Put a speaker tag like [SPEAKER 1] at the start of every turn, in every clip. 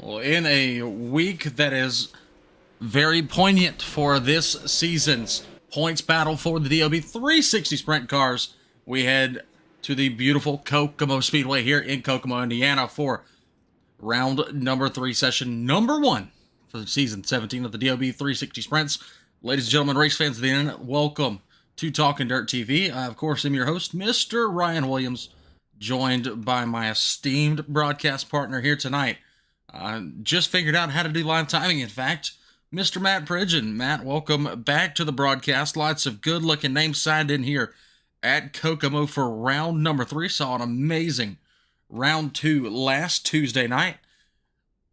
[SPEAKER 1] Well, in a week that is very poignant for this season's points battle for the DOB 360 Sprint Cars, we head to the beautiful Kokomo Speedway here in Kokomo, Indiana for round number 3, session number 1 for season 17 of the DOB 360 Sprints. Ladies and gentlemen, race fans of the internet, welcome to Talking Dirt TV. I, of course, am your host, Mr. Ryan Williams, joined by my esteemed broadcast partner here tonight. Just figured out how to do live timing, in fact, Mr. Matt Pridgeon. Matt, welcome back to the broadcast. Lots of good-looking names signed in here at Kokomo for round number 3. Saw an amazing round 2 last Tuesday night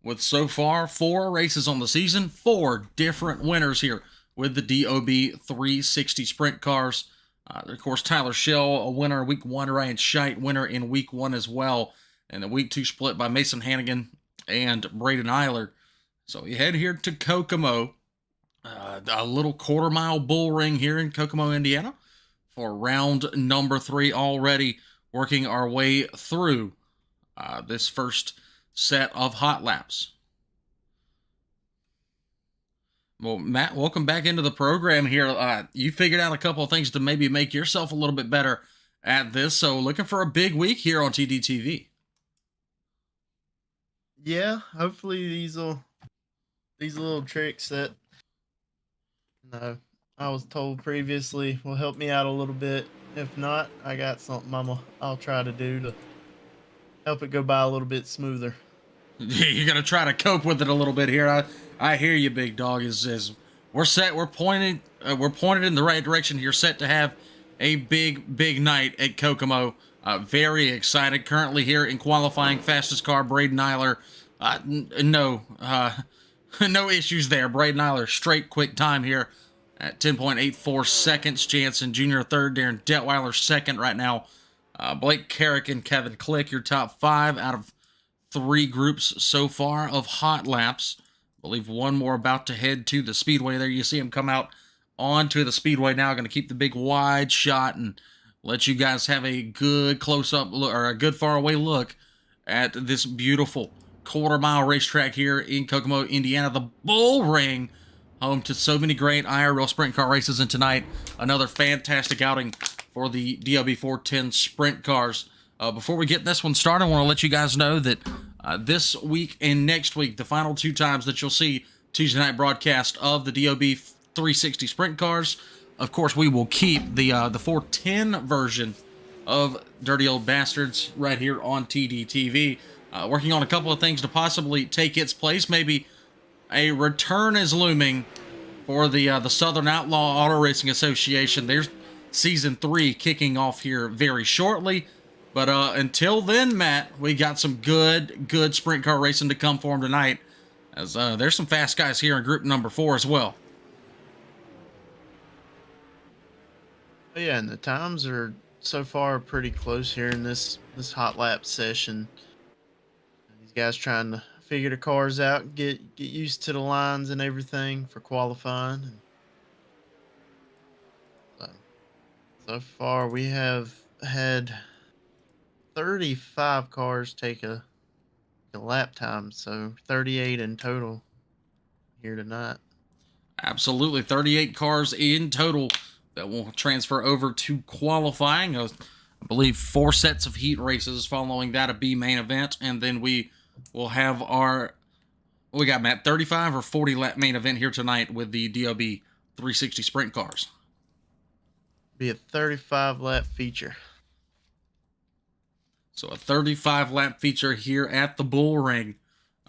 [SPEAKER 1] with so far 4 races on the season, 4 different winners here with the DOB 360 Sprint Cars. Of course, Tyler Schell, a winner in Week 1, Ryan Scheidt, winner in Week 1 as well, and the Week 2 split by Mason Hannigan and Braden Eiler. So we head here to Kokomo, a little quarter-mile bull ring here in Kokomo, Indiana, for round number 3, already working our way through this first set of hot laps. Well, Matt, welcome back into the program here. You figured out a couple of things to maybe make yourself a little bit better at this, so looking for a big week here on TDTV.
[SPEAKER 2] Yeah, hopefully these little tricks that I was told previously will help me out a little bit. If not, I got something I'll try to do to help it go by a little bit smoother.
[SPEAKER 1] You're gonna try to cope with it a little bit here. I hear you, big dog. Is we're set. We're pointed in the right direction here. Set to have a big night at Kokomo. Very excited. Currently here in qualifying, fastest car, Braden Eiler. No issues there. Braden Eiler, straight quick time here at 10.84 seconds. Jansen Jr. third. Darren Detweiler second right now. Blake Carrick and Kevin Click, your top 5 out of 3 groups so far of hot laps. I believe one more about to head to the speedway there. You see him come out onto the speedway now. Going to keep the big wide shot and let you guys have a good close-up look, or a good far-away look at this beautiful quarter-mile racetrack here in Kokomo, Indiana. The Bull Ring, home to so many great IRL sprint car races. And tonight, another fantastic outing for the DOB 410 sprint cars. Before we get this one started, I want to let you guys know that this week and next week, the final 2 times that you'll see Tuesday night broadcast of the DOB 360 sprint cars, of course, we will keep the 410 version of Dirty Old Bastards right here on TDTV. Working on a couple of things to possibly take its place. Maybe a return is looming for the Southern Outlaw Auto Racing Association. There's Season 3 kicking off here very shortly. But until then, Matt, we got some good sprint car racing to come for them tonight. As there's some fast guys here in group number 4 as well.
[SPEAKER 2] Yeah, and the times are so far pretty close here in this hot lap session. These guys trying to figure the cars out, get used to the lines and everything for qualifying. So far, we have had 35 cars take a lap time, so 38 in total here tonight.
[SPEAKER 1] Absolutely, 38 cars in total that will transfer over to qualifying. I believe 4 sets of heat races following that, a B main event, and then we will have we got, Matt, 35 or 40 lap main event here tonight with the DOB 360 sprint cars.
[SPEAKER 2] Be a 35 lap feature.
[SPEAKER 1] So a 35 lap feature here at the Bull Ring.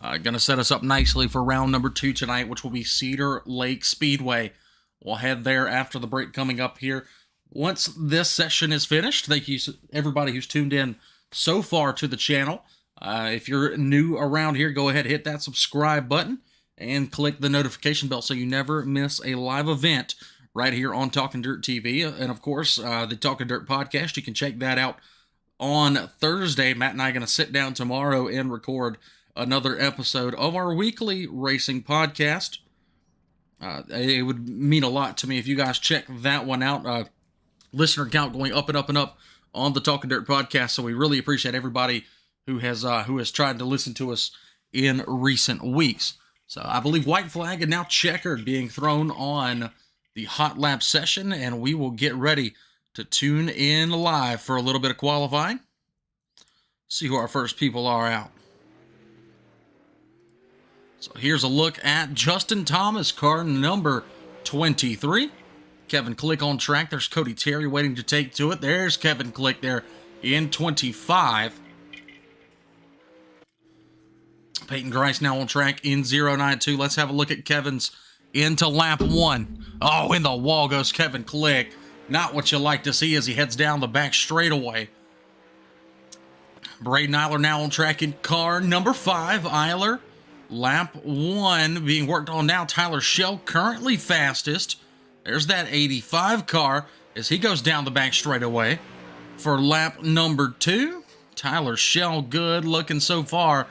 [SPEAKER 1] Going to set us up nicely for round number 2 tonight, which will be Cedar Lake Speedway. We'll head there after the break coming up here. Once this session is finished, thank you everybody who's tuned in so far to the channel. If you're new around here, go ahead and hit that subscribe button and click the notification bell so you never miss a live event right here on Talking Dirt TV. And of course, the Talking Dirt podcast, you can check that out on Thursday. Matt and I are going to sit down tomorrow and record another episode of our weekly racing podcast. It would mean a lot to me if you guys check that one out. Listener count going up and up and up on the Talking Dirt podcast, so we really appreciate everybody who has tried to listen to us in recent weeks. So I believe white flag and now checkered being thrown on the hot lap session, and we will get ready to tune in live for a little bit of qualifying. See who our first people are out. So here's a look at Justin Thomas, car number 23. Kevin Click on track. There's Cody Terry waiting to take to it. There's Kevin Click there in 25. Peyton Grice now on track in 092. Let's have a look at Kevin's into lap 1. Oh, in the wall goes Kevin Click. Not what you like to see as he heads down the back straightaway. Braden Eiler now on track in car number 5. Eiler, lap 1 being worked on now. Tyler Shell currently fastest. There's that 85 car as he goes down the back straightaway. For lap number 2, Tyler Shell good looking so far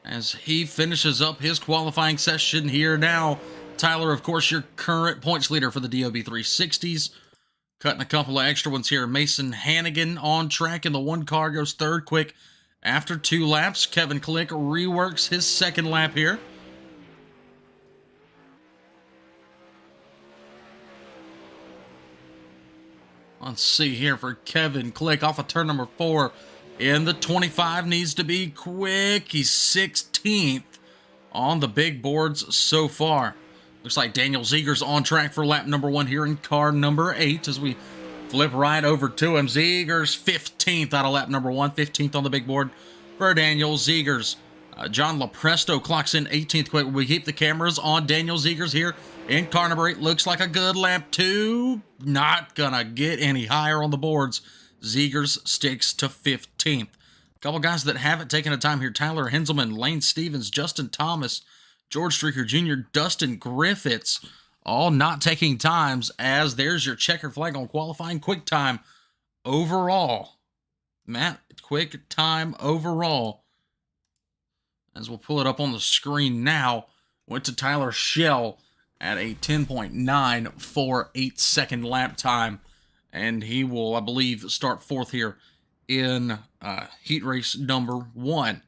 [SPEAKER 1] as he finishes up his qualifying session here now. Tyler, of course, your current points leader for the DOB 360s. Cutting a couple of extra ones here. Mason Hannigan on track in the 1 car goes third quick after 2 laps. Kevin Click reworks his second lap here. Let's see here for Kevin Click off of turn number 4. In the 25 needs to be quick. He's 16th on the big boards so far. Looks like Daniel Ziegler's on track for lap number 1 here in car number 8 as we flip right over to him. Ziegler's 15th out of lap number 1, 15th on the big board for Daniel Ziegler's. John Lopresto clocks in 18th quick. We keep the cameras on Daniel Ziegler's here in car number 8. Looks like a good lap 2. Not gonna get any higher on the boards. Ziegler's sticks to 15th. A couple guys that haven't taken a time here. Tyler Henselman, Lane Stevens, Justin Thomas, George Streaker Jr., Dustin Griffiths, all not taking times as there's your checkered flag on qualifying quick time overall. Matt, quick time overall. As we'll pull it up on the screen now, went to Tyler Shell at a 10.948 second lap time. And he will, I believe, start 4th here in heat race number 1.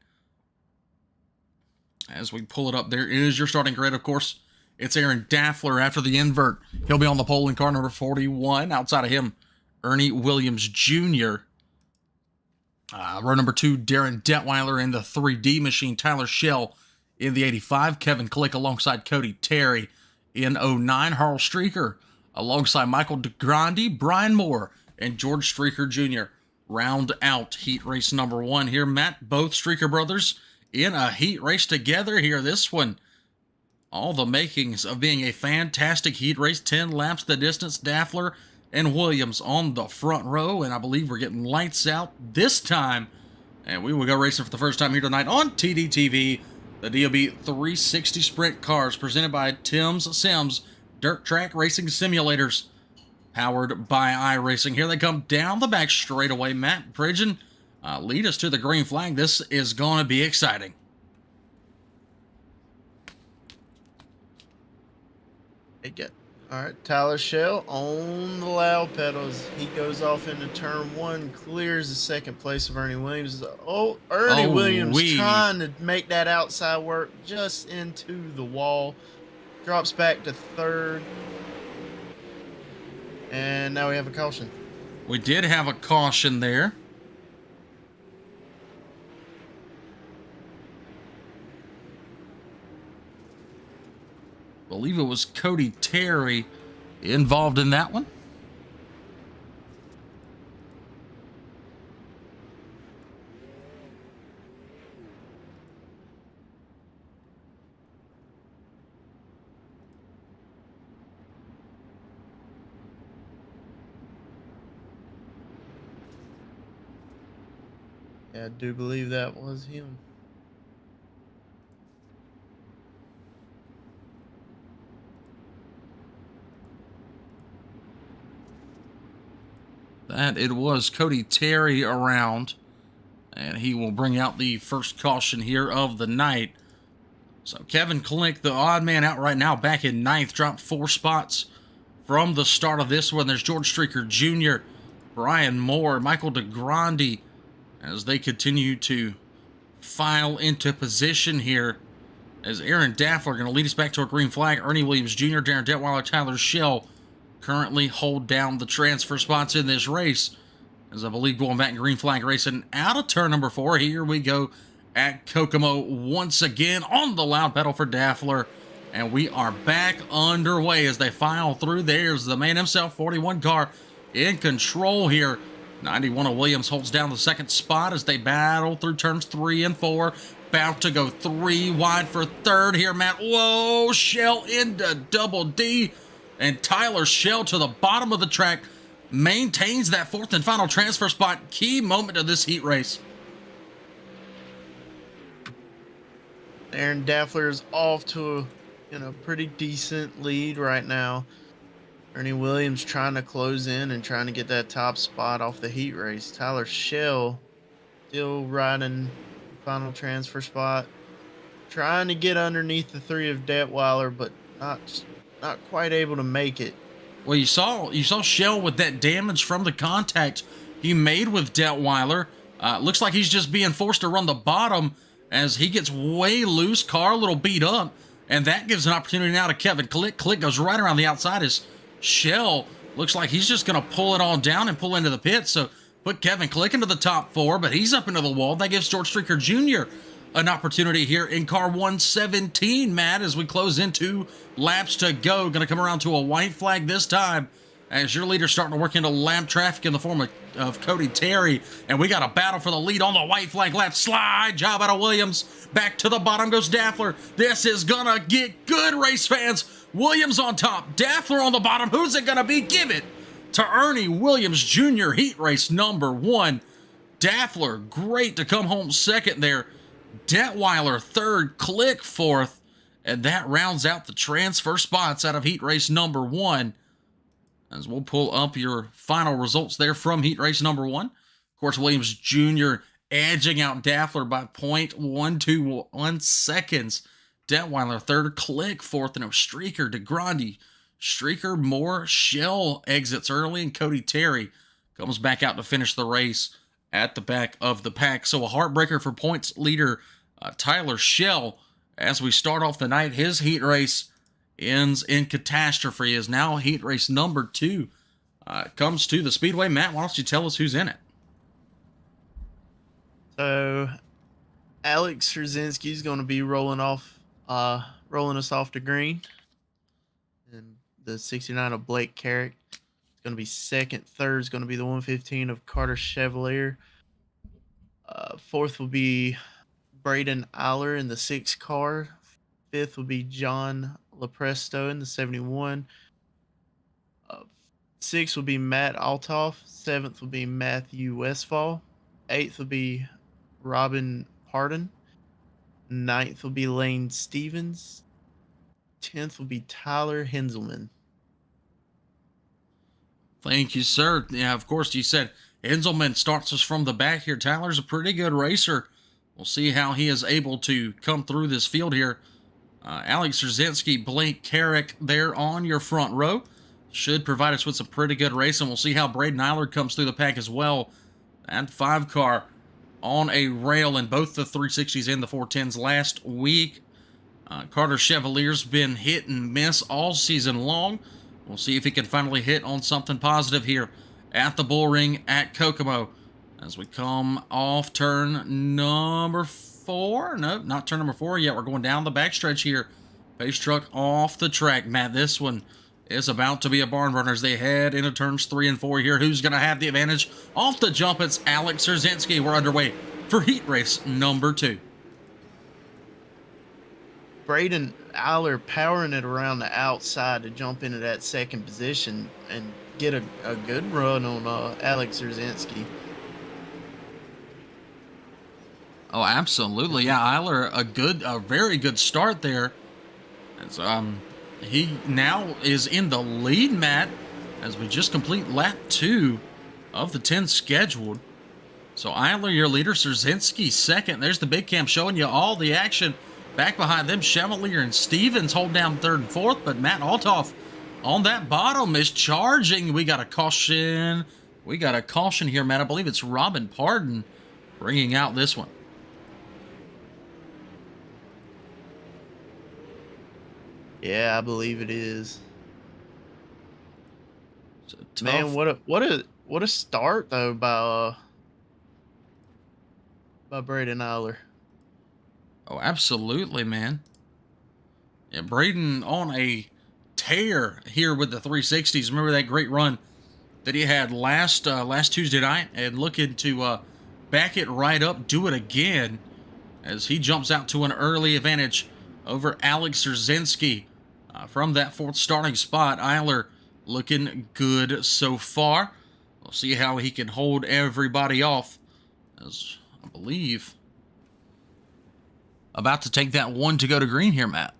[SPEAKER 1] As we pull it up, there is your starting grid. Of course, it's Aaron Daffler after the invert. He'll be on the pole in car number 41. Outside of him, Ernie Williams Jr. Row number 2, Darren Detweiler in the 3D machine. Tyler Shell in the 85. Kevin Click alongside Cody Terry in 09. Harl Streaker alongside Michael DeGrande, Brian Moore, and George Streaker Jr. round out heat race number 1 here. Matt, both Streaker brothers in a heat race together here. This one, all the makings of being a fantastic heat race. 10 laps the distance. Daffler and Williams on the front row, and I believe we're getting lights out this time. And we will go racing for the first time here tonight on TDTV. The DOB 360 Sprint Cars presented by Tim's Sims Dirt Track Racing Simulators, powered by iRacing. Here they come down the back straightaway. Matt Pridgeon, lead us to the green flag. This is going to be exciting.
[SPEAKER 2] All right, Tyler Shell on the loud pedals. He goes off into turn 1, clears the second place of Ernie Williams. Oh, Ernie Williams trying to make that outside work just into the wall. Drops back to 3rd. And now we have a caution.
[SPEAKER 1] We did have a caution there. I believe it was Cody Terry involved in that one.
[SPEAKER 2] Yeah, I do believe that was him.
[SPEAKER 1] That it was Cody Terry around, and he will bring out the first caution here of the night. So Kevin Click, the odd man out right now, back in 9th, dropped 4 spots from the start of this one. There's George Streaker Jr., Brian Moore, Michael DeGrande, as they continue to file into position here as Aaron Daffler going to lead us back to a green flag. Ernie Williams Jr., Darren Detweiler, Tyler Schell currently hold down the transfer spots in this race. As I believe going back in green flag racing out of turn number 4. Here we go at Kokomo once again on the loud pedal for Daffler. And we are back underway as they file through. There's the man himself, 41 car in control here. 91 of Williams holds down the second spot as they battle through turns 3 and 4. About to go 3 wide for third here, Matt. Whoa, Schell into double D. And Tyler Schell to the bottom of the track maintains that 4th and final transfer spot. Key moment of this heat race.
[SPEAKER 2] Aaron Daffler is off to a pretty decent lead right now. Ernie Williams trying to close in and trying to get that top spot off the heat race. Tyler Schell still riding final transfer spot, trying to get underneath the 3 of Detweiler, but not quite able to make it.
[SPEAKER 1] Well, you saw Schell with that damage from the contact he made with Detweiler. Looks like he's just being forced to run the bottom as he gets way loose. Car a little beat up, and that gives an opportunity now to Kevin Click. Click goes right around the outside as Schell looks like he's just going to pull it all down and pull into the pit. So put Kevin Click into the top 4, but he's up into the wall. That gives George Streaker Jr. an opportunity here in car 117, Matt, as we close into laps to go. Going to come around to a white flag this time as your leader's starting to work into lap traffic in the form of Cody Terry. And we got a battle for the lead on the white flag lap. Slide job out of Williams. Back to the bottom goes Daffler. This is going to get good, race fans. Williams on top, Daffler on the bottom. Who's it going to be? Give it to Ernie Williams Jr. Heat race number 1. Daffler, great to come home second there. Detweiler third, Click fourth. And that rounds out the transfer spots out of heat race number 1. As we'll pull up your final results there from heat race number 1. Of course, Williams Jr. edging out Daffler by 0.121 seconds. Detweiler third, Click fourth, and it was Streaker, DeGrande, Streaker, Moore, Schell exits early, and Cody Terry comes back out to finish the race at the back of the pack. So a heartbreaker for points leader Tyler Schell as we start off the night. His heat race ends in catastrophe as now heat race number 2 comes to the Speedway. Matt, why don't you tell us who's in it?
[SPEAKER 2] So Alex Rzazinski is going to be rolling us off to green. And the 69 of Blake Carrick is going to be second. Third is going to be the 115 of Carter Chevalier. Fourth will be Braden Aller in the 6 car. Fifth will be John Lepresto in the 71. Sixth will be Matt Altoff. Seventh will be Matthew Westfall. Eighth will be Robin Pardon. Ninth will be Lane Stevens. 10th will be Tyler Henselman.
[SPEAKER 1] Thank you, sir. Yeah, of course, you said Henselman starts us from the back here. Tyler's a pretty good racer. We'll see how he is able to come through this field here. Alex Rzazinski, Blake Carrick there on your front row. Should provide us with some pretty good racing. We'll see how Braden Eiler comes through the pack as well. And 5 car on a rail in both the 360s and the 410s last week. Carter Chevalier's been hit and miss all season long. We'll see if he can finally hit on something positive here at the bull ring at Kokomo as we come off turn number 4. Nope, not turn number 4 yet. We're going down the backstretch here. Pace truck off the track. Matt, this one is about to be a barn burner as they head into turns 3 and 4 here. Who's going to have the advantage? Off the jump, it's Alex Rzazinski. We're underway for heat race number 2.
[SPEAKER 2] Braden Aller powering it around the outside to jump into that second position and get a good run on Alex Rzazinski.
[SPEAKER 1] Oh, absolutely. Yeah, Eiler, a very good start there. And he now is in the lead, Matt, as we just complete lap 2 of the 10 scheduled. So Eiler, your leader, Rzazinski second. There's the big cam showing you all the action. Back behind them, Chevalier and Stevens hold down 3rd and 4th, but Matt Altoff on that bottom is charging. We got a caution. We got a caution here, Matt. I believe it's Robin Pardon bringing out this one.
[SPEAKER 2] Yeah, I believe it is.
[SPEAKER 1] It's a
[SPEAKER 2] Man,
[SPEAKER 1] tough.
[SPEAKER 2] what a start though by Braden Eiler.
[SPEAKER 1] Oh, absolutely, man. Yeah, Braden on a tear here with the 360s. Remember that great run that he had last Tuesday night, and looking to back it right up, do it again as he jumps out to an early advantage over Alex Szerzynski from that fourth starting spot. Eiler looking good so far. We'll see how he can hold everybody off, as I believe about to take that one to go to green here, Matt.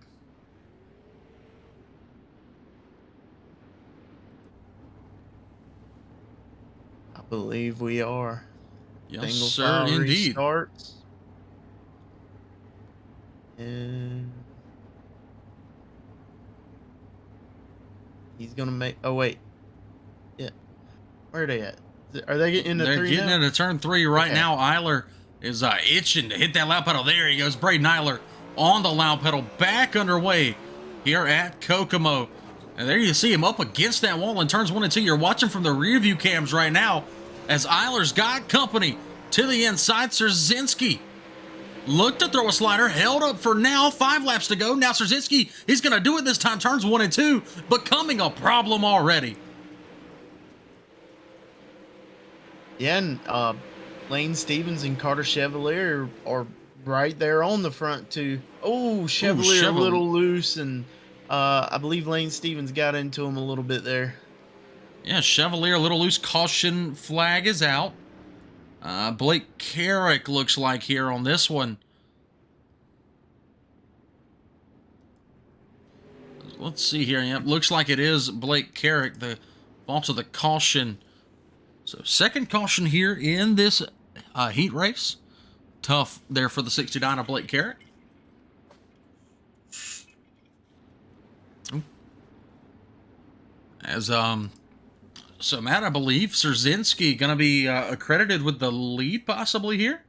[SPEAKER 2] I believe we are.
[SPEAKER 1] Yes,
[SPEAKER 2] Single
[SPEAKER 1] sir,
[SPEAKER 2] file
[SPEAKER 1] indeed.
[SPEAKER 2] restarts. And he's gonna make. Oh wait, yeah. Where are they at? Are they getting into
[SPEAKER 1] They're
[SPEAKER 2] three
[SPEAKER 1] getting
[SPEAKER 2] now?
[SPEAKER 1] into turn 3 right
[SPEAKER 2] Okay.
[SPEAKER 1] now. Eiler is itching to hit that loud pedal. There he goes. Braden Eiler on the loud pedal, back underway here at Kokomo. And there you see him up against that wall in turns 1 and 2. You're watching from the rear view cams right now as Eiler's got company to the inside. Szerzynski looked to throw a slider, held up for now. 5 laps to go. Now Szerzynski, he's going to do it this time. Turns 1 and 2, becoming a problem already.
[SPEAKER 2] Yeah, and Lane Stevens and Carter Chevalier are right there on the front too. Oh, Chevalier a little loose, and I believe Lane Stevens got into him a little bit there.
[SPEAKER 1] Yeah, Chevalier a little loose. Caution flag is out. Blake Carrick looks like here on this one. Let's see here. Yep, looks like it is Blake Carrick, the fault of the caution. So second caution here in this heat race. Tough there for the 69 of Blake Carrick. As so Matt, I believe Szerzynski gonna be accredited with the lead possibly here.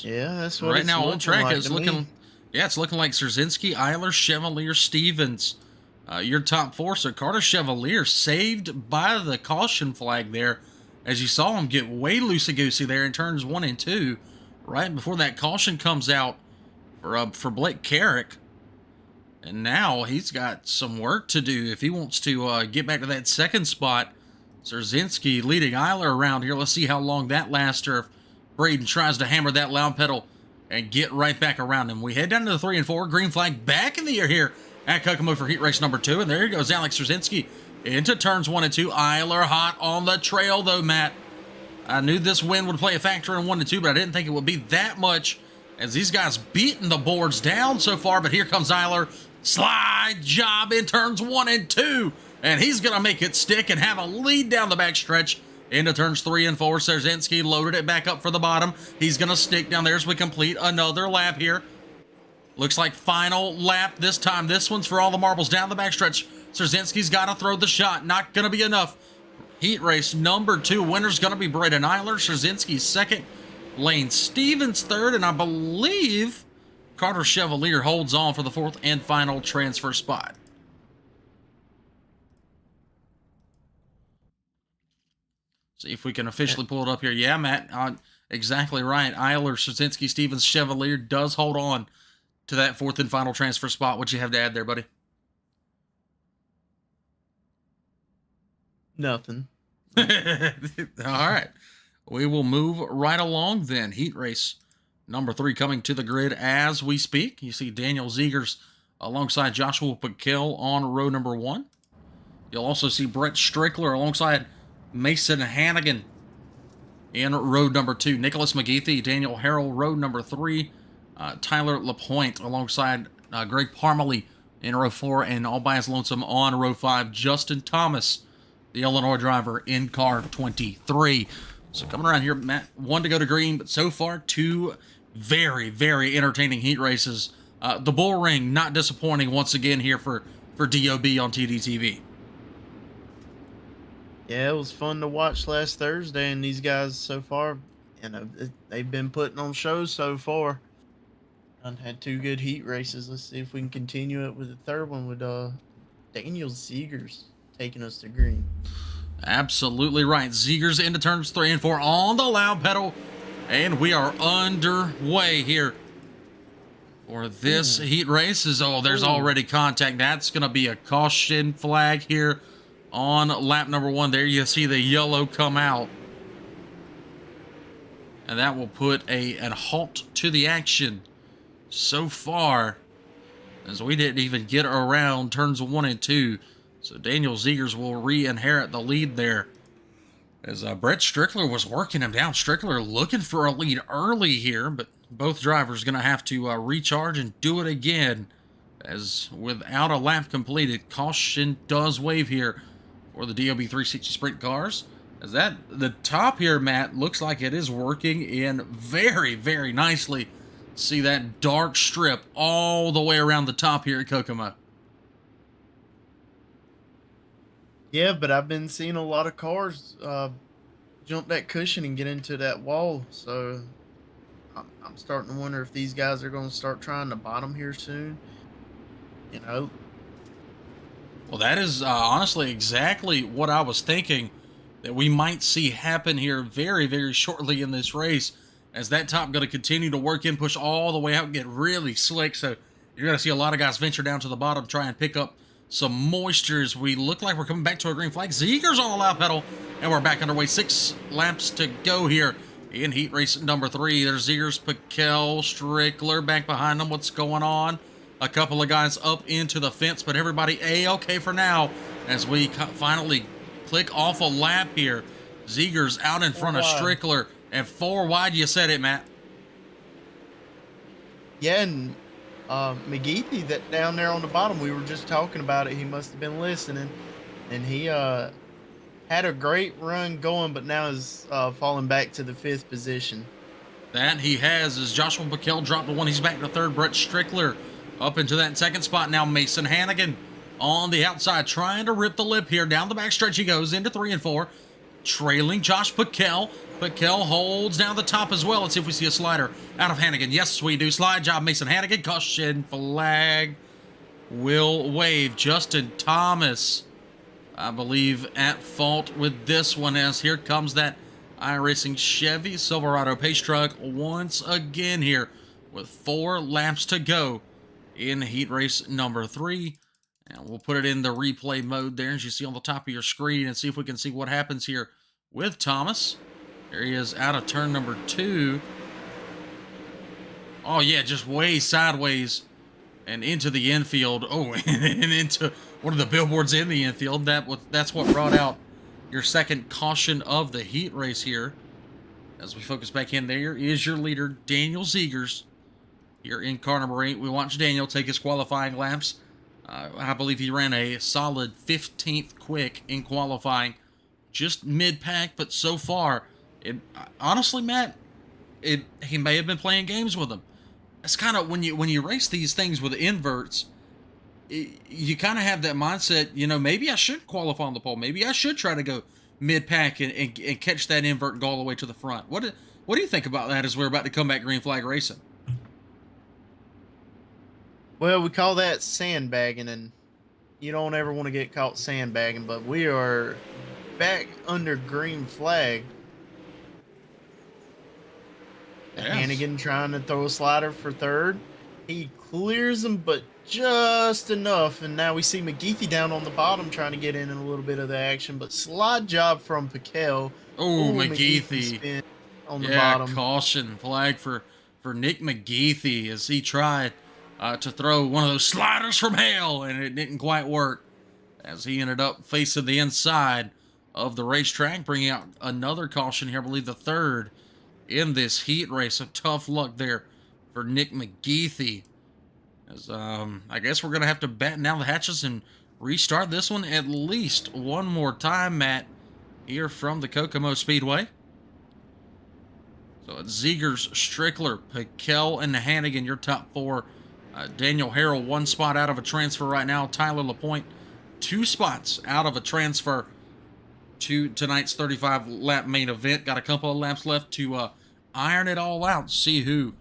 [SPEAKER 2] Yeah, that's what
[SPEAKER 1] Right
[SPEAKER 2] it's
[SPEAKER 1] now on track
[SPEAKER 2] like
[SPEAKER 1] is
[SPEAKER 2] to
[SPEAKER 1] looking.
[SPEAKER 2] me.
[SPEAKER 1] Yeah, it's looking like Szerzynski, Eiler, Chevalier, Stevens. Your top 4. So Carter Chevalier saved by the caution flag there, as you saw him get way loosey-goosey there in turns 1 and 2, right before that caution comes out for Blake Carrick. And now he's got some work to do if he wants to get back to that second spot. Szerzynski leading Eiler around here. Let's see how long that lasts, or if Braden tries to hammer that loud pedal and get right back around him. We head down to the 3 and 4. Green flag back in the air here at Kokomo for heat race number 2. And there goes Alex Szerzynski into turns 1 and 2. Eiler hot on the trail, though, Matt. I knew this win would play a factor in 1 and 2, but I didn't think it would be that much, as these guys beating the boards down so far. But here comes Eiler. Slide job in turns 1 and 2. And he's going to make it stick and have a lead down the backstretch into turns 3 and 4. Szerzynski loaded it back up for the bottom. He's going to stick down there as we complete another lap here. Looks like final lap this time. This one's for all the marbles down the backstretch. Szerzynski's got to throw the shot. Not going to be enough. Heat race number 2. Winner's going to be Braden Eiler. Szerzynski second. Lane Stevens third. And I believe Carter Chevalier holds on for the 4th and final transfer spot. See if we can officially pull it up here. Yeah, Matt, exactly right. Eiler, Szerzynski, Stevens, Chevalier does hold on to that 4th and final transfer spot. What you have to add there, buddy?
[SPEAKER 2] Nothing.
[SPEAKER 1] All right. We will move right along then. Heat race number 3 coming to the grid as we speak. You see Daniel Zegers alongside Joshua Piquel on row number 1. You'll also see Brett Strickler alongside Mason Hannigan in road number 2. Nicholas McGeethy, Daniel Harrell, road number 3. Tyler LaPointe alongside Greg Parmalee in row 4. And all by his lonesome on row 5, Justin Thomas, the Illinois driver, in car 23. So coming around here, Matt, 1 to go to green, but so far 2 very, very entertaining heat races. The Bull Ring not disappointing once again here for DOB on TDTV.
[SPEAKER 2] Yeah, it was fun to watch last Thursday, and these guys so far they've been putting on shows so far. Done had two good heat races. Let's see if we can continue it with the third one with Daniel Zegers taking us to green.
[SPEAKER 1] Absolutely right. Zegers into turns 3 and 4 on the loud pedal. And we are underway here for this heat race. There's already contact. That's going to be a caution flag here on lap number 1. There you see the yellow come out. And that will put a halt to the action so far, as we didn't even get around turns 1 and 2. So Daniel Zegers will re-inherit the lead there, as Brett Strickler was working him down. Strickler looking for a lead early here, but both drivers going to have to recharge and do it again, as without a lap completed, caution does wave here for the DOB 360 sprint cars. As the top here, Matt, looks like it is working in very, very nicely. See that dark strip all the way around the top here at Kokomo.
[SPEAKER 2] Yeah, but I've been seeing a lot of cars jump that cushion and get into that wall. So I'm starting to wonder if these guys are going to start trying to bottom here soon. You know.
[SPEAKER 1] Well, that is honestly exactly what I was thinking that we might see happen here very, very shortly in this race, as that top going to continue to work in, push all the way out, and get really slick. So you're going to see a lot of guys venture down to the bottom, try and pick up some moisture, as we look like we're coming back to a green flag. Zegers on the loud pedal, and we're back underway. 6 laps to go here in heat race number 3. There's Zegers, Piquel, Strickler back behind them. What's going on? A couple of guys up into the fence, but everybody A-okay for now, as we finally click off a lap here. Zegers out in front of Strickler, and 4 wide. You said it, Matt.
[SPEAKER 2] Yeah, and McGeethy, that down there on the bottom, we were just talking about it. He must have been listening, and he had a great run going, but now is falling back to the 5th position.
[SPEAKER 1] That he has, as Joshua Piquel dropped to 1. He's back to 3rd. Brett Strickler up into that 2nd spot now. Mason Hannigan on the outside, trying to rip the lip here. Down the back stretch he goes into 3 and 4, trailing Josh Piquel. Piquel holds down the top as well. Let's see if we see a slider out of Hannigan. Yes, we do. Slide job, Mason Hannigan. Caution flag will wave. Justin Thomas, I believe, at fault with this one, as here comes that iRacing Chevy Silverado pace truck once again here with 4 laps to go in heat race number 3. And we'll put it in the replay mode there, as you see on the top of your screen, and see if we can see what happens here with Thomas. There he is out of turn number 2. Oh, yeah, just way sideways and into the infield. Oh, and into one of the billboards in the infield. That's what brought out your second caution of the heat race here. As we focus back in, there is your leader, Daniel Zegers. Here in car number 8, we watched Daniel take his qualifying laps. I believe he ran a solid 15th quick in qualifying, just mid-pack, but so far, honestly, Matt, he may have been playing games with him. It's kind of when you race these things with inverts, you kind of have that mindset, maybe I should qualify on the pole. Maybe I should try to go mid-pack and catch that invert and go all the way to the front. What do you think about that as we're about to come back green flag racing?
[SPEAKER 2] Well, we call that sandbagging, and you don't ever want to get caught sandbagging, but we are back under green flag. Yes. Hannigan trying to throw a slider for 3rd. He clears him, but just enough, and now we see McGeethy down on the bottom trying to get in a little bit of the action, but slide job from Piquel.
[SPEAKER 1] Oh, McGeethy
[SPEAKER 2] spin on the bottom.
[SPEAKER 1] Caution flag for Nick McGeethy, as he tried to throw one of those sliders from hell, and it didn't quite work, as he ended up facing the inside of the racetrack, bringing out another caution here, I believe the 3rd in this heat race. So tough luck there for Nick McGeethy, as I guess we're going to have to batten down the hatches and restart this one at least one more time, Matt, here from the Kokomo Speedway. So it's Zegers, Strickler, Piquel, and Hannigan, your top 4. Daniel Harrell, 1 spot out of a transfer right now. Tyler LaPointe, 2 spots out of a transfer to tonight's 35-lap main event. Got a couple of laps left to iron it all out, see who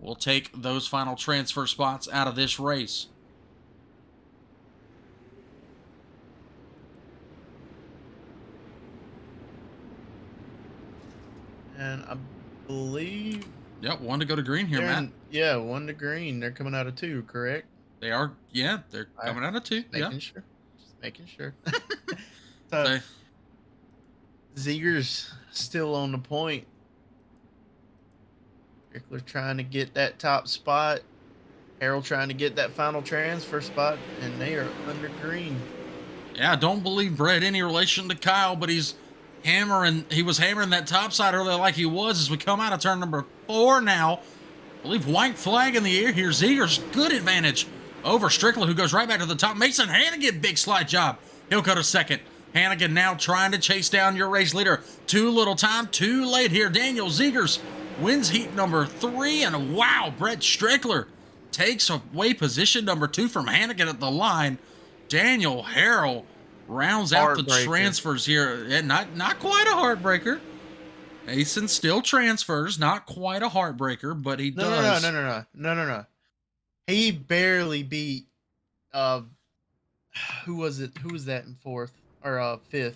[SPEAKER 1] will take those final transfer spots out of this race.
[SPEAKER 2] And I believe
[SPEAKER 1] Yep, one to go to green here, Matt.
[SPEAKER 2] yeah, 1 to green. They're coming out of 2, correct?
[SPEAKER 1] They are, yeah, they're coming out of 2.
[SPEAKER 2] Just making
[SPEAKER 1] Yeah.
[SPEAKER 2] sure. Just making sure. So Zeger's still on the point. Strickler trying to get that top spot. Harold trying to get that final transfer spot, and they are under green.
[SPEAKER 1] Yeah, I don't believe Brett any relation to Kyle, but he was hammering that top side earlier like he was as we come out of turn number 4 now. I believe white flag in the air here. Zeger's good advantage over Strickler, who goes right back to the top. Mason Hannigan, big slide job. He'll go to second. Hannigan now trying to chase down your race leader. Too little time, too late here. Daniel Zegers wins heat number 3, and wow, Brett Strickler takes away position number 2 from Hannigan at the line. Daniel Harrell rounds out the transfers here. And not quite a heartbreaker. Mason still transfers, not quite a heartbreaker, but he does.
[SPEAKER 2] No. He barely beat who was it? Who was that in 4th or 5th?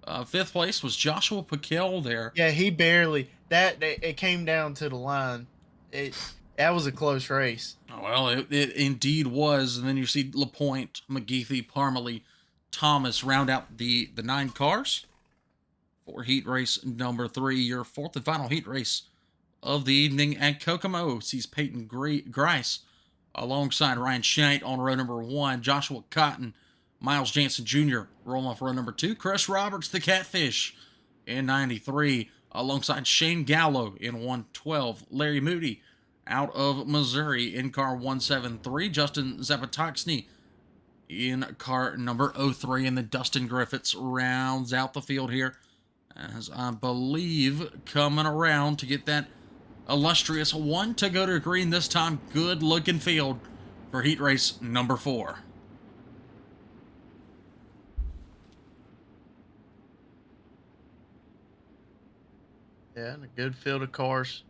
[SPEAKER 1] 5th place was Joshua Piquel there.
[SPEAKER 2] Yeah, he barely. It came down to the line. That was a close race.
[SPEAKER 1] Well, it indeed was. And then you see LaPointe, McGeethy, Parmalee, Thomas round out the 9 cars for heat race number 3, your 4th and final heat race of the evening at Kokomo. Sees Peyton Grice alongside Ryan Schneidt on row number 1, Joshua Cotton, Miles Jansen Jr. rolling off row number 2, Chris Roberts, the Catfish, in 93, alongside Shane Gallo in 112, Larry Moody out of Missouri in car 173, Justin Zapatoxny in car number 03, and then Dustin Griffiths rounds out the field here, as I believe coming around to get that illustrious 1 to go to green this time. Good looking field for heat race number 4.
[SPEAKER 2] Yeah, and a good field of cars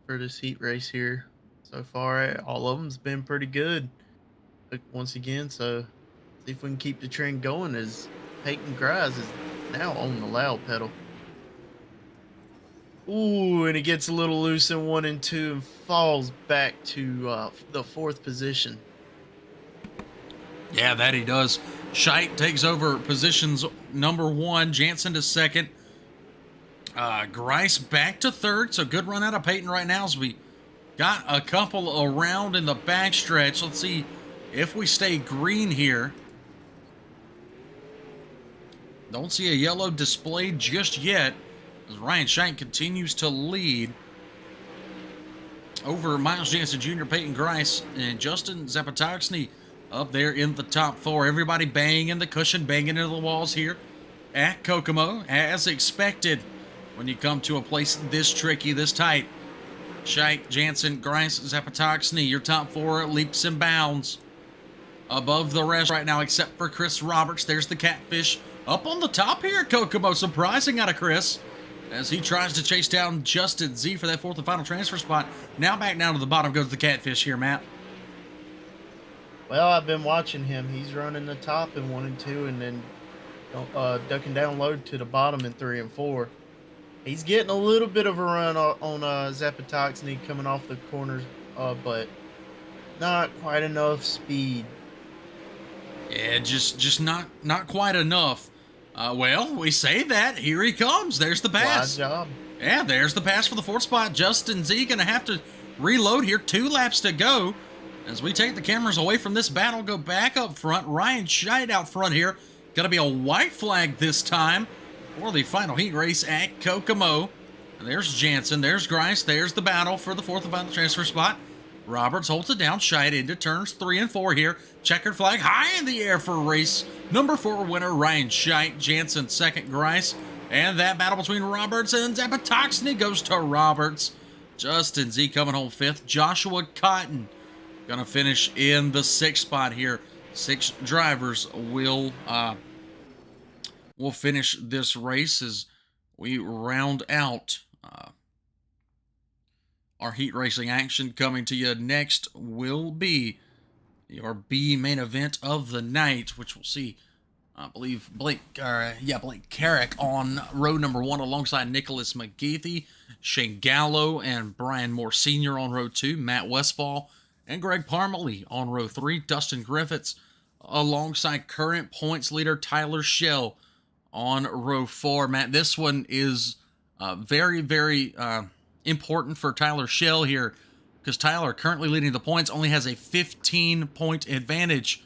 [SPEAKER 2] for this heat race here so far. All of them's been pretty good. But once again, so see if we can keep the trend going as Peyton Grice is now on the loud pedal. Ooh, and it gets a little loose in 1 and 2 and falls back to the 4th position.
[SPEAKER 1] Yeah, that he does. Scheit takes over positions number 1, Jansen to 2nd. Grice back to 3rd, so good run out of Peyton right now as we got a couple around in the backstretch. Let's see if we stay green here. Don't see a yellow displayed just yet as Ryan Scheit continues to lead over Miles Jansen Jr., Peyton Grice, and Justin Zapatoxny up there in the top 4. Everybody banging the cushion, banging into the walls here at Kokomo, as expected when you come to a place this tricky, this tight. Scheit, Jansen, Grice, Zapatoxny, your top 4 leaps and bounds above the rest right now, except for Chris Roberts. There's the Catfish up on the top here at Kokomo. Surprising out of Chris as he tries to chase down Justin Z for that 4th and final transfer spot. Now back down to the bottom goes the Catfish here, Matt.
[SPEAKER 2] Well, I've been watching him. He's running the top in 1 and 2 and then ducking down low to the bottom in 3 and 4. He's getting a little bit of a run on Zapatoxny coming off the corners, but not quite enough speed.
[SPEAKER 1] Yeah, just not quite enough. Well, we say that. Here he comes. There's the pass.
[SPEAKER 2] Good job.
[SPEAKER 1] Yeah, there's the pass for the 4th spot. Justin Z going to have to reload here. 2 laps to go. As we take the cameras away from this battle, go back up front. Ryan Scheit out front here. Going to be a white flag this time for the final heat race at Kokomo. And there's Jansen. There's Grice. There's the battle for the 4th and final transfer spot. Roberts holds it down. Scheit into turns 3 and 4 here. Checkered flag high in the air for race number 4 winner Ryan Scheit. Jansen 2nd, Grice. And that battle between Roberts and Zapatoxny goes to Roberts. Justin Z coming home 5th. Joshua Cotton gonna finish in the 6th spot here. 6 drivers will finish this race as we round out Our heat racing action coming to you next will be your B main event of the night, which we'll see, I believe, Blake Carrick on row number 1 alongside Nicholas McGeethy, Shane Gallo and Brian Moore Sr. on row 2, Matt Westfall and Greg Parmalee on row 3, Dustin Griffiths alongside current points leader Tyler Schell on row 4. Matt, this one is very, very important for Tyler Schell here, because Tyler, currently leading the points, only has a 15-point advantage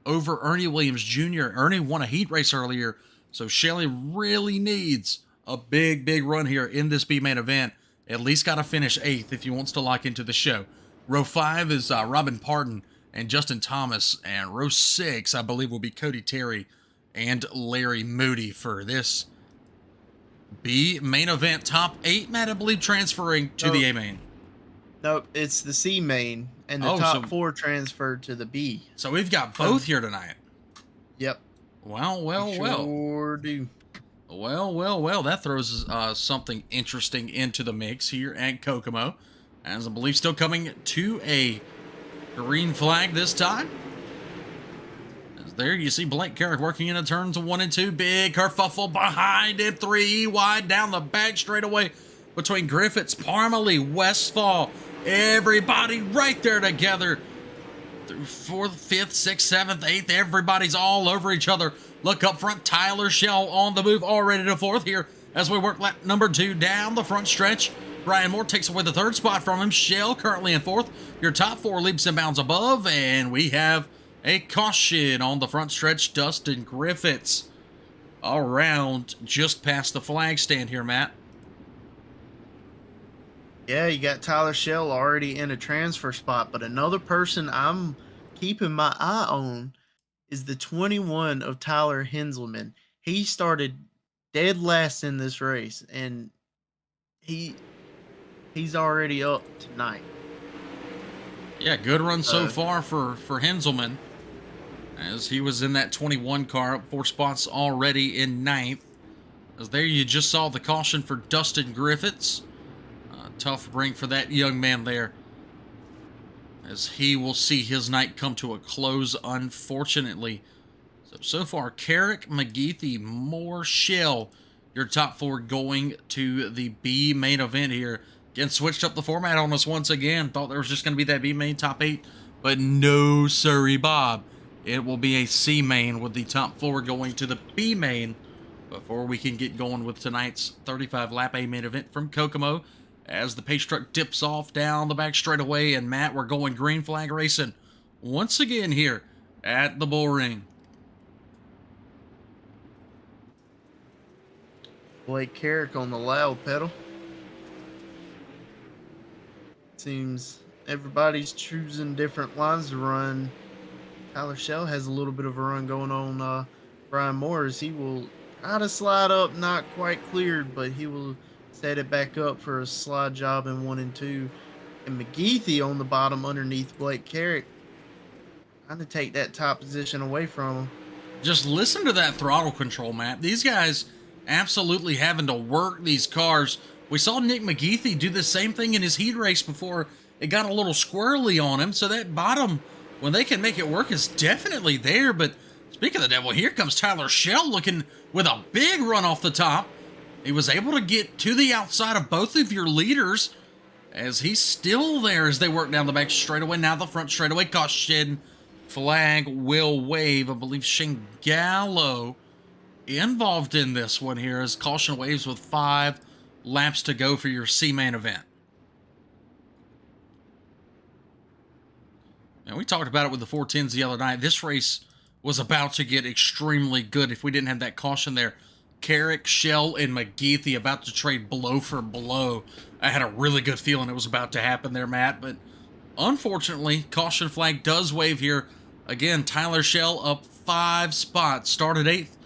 [SPEAKER 1] over Ernie Williams Jr. Ernie won a heat race earlier, so Shelley really needs a big, big run here in this B main event. At least got to finish 8th if he wants to lock into the show. Row 5 is Robin Parton and Justin Thomas, and row 6, I believe, will be Cody Terry and Larry Moody for this B main event. Top 8, Matt, I believe, transferring to the A main.
[SPEAKER 2] Nope, it's the C main, and the top 4 transferred to the B.
[SPEAKER 1] So we've got both here tonight.
[SPEAKER 2] Yep.
[SPEAKER 1] Well.
[SPEAKER 2] Sure do.
[SPEAKER 1] Well. That throws something interesting into the mix here at Kokomo, as I believe still coming to a green flag this time. As there you see Blake Carrick working into turns 1 and 2. Big kerfuffle behind him. 3 wide down the back straightaway between Griffiths, Parmalee, Westfall. Everybody right there together. Through 4th, 5th, 6th, 7th, 8th. Everybody's all over each other. Look up front. Tyler Schell on the move, already to 4th here as we work lap number 2 down the front stretch. Brian Moore takes away the 3rd spot from him. Schell currently in 4th. Your top 4 leaps and bounds above, and we have a caution on the front stretch. Dustin Griffiths around just past the flag stand here, Matt.
[SPEAKER 2] Yeah, you got Tyler Schell already in a transfer spot, but another person I'm keeping my eye on is the 21 of Tyler Henselman. He started dead last in this race, and he's already up tonight.
[SPEAKER 1] Yeah, good run so far for Henselman, as he was in that 21 car, up 4 spots already in 9th. As there you just saw the caution for Dustin Griffiths. Tough ring for that young man there, as he will see his night come to a close, unfortunately. So far, Carrick, McGeethy, Moore, Schell, your top 4 going to the B main event here. Again, switched up the format on us once again. Thought there was just going to be that B main top 8, but no sirree, Bob. It will be a C main with the top 4 going to the B main before we can get going with tonight's 35 lap A main event from Kokomo. As the pace truck dips off down the back straightaway, and Matt, we're going green flag racing once again here at the Bull Ring.
[SPEAKER 2] Blake Carrick on the loud pedal. Seems everybody's choosing different lines to run. Tyler Schell has a little bit of a run going on. Brian Morris, he will try to slide up, not quite cleared, but he will set it back up for a slide job in 1 and 2. And McGeethy on the bottom underneath Blake Carrick, trying to take that top position away from him.
[SPEAKER 1] Just listen to that throttle control, Matt. These guys absolutely having to work these cars. We saw Nick McGeethy do the same thing in his heat race before it got a little squirrely on him. So that bottom, when they can make it work, is definitely there. But speaking of the devil, here comes Tyler Schell looking with a big run off the top. He was able to get to the outside of both of your leaders, as he's still there as they work down the back straightaway. Now the front straightaway caution flag will wave. I believe Shane Gallo involved in this one here, as caution waves with 5 laps to go for your C main event. And we talked about it with the 410s the other night. This race was about to get extremely good if we didn't have that caution there. Carrick, Schell, and McGeethy about to trade blow for blow. I had a really good feeling it was about to happen there, Matt, but unfortunately, caution flag does wave here. Again, Tyler Schell up 5 spots, started 8th,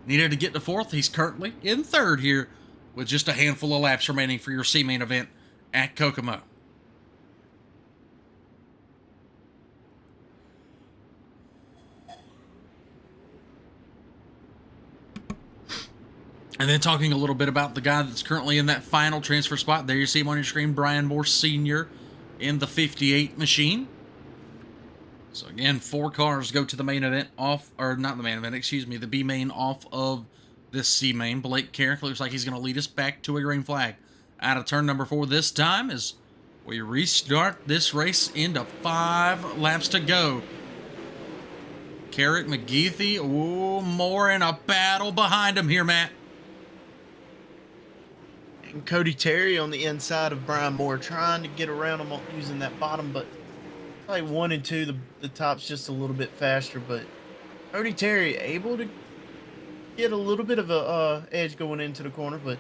[SPEAKER 1] needed to get to 4th. He's currently in 3rd here with just a handful of laps remaining for your C main event at Kokomo. And then talking a little bit about the guy that's currently in that final transfer spot. There you see him on your screen, Brian Moore Sr. in the 58 machine. So again, 4 cars go to the main event off, or not the main event, excuse me, the B main off of this C main. Blake Carrick looks like he's going to lead us back to a green flag. Out of turn number 4 this time as we restart this race into 5 laps to go. Carrick, McGeethy, ooh, Moore in a battle behind him here, Matt.
[SPEAKER 2] And Cody Terry on the inside of Brian Moore, trying to get around him using that bottom, but like 1 and 2, the top's just a little bit faster. But Cody Terry able to get a little bit of a edge going into the corner, but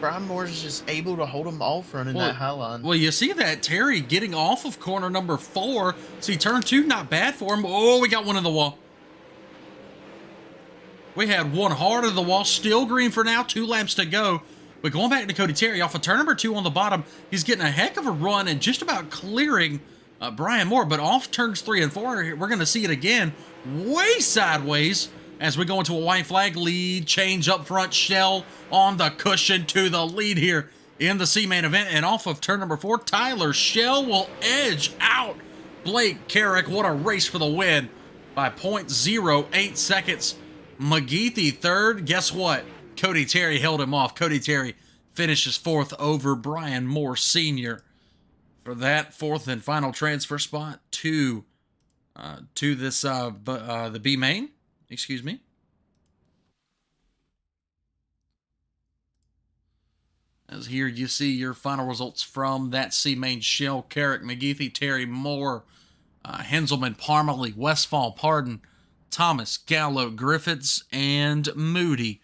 [SPEAKER 2] Brian Moore's just able to hold him off running that high line.
[SPEAKER 1] Well, you see that Terry getting off of corner number 4. See, turn 2, not bad for him. Oh, we got one in the wall. We had one hard of the wall, still green for now, 2 laps to go. But going back to Cody Terry, off of turn number 2 on the bottom, he's getting a heck of a run and just about clearing Brian Moore. But off turns 3 and 4, we're going to see it again, way sideways as we go into a white flag lead, change up front, Shell on the cushion to the lead here in the C main event. And off of turn number 4, Tyler Shell will edge out Blake Carrick. What a race for the win by 0.08 seconds. McGeethy third. Guess what? Cody Terry held him off. Cody Terry finishes 4th over Brian Moore Sr. for that 4th and final transfer spot to this the B main. Excuse me. As here you see your final results from that C main: Shell, Carrick, McGeethy, Terry, Moore, Henselman, Parmalee, Westfall, Pardon, Thomas, Gallo, Griffiths, and Moody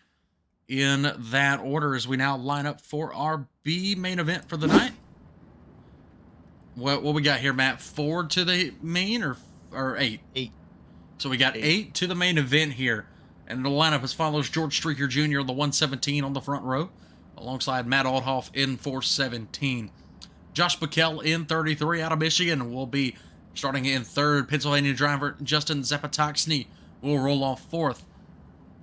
[SPEAKER 1] in that order as we now line up for our B main event for the night. What we got here, Matt? 4 to the main or 8?
[SPEAKER 2] 8.
[SPEAKER 1] So we got 8 to the main event here. And the lineup as follows: George Streaker Jr. the 117 on the front row, alongside Matt Althoff in 417. Josh Buckell in 33 out of Michigan will be starting in 3rd. Pennsylvania driver Justin Zapataxny will roll off 4th.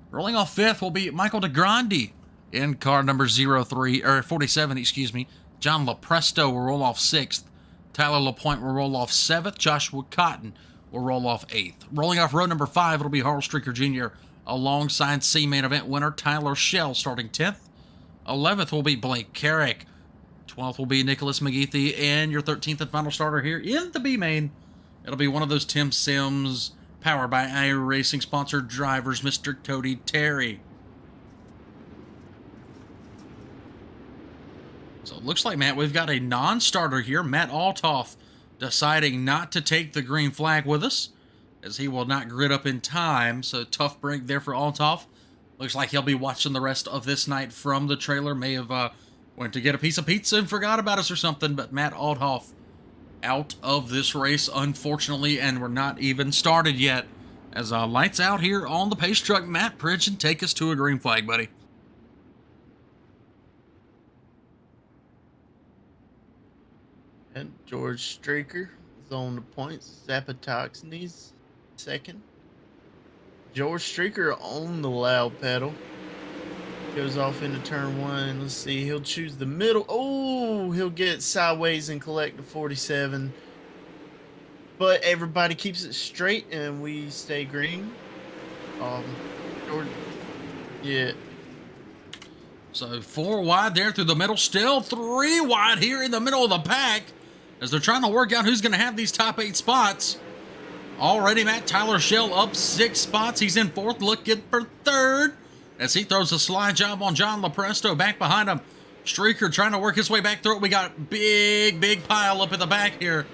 [SPEAKER 1] Rolling off 5th will be Michael DeGrande in car number 47, excuse me. John LaPresto will roll off 6th. Tyler LaPointe will roll off 7th. Joshua Cotton will roll off 8th. Rolling off row number 5, it'll be Harl Streaker Jr. alongside C main event winner Tyler Shell starting 10th. 11th will be Blake Carrick. 12th will be Nicholas McGeethy. And your 13th and final starter here in the B main, it'll be one of those Tim Sims powered by iRacing sponsored drivers, Mr. Cody Terry. So it looks like, Matt, we've got a non-starter here. Matt Althoff deciding not to take the green flag with us, as he will not grid up in time. So tough break there for Althoff. Looks like he'll be watching the rest of this night from the trailer. May have went to get a piece of pizza and forgot about us or something. But Matt Althoff out of this race, unfortunately, and we're not even started yet. As lights out here on the pace truck, Matt Pridgeon, take us to a green flag, buddy.
[SPEAKER 2] And George Streaker is on the points. Zapataxny's 2nd. George Streaker on the loud pedal. Goes off into turn 1. Let's see. He'll choose the middle. Oh, he'll get sideways and collect the 47. But everybody keeps it straight and we stay green. George, yeah.
[SPEAKER 1] So 4 wide there through the middle. Still 3 wide here in the middle of the pack as they're trying to work out who's going to have these top 8 spots. Already, Matt, Tyler Shell up 6 spots. He's in 4th, looking for 3rd as he throws a slide job on John LaPresto back behind him. Streaker trying to work his way back through it. We got big pile up in the back here.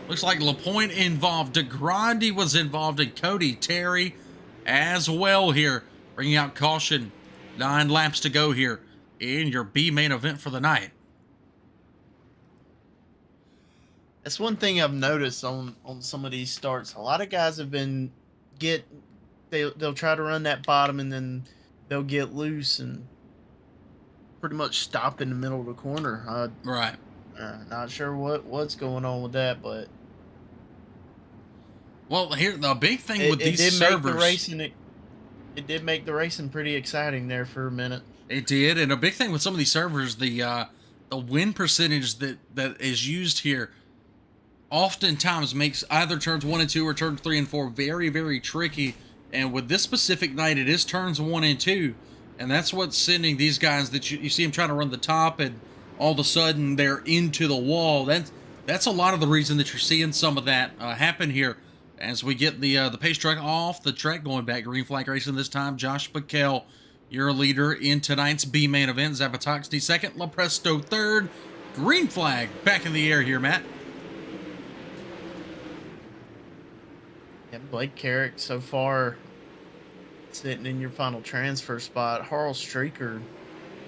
[SPEAKER 1] Looks like LaPointe involved. DeGrande was involved, and Cody Terry as well here. Bringing out caution. 9 laps to go here in your B main event for the night.
[SPEAKER 2] That's one thing I've noticed on some of these starts. A lot of guys have been they'll try to run that bottom and then they'll get loose and pretty much stop in the middle of the corner.
[SPEAKER 1] Right.
[SPEAKER 2] Not sure what's going on with that, but
[SPEAKER 1] well, here the big thing with these
[SPEAKER 2] did
[SPEAKER 1] servers.
[SPEAKER 2] Make the racing it did make the racing pretty exciting there for a minute.
[SPEAKER 1] It did, and a big thing with some of these servers, the win percentage that is used here oftentimes makes either turns 1 and 2 or turns 3 and 4 very, very tricky. And with this specific night, it is turns 1 and 2, and that's what's sending these guys that you see them trying to run the top, and all of a sudden they're into the wall. That's a lot of the reason that you're seeing some of that happen here. As we get the pace truck off the track, going back green flag racing this time, Josh Backel, your leader in tonight's B main event. Zapatoxny second, LaPresto third. Green flag back in the air here, Matt.
[SPEAKER 2] Yeah, Blake Carrick so far sitting in your final transfer spot. Harl Streaker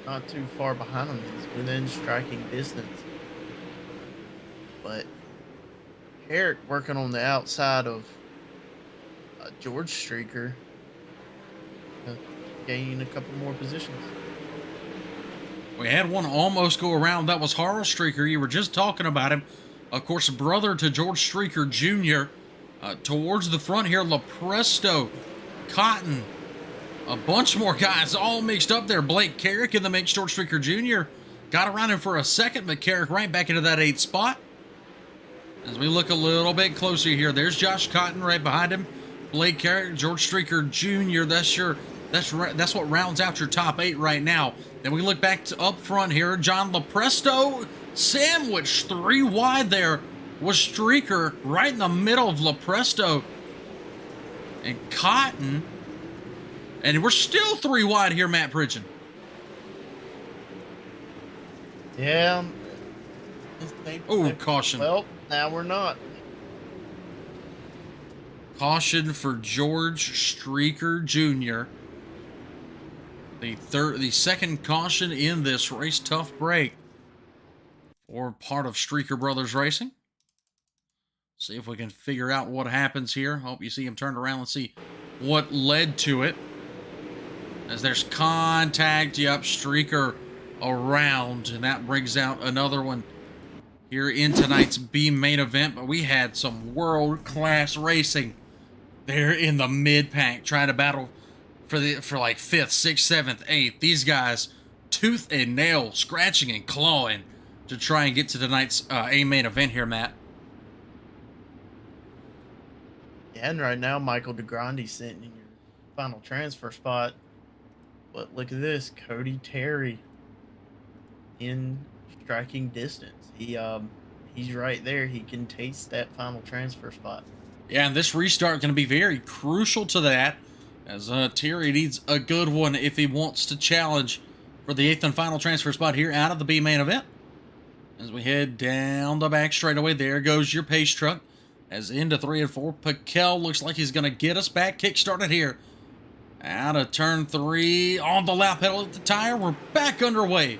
[SPEAKER 2] not too far behind him. He's within striking distance. But Carrick working on the outside of George Streaker, gain a couple more positions.
[SPEAKER 1] We had one almost go around. That was Harl Streaker. You were just talking about him. Of course, brother to George Streaker Jr. Towards the front here, LaPresto, Cotton, a bunch more guys all mixed up there. Blake Carrick in the mix. George Streaker Jr. got around him for a second, but Carrick right back into that 8th spot. As we look a little bit closer here, there's Josh Cotton right behind him. Blake Carrick, George Streaker Jr. That's what rounds out your top 8 right now. Then we look back to up front here. John LaPresto sandwiched 3 wide there was Streaker right in the middle of LaPresto and Cotton. And we're still 3 wide here, Matt Pridgeon.
[SPEAKER 2] Yeah.
[SPEAKER 1] Oh, caution.
[SPEAKER 2] Well, now we're not.
[SPEAKER 1] Caution for George Streaker Jr. The second caution in this race. Tough break for part of Streaker Brothers Racing. See if we can figure out what happens here. Hope you see him turned around. Let's see what led to it. As there's contact. Yep, Streaker around. And that brings out another one here in tonight's B main event. But we had some world-class racing there in the mid-pack, trying to battle for like 5th, 6th, 7th, 8th. These guys tooth and nail, scratching and clawing to try and get to tonight's A main event here, Matt.
[SPEAKER 2] Yeah, and right now Michael DeGrande sitting in your final transfer spot. But look at this, Cody Terry in striking distance. He's right there. He can taste that final transfer spot.
[SPEAKER 1] Yeah, and this restart going to be very crucial to that, as Terry needs a good one if he wants to challenge for the 8th and final transfer spot here out of the B main event. As we head down the back straightaway, there goes your pace truck. As into 3 and 4, Backel looks like he's going to get us back kick-started here. Out of turn 3, on the lap pedal at the tire, we're back underway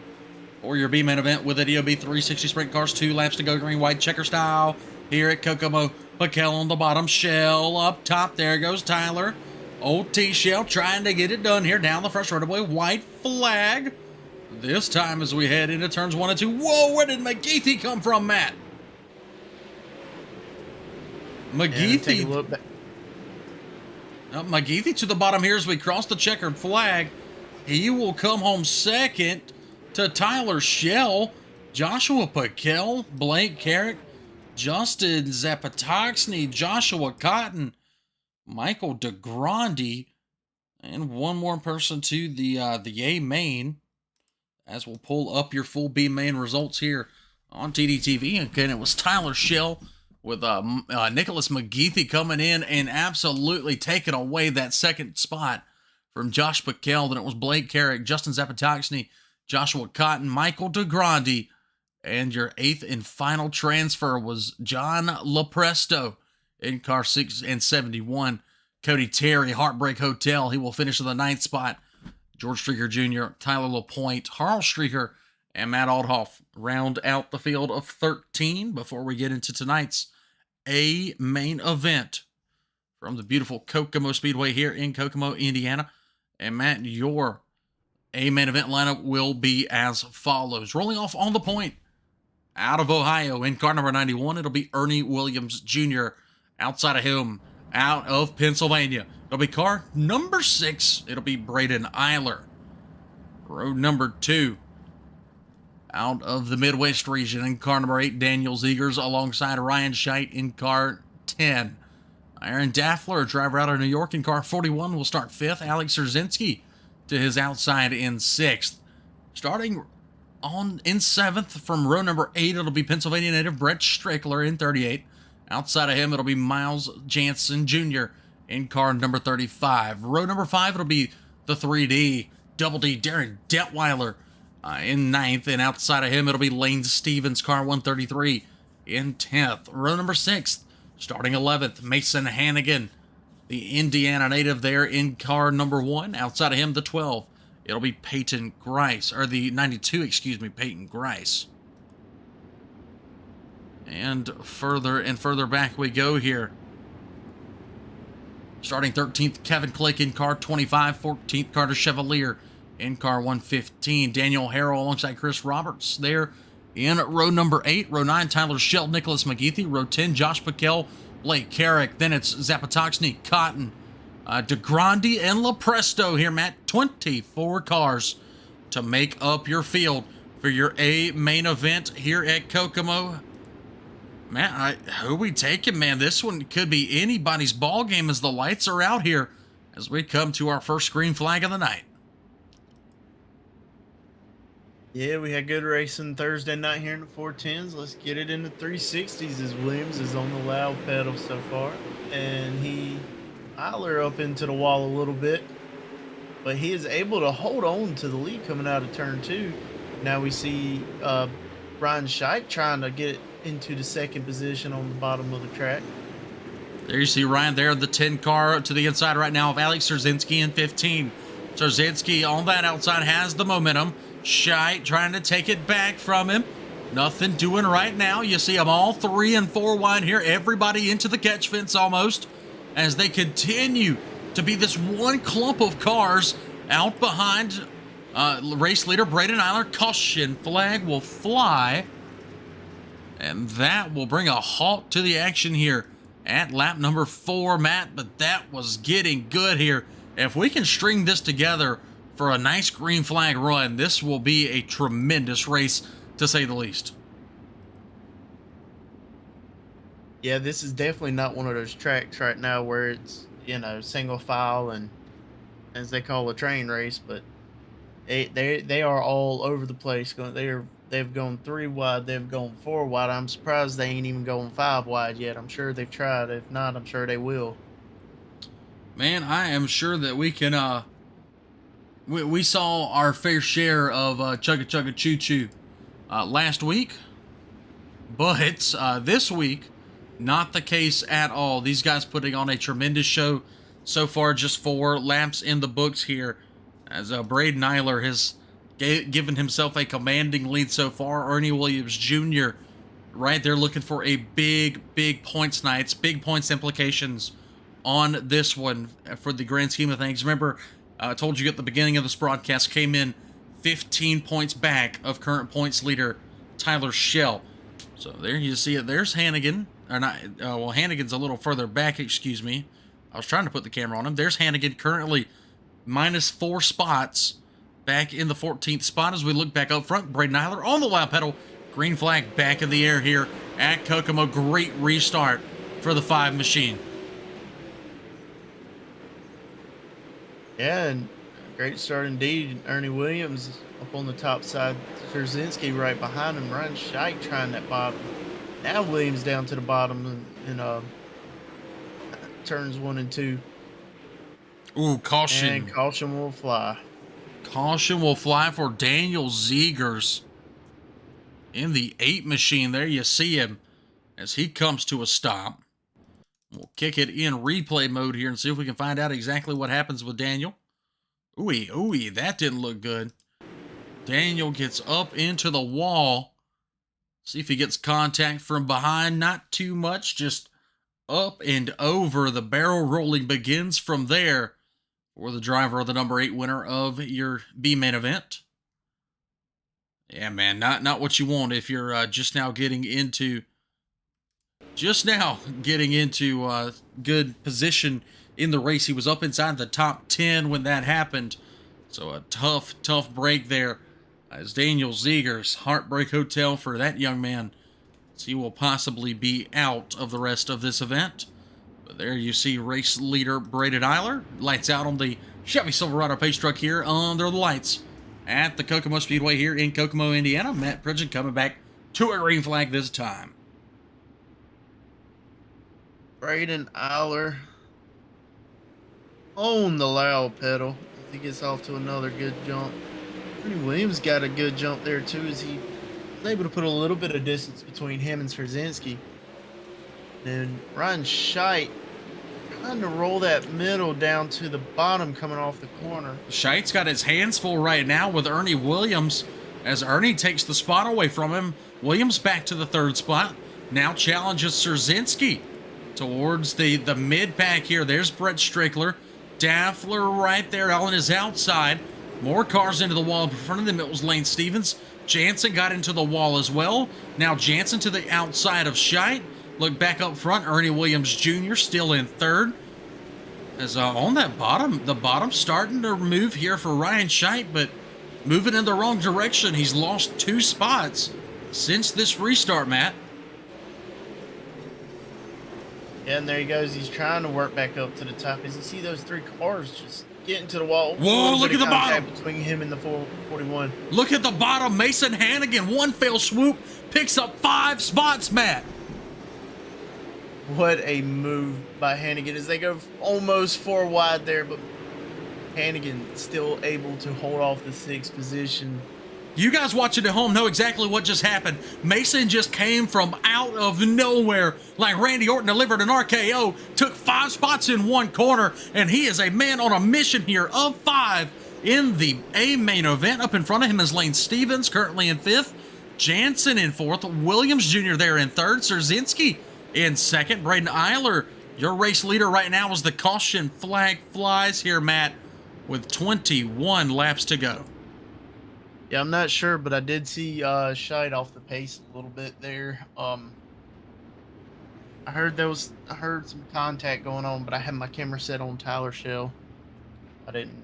[SPEAKER 1] for your B main event with a DOB 360 sprint cars, 2 laps to go, green, white, checker style here at Kokomo. Backel on the bottom, Shell up top. There goes Tyler. Old T-Shell trying to get it done here down the front straightaway. White flag. This time as we head into turns 1 and 2. Whoa, where did McGeethy come from, Matt? McGeethy. McGeethy to the bottom here as we cross the checkered flag. He will come home second to Tyler Shell, Joshua Backel, Blake Carrick, Justin Zapatoxny, Joshua Cotton, Michael DeGrande, and one more person to the A main. As we'll pull up your full B main results here on TDTV. Again, it was Tyler Shell with Nicholas McGeethy coming in and absolutely taking away that second spot from Josh Backel. Then it was Blake Carrick, Justin Zapatoxny, Joshua Cotton, Michael DeGrande, and your 8th and final transfer was John LaPresto in car 6 and 71. Cody Terry, Heartbreak Hotel, he will finish in the 9th spot. George Streaker Jr., Tyler LaPointe, Harl Streaker, and Matt Aldhoff round out the field of 13 before we get into tonight's A main event from the beautiful Kokomo Speedway here in Kokomo, Indiana. And Matt, your A main event lineup will be as follows. Rolling off on the point out of Ohio in car number 91, it'll be Ernie Williams Jr. Outside of him, out of Pennsylvania. It'll be car number 6. It'll be Braden Eiler. Row number 2, out of the Midwest region, in car number 8, Daniel Zegers alongside Ryan Scheidt in car 10. Aaron Daffler, driver out of New York, in car 41, will start 5th. Alex Szerzynski to his outside in 6th. Starting in 7th from row number 8, it'll be Pennsylvania native Brett Strickler in 38. Outside of him, it'll be Miles Jansen Jr. in car number 35. Row number 5, it'll be the 3D, Double D, Darren Detweiler in 9th. And outside of him, it'll be Lane Stevens, car 133 in 10th. Row number 6, starting 11th, Mason Hannigan, the Indiana native there in car number 1. Outside of him, the 12. It'll be Peyton Grice, or the 92, Peyton Grice. And further back we go here. Starting 13th, Kevin Click in car 25. 14th, Carter Chevalier in car 115. Daniel Harrell alongside Chris Roberts there in row number 8. Row 9, Tyler Schell, Nicholas McGeethy. Row 10, Josh Piquel, Blake Carrick. Then it's Zapatoxny, Cotton, DeGrande, and LaPresto here, Matt. 24 cars to make up your field for your A main event here at Kokomo. Man, who we taking, man? This one could be anybody's ball game as the lights are out here as we come to our first green flag of the night.
[SPEAKER 2] Yeah, we had good racing Thursday night here in the 410s. Let's get it in the 360s as Williams is on the loud pedal so far. And Eiler up into the wall a little bit, but he is able to hold on to the lead coming out of turn 2. Now we see Ryan Scheidt trying to get into the second position on the bottom of the track.
[SPEAKER 1] There you see Ryan there, the 10 car to the inside right now of Alex Szerzynski in 15. Szerzynski on that outside has the momentum. Scheidt trying to take it back from him. Nothing doing right now. You see them all 3 and 4 wide here. Everybody into the catch fence almost as they continue to be this one clump of cars out behind race leader Braden Eiler. Caution flag will fly, and that will bring a halt to the action here at lap number 4, Matt. But that was getting good here. If we can string this together for a nice green flag run, this will be a tremendous race, to say the least.
[SPEAKER 2] Yeah, this is definitely not one of those tracks right now where it's, single file and, as they call a train race, but they are all over the place. They've gone 3 wide, they've gone 4 wide. I'm surprised they ain't even going 5 wide yet. I'm sure they've tried. If not, I'm sure they will.
[SPEAKER 1] Man, I am sure that we can we saw our fair share of Chugga Chugga Choo Choo last week, but this week, not the case at all. These guys putting on a tremendous show so far. Just 4 laps in the books here, as Braden Eiler has given himself a commanding lead so far. Ernie Williams Jr. right there looking for a big points nights, big points implications on this one for the grand scheme of things. Remember, I told you at the beginning of this broadcast, came in 15 points back of current points leader Tyler Schell. So there you see it. There's Hannigan. Or not, well, Hannigan's a little further back, excuse me. I was trying to put the camera on him. There's Hannigan, currently minus 4 spots, back in the 14th spot. As we look back up front, Braden Eiler on the loud pedal. Green flag back in the air here at Kokomo. Great restart for the 5 machine.
[SPEAKER 2] Yeah, and great start indeed. Ernie Williams up on the top side. Szerzynski right behind him. Ryan Scheidt trying that bottom. Now Williams down to the bottom in turns 1 and 2.
[SPEAKER 1] Ooh, caution.
[SPEAKER 2] And caution will fly.
[SPEAKER 1] Caution will fly for Daniel Zegers in the 8 machine. There you see him as he comes to a stop. We'll kick it in replay mode here and see if we can find out exactly what happens with Daniel. Ooh, that didn't look good. Daniel gets up into the wall. See if he gets contact from behind. Not too much, just up and over. The barrel rolling begins from there for the driver of the number 8 winner of your B main event. Yeah, man, not what you want if you're just now getting into just now getting into good position in the race. He was up inside the top 10 when that happened. So a tough break there as Daniel Ziegers, Heartbreak Hotel for that young man. So he will possibly be out of the rest of this event. But there you see race leader Braden Eiler. Lights out on the Chevy Silverado pace truck here under the lights at the Kokomo Speedway here in Kokomo, Indiana. Matt Pridgeon coming back to a green flag this time.
[SPEAKER 2] Braden Eiler on the loud pedal as he gets off to another good jump. Ernie Williams got a good jump there too, as he was able to put a little bit of distance between him and Straczynski. Then Ryan Scheidt trying to roll that middle down to the bottom coming off the corner.
[SPEAKER 1] Scheidt's got his hands full right now with Ernie Williams as Ernie takes the spot away from him. Williams back to the third spot. Now challenges Straczynski towards the mid-pack here. There's Brett Strickler. Daffler right there on his outside. More cars into the wall in front of them. It was Lane Stevens. Jansen got into the wall as well. Now Jansen to the outside of Scheidt. Look back up front. Ernie Williams Jr. still in third. As on that bottom, the bottom starting to move here for Ryan Scheidt, but moving in the wrong direction. He's lost 2 spots since this restart, Matt.
[SPEAKER 2] Yeah, and there he goes. He's trying to work back up to the top. As you see those 3 cars just getting to the wall.
[SPEAKER 1] Whoa, look at the bottom.
[SPEAKER 2] Between him and the 441.
[SPEAKER 1] Look at the bottom. Mason Hannigan, one fell swoop, picks up 5 spots, Matt.
[SPEAKER 2] What a move by Hannigan as they go almost 4 wide there, but Hannigan still able to hold off the 6th position.
[SPEAKER 1] You guys watching at home know exactly what just happened. Mason just came from out of nowhere like Randy Orton delivered an RKO, took 5 spots in one corner, and he is a man on a mission here of 5 in the A main event. Up in front of him is Lane Stevens, currently in 5th. Jansen in 4th. Williams Jr. there in 3rd. Straczynski in 2nd. Braden Eiler, your race leader right now, as the caution flag flies here, Matt, with 21 laps to go.
[SPEAKER 2] Yeah, I'm not sure, but I did see Scheidt off the pace a little bit there. I heard some contact going on, but I had my camera set on Tyler Shell. I didn't.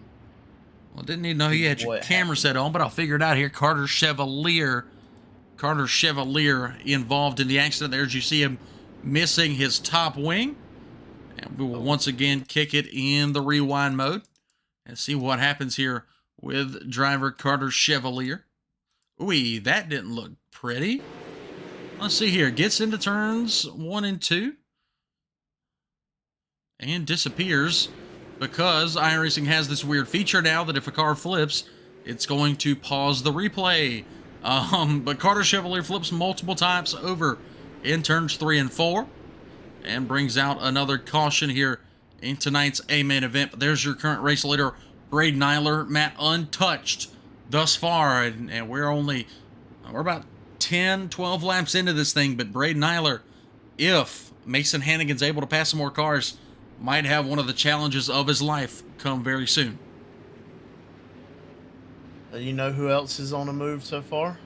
[SPEAKER 1] Well, didn't even know you had your camera set on, but I'll figure it out here. Carter Chevalier involved in the accident there, as you see him missing his top wing. And we will once again kick it in the rewind mode and see what happens here with driver Carter Chevalier. Ooh, that didn't look pretty. Let's see here. Gets into turns 1 and 2. And disappears because iRacing has this weird feature now that if a car flips, it's going to pause the replay. But Carter Chevalier flips multiple times over in turns 3 and 4. And brings out another caution here in tonight's A-main event. But there's your current race leader, Braden Eiler. Matt, untouched thus far, and we're about 10, 12 laps into this thing, but Braden Eiler, if Mason Hannigan's able to pass some more cars, might have one of the challenges of his life come very soon.
[SPEAKER 2] You know who else is on the move so far?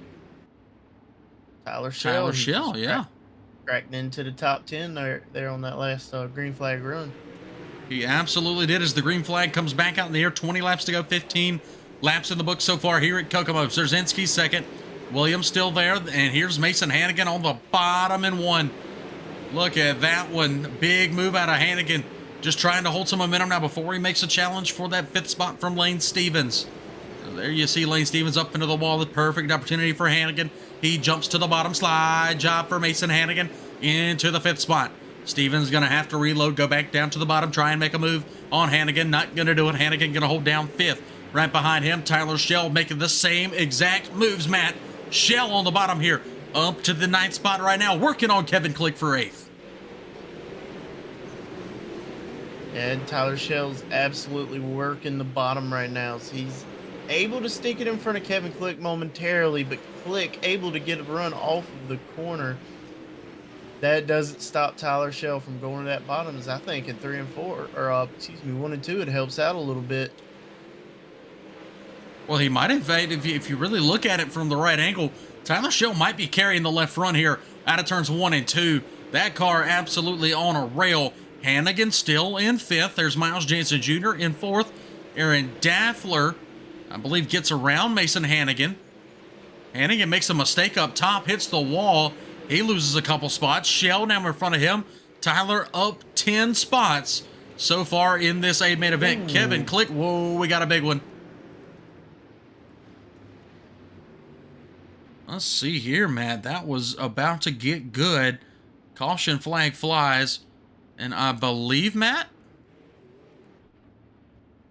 [SPEAKER 2] Tyler Shell.
[SPEAKER 1] Tyler Shell, yeah.
[SPEAKER 2] Cracked into the top 10 there on that last green flag run.
[SPEAKER 1] He absolutely did, as the green flag comes back out in the air. 20 laps to go, 15 laps in the book so far here at Kokomo. Straczynski 2nd. Williams still there, and here's Mason Hannigan on the bottom in 1. Look at that one. Big move out of Hannigan. Just trying to hold some momentum now before he makes a challenge for that 5th spot from Lane Stevens. There you see Lane Stevens up into the wall. The perfect opportunity for Hannigan. He jumps to the bottom. Slide job for Mason Hannigan into the 5th spot. Stevens going to have to reload, go back down to the bottom, try and make a move on Hannigan. Not going to do it. Hannigan going to hold down 5th. Right behind him, Tyler Shell making the same exact moves, Matt. Shell on the bottom here. Up to the 9th spot right now. Working on Kevin Click for 8th.
[SPEAKER 2] And Tyler Shell's absolutely working the bottom right now. So he's able to stick it in front of Kevin Click momentarily, but Click able to get a run off of the corner. That doesn't stop Tyler Shell from going to that bottom, as I think in 3 and 4, or 1 and 2, it helps out a little bit.
[SPEAKER 1] Well, he might have, if you really look at it from the right angle, Tyler Shell might be carrying the left front here out of turns 1 and 2. That car absolutely on a rail. Hannigan still in 5th. There's Miles Jansen Jr. in 4th. Aaron Daffler, I believe, gets around Mason Hannigan. Hannigan makes a mistake up top, hits the wall. He loses a couple spots. Shell now in front of him. Tyler up 10 spots so far in this A-main event. Ooh. Kevin Click. Whoa, we got a big one. Let's see here, Matt. That was about to get good. Caution flag flies. And I believe, Matt?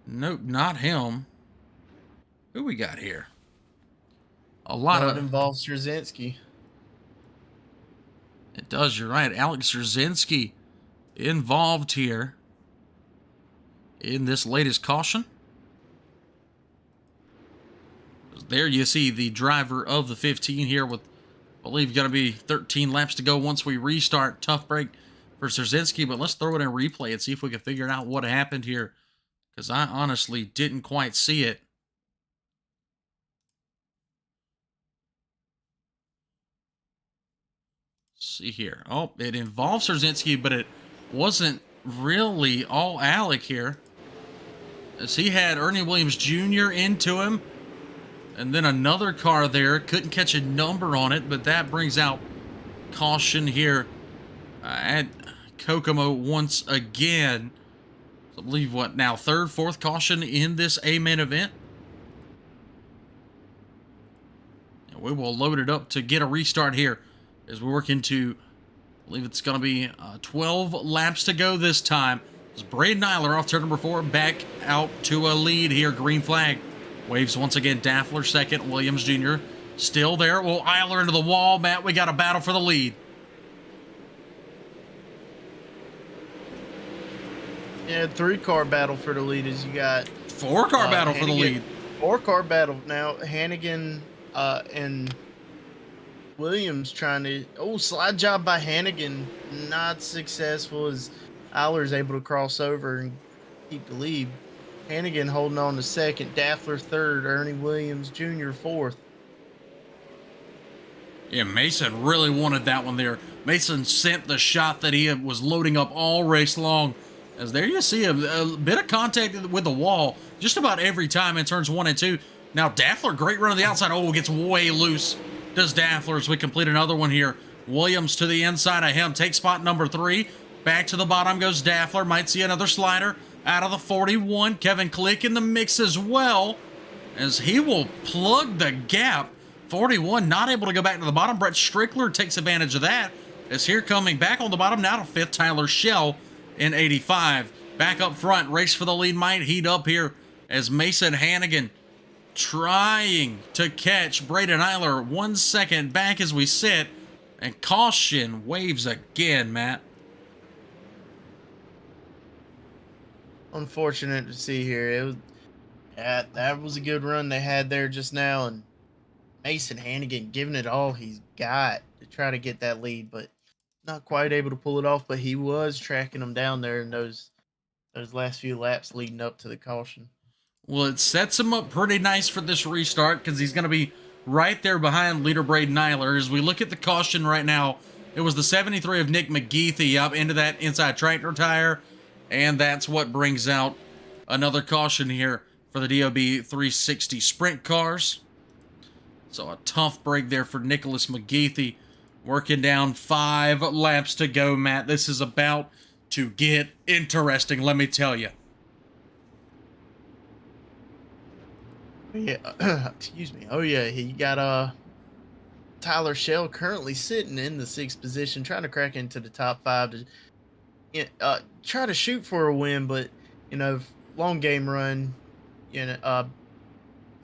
[SPEAKER 1] Nope, not him. Who we got here? A lot
[SPEAKER 2] that involves Straczynski.
[SPEAKER 1] It does, you're right. Alex Straczynski involved here in this latest caution. There you see the driver of the 15 here with, I believe, going to be 13 laps to go once we restart. Tough break for Straczynski, but let's throw it in replay and see if we can figure out what happened here, because I honestly didn't quite see it. See here. Oh, it involves Straczynski, but it wasn't really all Alec here, as he had Ernie Williams Jr. into him, and then another car there. Couldn't catch a number on it, but that brings out caution here at Kokomo once again. I believe, what now, 3rd, 4th caution in this A-main event. And we will load it up to get a restart here as we work into, I believe it's going to be 12 laps to go this time. As Braden Eiler off turn number 4, back out to a lead here. Green flag waves once again. Daffler 2nd, Williams Jr. still there. Well, Eiler into the wall, Matt. We got a battle for the lead.
[SPEAKER 2] Yeah, 3-car battle for the lead as you got
[SPEAKER 1] 4-car battle for the lead.
[SPEAKER 2] 4-car battle now. Hannigan and Williams trying to, slide job by Hannigan, not successful as Eiler's able to cross over and keep the lead. Hannigan holding on to 2nd, Daffler 3rd, Ernie Williams Jr. 4th.
[SPEAKER 1] Yeah, Mason really wanted that one there. Mason sent the shot that he was loading up all race long. As there you see a bit of contact with the wall just about every time in turns 1 and 2. Now Daffler, great run on the outside. Oh, gets way loose. Does Daffler as we complete another one here. Williams to the inside of him. Takes spot number 3. Back to the bottom goes Daffler. Might see another slider out of the 41. Kevin Click in the mix as well, as he will plug the gap. 41 not able to go back to the bottom. Brett Strickler takes advantage of that, as here coming back on the bottom now to 5th, Tyler Shell in 85. Back up front, race for the lead might heat up here as Mason Hannigan trying to catch Braden Eiler 1 second back as we sit, and caution waves again, Matt.
[SPEAKER 2] Unfortunate to see here. It was, that was a good run they had there just now, and Mason Hannigan giving it all he's got to try to get that lead, but not quite able to pull it off. But he was tracking them down there in those last few laps leading up to the caution.
[SPEAKER 1] Well, it sets him up pretty nice for this restart, because he's going to be right there behind leader Braden Eiler. As we look at the caution right now, it was the 73 of Nick McGeethy up into that inside tractor tire, and that's what brings out another caution here for the DOB 360 sprint cars. So a tough break there for Nicholas McGeethy, working down 5 laps to go, Matt. This is about to get interesting, let me tell you.
[SPEAKER 2] Yeah, excuse me. Oh yeah, he got Tyler Shell currently sitting in the 6th position, trying to crack into the top 5 to try to shoot for a win, but long game run,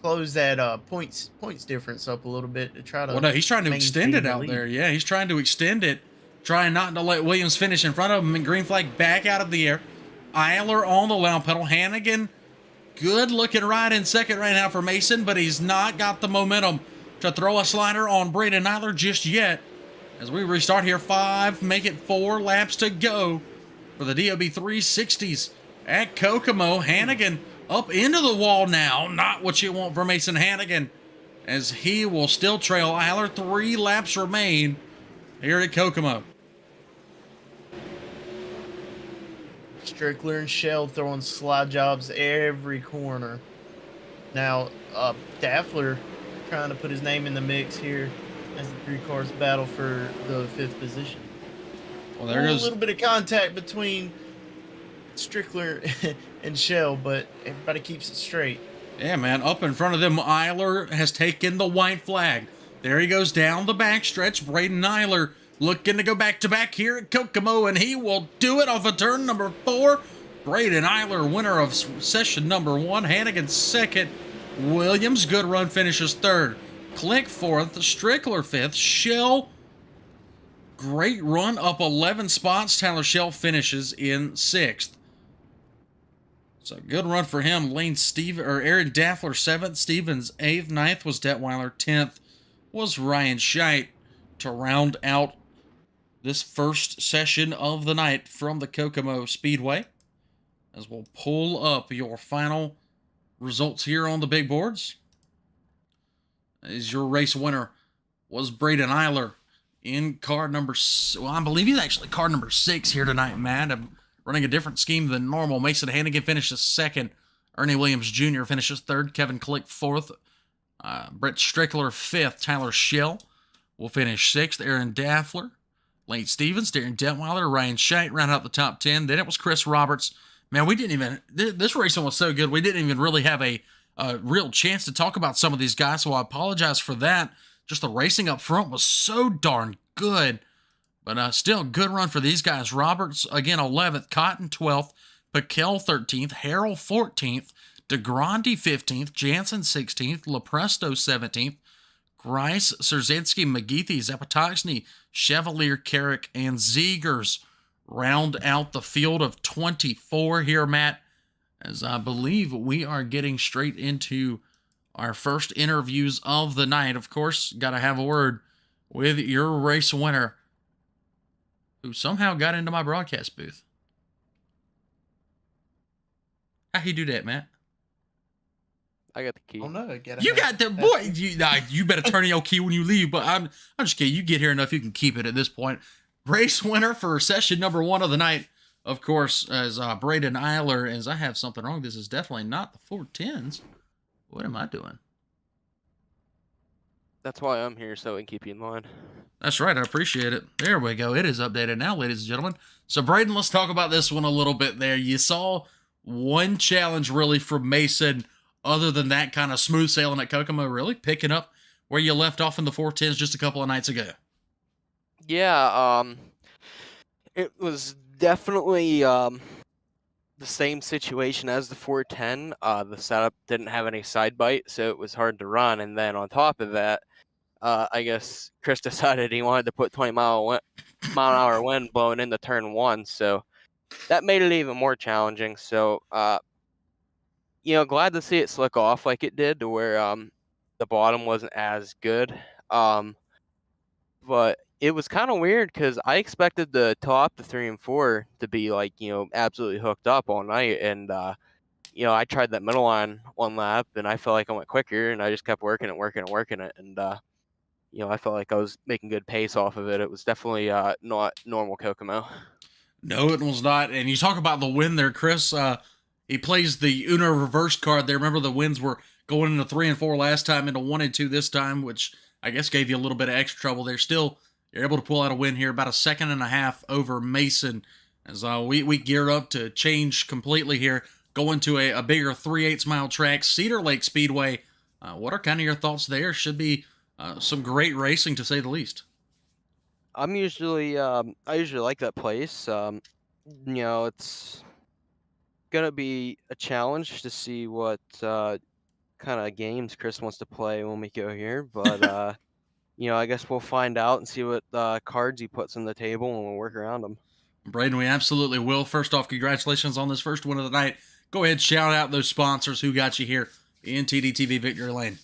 [SPEAKER 2] close that points difference up a little bit to try to.
[SPEAKER 1] Well, no, he's trying to extend it out there. Yeah, he's trying to extend it, trying not to let Williams finish in front of him. And green flag back out of the air. Eiler on the loud pedal. Hannigan, good looking ride in 2nd right now for Mason, but he's not got the momentum to throw a slider on Braden Eiler just yet. As we restart here, 5, make it 4 laps to go for the DOB 360s at Kokomo. Hannigan up into the wall now. Not what you want for Mason Hannigan, as he will still trail Eiler. 3 laps remain here at Kokomo.
[SPEAKER 2] Strickler and Shell throwing slide jobs every corner. Now, Daffler trying to put his name in the mix here as the 3 cars battle for the 5th position.
[SPEAKER 1] Well, there
[SPEAKER 2] Ooh, a
[SPEAKER 1] goes.
[SPEAKER 2] little bit of contact between Strickler and Shell, but everybody keeps it straight.
[SPEAKER 1] Yeah, man. Up in front of them, Eiler has taken the white flag. There he goes down the backstretch. Braden Eiler looking to go back to back here at Kokomo, and he will do it off of turn number 4. Braden Eiler, winner of session number 1. Hannigan second. Williams, good run, finishes third. Click fourth. Strickler fifth. Shell, great run, up 11 spots. Tyler Shell finishes in sixth. So good run for him. Aaron Daffler 7th, Stevens 8th, 9th was Detweiler, 10th was Ryan Scheit to round out this first session of the night from the Kokomo Speedway. As we'll pull up your final results here on the big boards. As your race winner was Braden Eiler in car number, well, I believe he's actually car number 6 here tonight, Matt. I'm running a different scheme than normal. Mason Hannigan finishes second. Ernie Williams Jr. finishes third. Kevin Click fourth. Brett Strickler fifth. Tyler Shell will finish sixth. Aaron Daffler, Lane Stevens, Darren Detweiler, Ryan Scheit round out the top 10. Then it was Chris Roberts. Man, we didn't even, this racing was so good, we didn't even really have a real chance to talk about some of these guys, so I apologize for that. Just the racing up front was so darn good. But still, good run for these guys. Roberts, again, 11th. Cotton, 12th. Paquel, 13th. Harrell, 14th. DeGrande, 15th. Jansen, 16th. Lepresto, 17th. Grice, Szerzynski, McGeethy, Zapatoxny, Chevalier, Carrick, and Zegers round out the field of 24 here, Matt, as I believe we are getting straight into our first interviews of the night. Of course, got to have a word with your race winner, who somehow got into my broadcast booth. How he do that, Matt?
[SPEAKER 3] I got the key.
[SPEAKER 2] Oh no,
[SPEAKER 1] you got the boy. You better turn in your key when you leave. But I'm just kidding. You get here enough, you can keep it at this point. Race winner for session number 1 of the night, of course, as Braden Eiler. As I have something wrong, this is definitely not the 410s. What am I doing?
[SPEAKER 3] That's why I'm here, so I can keep you in line.
[SPEAKER 1] That's right. I appreciate it. There we go. It is updated now, ladies and gentlemen. So, Braden, let's talk about this one a little bit there. You saw one challenge really from Mason, other than that kind of smooth sailing at Kokomo, really picking up where you left off in the 410s just a couple of nights ago.
[SPEAKER 3] Yeah, it was definitely the same situation as the 410. The setup didn't have any side bite, so it was hard to run. And then on top of that, I guess Chris decided he wanted to put 20-mile-an-hour wind blowing into turn 1, so that made it even more challenging. So, glad to see it slick off like it did, to where the bottom wasn't as good. But it was kind of weird because I expected the top, the 3 and 4, to be absolutely hooked up all night. And I tried that middle line one lap, and I felt like I went quicker, and I just kept working it. And I felt like I was making good pace off of it. It was definitely not normal Kokomo.
[SPEAKER 1] No, it was not. And you talk about the win there, Chris. He plays the Uno reverse card there. Remember, the wins were going into 3 and 4 last time, into 1 and 2 this time, which I guess gave you a little bit of extra trouble there. Still, you're able to pull out a win here, about a second and a half over Mason. As we gear up to change completely here, going to a bigger 3/8 mile track, Cedar Lake Speedway. What are kind of your thoughts there? Should be some great racing, to say the least.
[SPEAKER 3] I usually like that place. It's gonna be a challenge to see what kind of games Chris wants to play when we go here, but I guess we'll find out and see what cards he puts on the table, and we'll work around them.
[SPEAKER 1] Braden, we absolutely will. First off, congratulations on this first win of the night. Go ahead, shout out those sponsors who got you here in TDTV Victory Lane.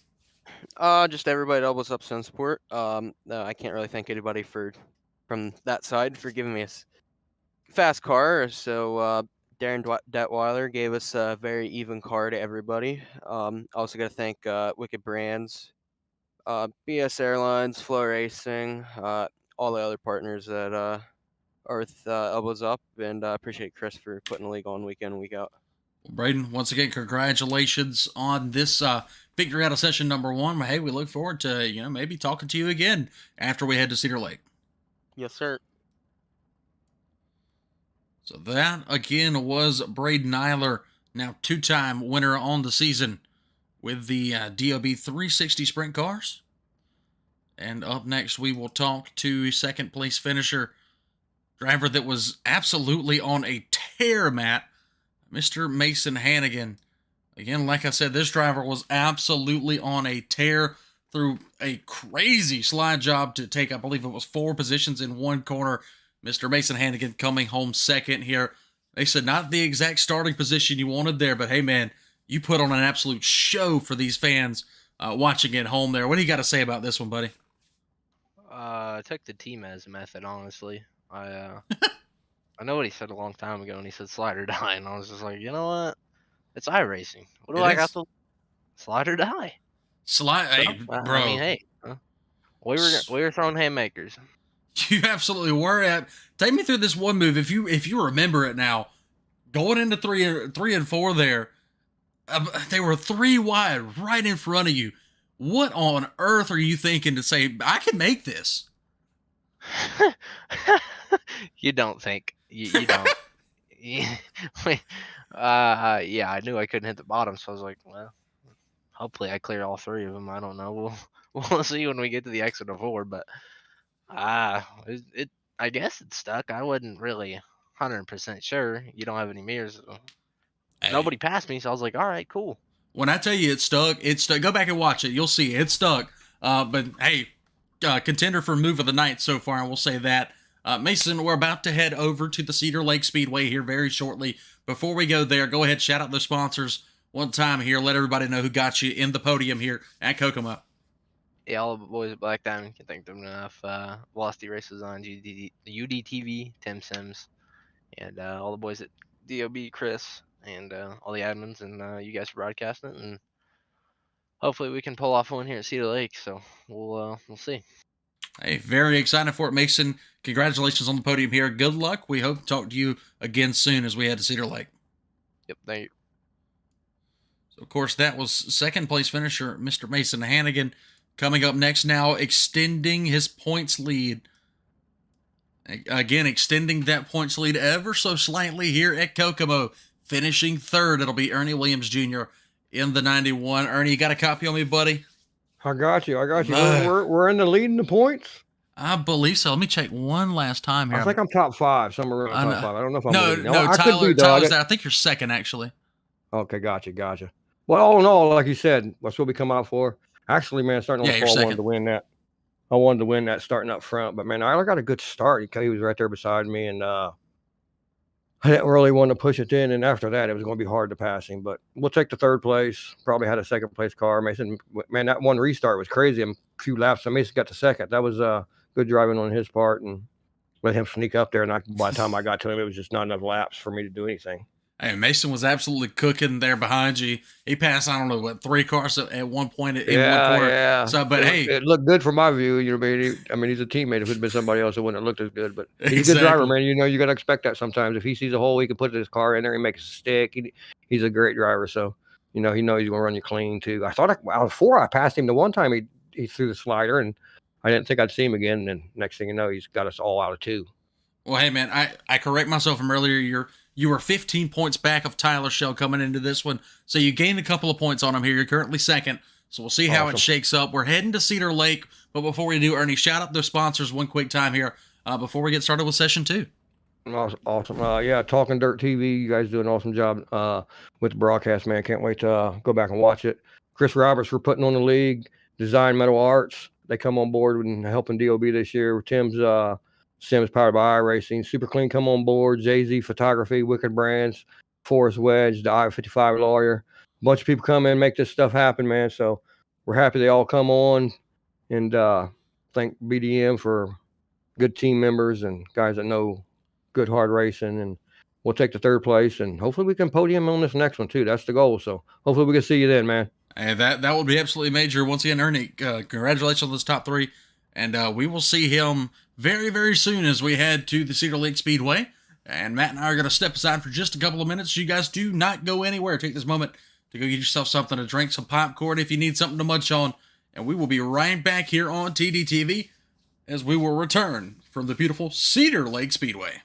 [SPEAKER 3] Just everybody that helps up Sun Support. I can't really thank anybody from that side for giving me a fast car. So Darren Detweiler gave us a very even car to everybody. Also got to thank Wicked Brands, BS Airlines, Flow Racing, all the other partners that Earth elbows up, and appreciate Chris for putting the league on week in and week out.
[SPEAKER 1] Braden, once again, congratulations on this victory out of session number 1. Hey, we look forward to maybe talking to you again after we head to Cedar Lake.
[SPEAKER 3] Yes, sir.
[SPEAKER 1] So that again was Braden Eiler, now 2-time winner on the season with the DOB 360 sprint cars. And up next, we will talk to second place finisher, driver that was absolutely on a tear, Matt, Mr. Mason Hannigan. Again, like I said, this driver was absolutely on a tear through a crazy slide job to take, I believe it was 4 positions in one corner. Mr. Mason Hannigan coming home second here. They said not the exact starting position you wanted there, but hey, man, you put on an absolute show for these fans watching at home there. What do you got to say about this one, buddy?
[SPEAKER 4] I took the team as a method, honestly. I know what he said a long time ago, and he said slide or die, and I was just like, you know what? It's iRacing. What do I got to slide or die?
[SPEAKER 1] Hey, bro.
[SPEAKER 4] I mean, hey, we were throwing haymakers.
[SPEAKER 1] You absolutely were. Take me through this one move, if you remember it now. Going into 3 and 4 there, they were 3 wide right in front of you. What on earth are you thinking to say, I can make this?
[SPEAKER 4] You don't think. You don't. Yeah, I knew I couldn't hit the bottom, so I was like, well, hopefully I clear all 3 of them. I don't know. We'll see when we get to the exit of 4, but I guess it stuck. I wasn't really 100% sure. You don't have any mirrors. So.
[SPEAKER 1] Hey.
[SPEAKER 4] Nobody passed me, so I was like, all right, cool.
[SPEAKER 1] When I tell you it stuck, it stuck. Go back and watch it. You'll see it stuck. But hey, contender for move of the night so far, and we'll say that. Mason, we're about to head over to the Cedar Lake Speedway here very shortly. Before we go there, go ahead, shout out the sponsors one time here. Let everybody know who got you in the podium here at Kokomo.
[SPEAKER 4] Yeah, all the boys at Black Diamond, can't thank them enough. Velocity Races on UDTV, Tim Sims, and all the boys at DOB, Chris, and all the admins, and you guys for broadcasting it. And hopefully we can pull off one here at Cedar Lake. So we'll see.
[SPEAKER 1] Hey, very excited for it, Mason. Congratulations on the podium here. Good luck. We hope to talk to you again soon as we head to Cedar Lake.
[SPEAKER 4] Yep, thank you.
[SPEAKER 1] So, of course, that was second place finisher, Mr. Mason Hannigan. Coming up next now, extending his points lead. Again, extending that points lead ever so slightly here at Kokomo. Finishing third, it'll be Ernie Williams Jr. in the 91. Ernie, you got a copy on me, buddy?
[SPEAKER 5] I got you. We're in the lead in the points?
[SPEAKER 1] I believe so. Let me check one last time here.
[SPEAKER 5] I think I'm top 5, somewhere around top 5. I don't know if I'm leading.
[SPEAKER 1] No, Tyler's there. I think you're second, actually.
[SPEAKER 5] Okay, gotcha. Well, all in all, like you said, that's what we come out for. Actually, man, starting on the fall, I wanted to win that. I wanted to win that starting up front. But, man, I got a good start. He was right there beside me, and I didn't really want to push it in. And after that, it was going to be hard to pass him. But we'll take the 3rd place. Probably had a 2nd place car. Mason, man, that one restart was crazy. A few laps, so Mason got to 2nd. That was good driving on his part, and let him sneak up there. And by the time I got to him, it was just not enough laps for me to do anything.
[SPEAKER 1] Hey, Mason was absolutely cooking there behind you. He passed, I don't know, 3 cars at one point in one corner.
[SPEAKER 5] Yeah.
[SPEAKER 1] So, but
[SPEAKER 5] it looked good from my view. You know, he's a teammate. If it had been somebody else, it wouldn't have looked as good. But he's a good driver, man. You know, you got to expect that sometimes. If he sees a hole, he can put his car in there and make a stick. He's a great driver. So, you know, he knows he's going to run you clean, too. I thought out of 4, I passed him the one time he threw the slider, and I didn't think I'd see him again. And then next thing you know, he's got us all out of 2.
[SPEAKER 1] Well, hey, man, I correct myself from earlier. You were 15 points back of Tyler Shell coming into this one. So you gained a couple of points on him here. You're currently second. So we'll see how it shakes up. We're heading to Cedar Lake. But before we do, Ernie, shout out their sponsors one quick time here before we get started with session 2.
[SPEAKER 5] Awesome. Yeah, Talking Dirt TV. You guys do an awesome job with the broadcast, man. Can't wait to go back and watch it. Chris Roberts for putting on the league. Design Metal Arts. They come on board and helping DOB this year. Tim's Sims powered by iRacing. Super Clean come on board. Jay-Z Photography, Wicked Brands, Forrest Wedge, the I-55 lawyer. A bunch of people come in and make this stuff happen, man. So we're happy they all come on. And thank BDM for good team members and guys that know good hard racing. And we'll take the 3rd place. And hopefully we can podium on this next one, too. That's the goal. So hopefully we can see you then, man.
[SPEAKER 1] And that would be absolutely major. Once again, Ernie, congratulations on this top 3. And we will see him very, very soon as we head to the Cedar Lake Speedway. And Matt and I are going to step aside for just a couple of minutes. You guys do not go anywhere. Take this moment to go get yourself something to drink, some popcorn if you need something to munch on. And we will be right back here on TDTV as we will return from the beautiful Cedar Lake Speedway.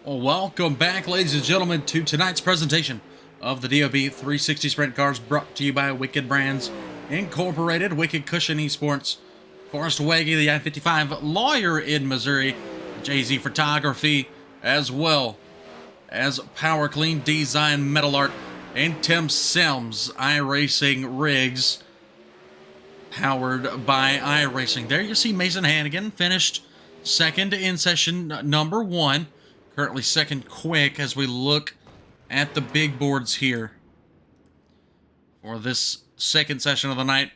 [SPEAKER 1] Well, welcome back, ladies and gentlemen, to tonight's presentation of the DOB 360 Sprint Cars, brought to you by Wicked Brands Incorporated, Wicked Cushion Esports, Forrest Weggy, the I-55 lawyer in Missouri, Jay-Z Photography, as well as Power Clean Design Metal Art, and Tim Sims, iRacing Rigs, powered by iRacing. There you see Mason Hannigan finished second in session number 1, currently second quick as we look at the big boards here for this second session of the night,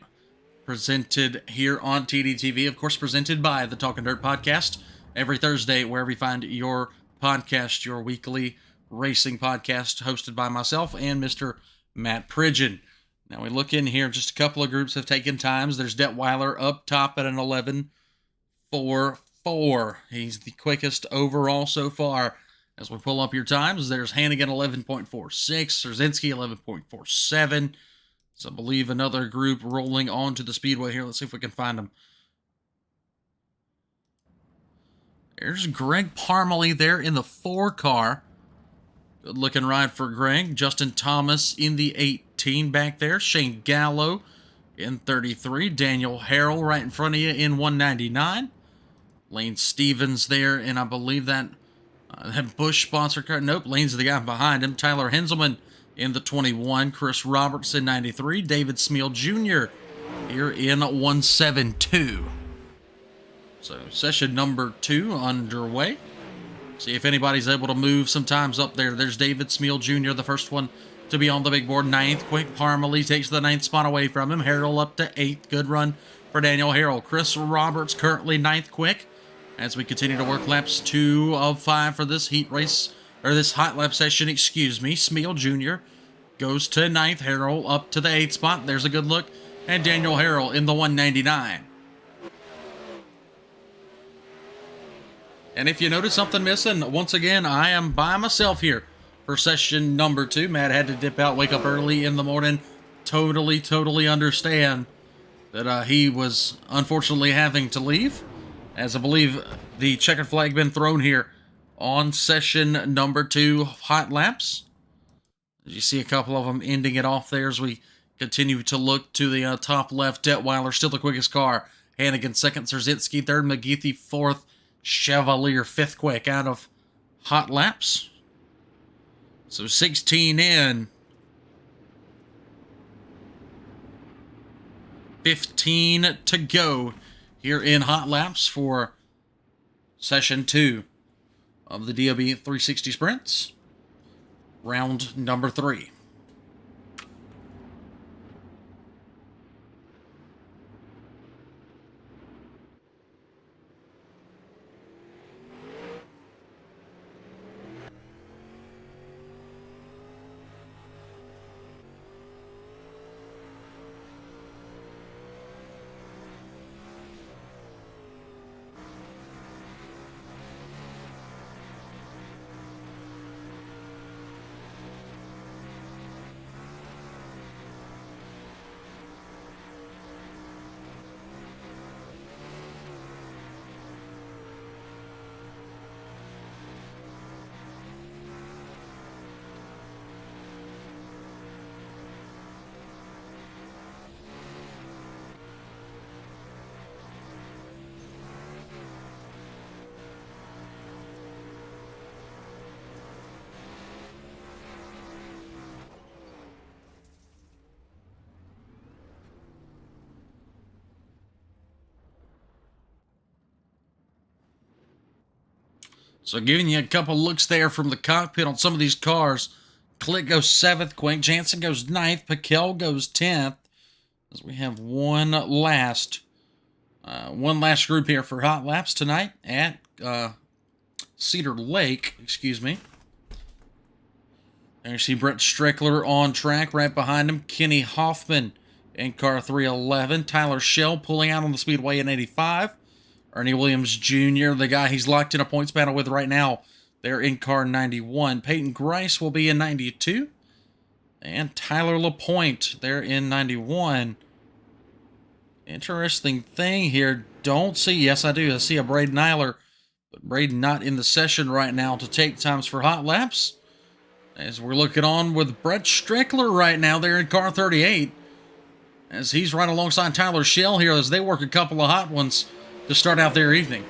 [SPEAKER 1] presented here on TDTV, of course presented by the Talking Dirt Podcast, every Thursday, wherever you find your podcast, your weekly racing podcast, hosted by myself and Mr. Matt Pridgeon. Now we look in here, just a couple of groups have taken times. There's Detweiler up top at an 11.44. He's the quickest overall so far. As we pull up your times, there's Hannigan 11.46, Szerzynski 11.47. So I believe another group rolling onto the speedway here. Let's see if we can find them. There's Greg Parmalee there in the 4 car. Good looking ride for Greg. Justin Thomas in the 18 back there. Shane Gallo in 33. Daniel Harrell right in front of you in 199. Lane Stevens there, and I believe that Bush sponsor car. Nope, Lane's the guy behind him. Tyler Henselman in the 21. Chris Roberts in 93. David Smeal Jr. here in 172. So session number 2 underway. See if anybody's able to move sometimes up there. There's David Smeal Jr., the first one to be on the big board. 9th. Quick Parmalee takes the 9th spot away from him. Harrell up to 8th. Good run for Daniel Harrell. Chris Roberts currently 9th quick as we continue to work laps 2 of 5 for this heat race, or this hot lap session, excuse me. Smeal Jr. goes to 9th. Harrell up to the 8th spot. There's a good look. And Daniel Harrell in the 199. And if you notice something missing, once again, I am by myself here for session number 2. Matt had to dip out, wake up early in the morning. Totally understand that he was unfortunately having to leave, as I believe the checkered flag been thrown here on session number 2 hot laps. As you see a couple of them ending it off there as we continue to look to the top left. Detweiler still the quickest car. Hannigan 2nd, Szerzynski 3rd, McGeethy 4th, Chevalier 5th quick out of hot laps. So 16 in. 15 to go here in hot laps for session 2 of the DOB 360 sprints. Round number 3. So giving you a couple looks there from the cockpit on some of these cars. Click goes 7th quick. Jansen goes 9th. Piquel goes 10th. As we have one last group here for hot laps tonight at Cedar Lake. Excuse me. There you see Brett Strickler on track. Right behind him, Kenny Hoffman in car 311. Tyler Schell pulling out on the speedway in 85. Ernie Williams Jr., the guy he's locked in a points battle with right now, they're in car 91. Peyton Grice will be in 92. And Tyler LaPointe, they're in 91. Interesting thing here, don't see, yes I do, I see a Braden Eiler, but Braden not in the session right now to take times for hot laps. As we're looking on with Brett Strickler right now, they're in car 38. as he's right alongside Tyler Shell here as they work a couple of hot ones to start out their evening.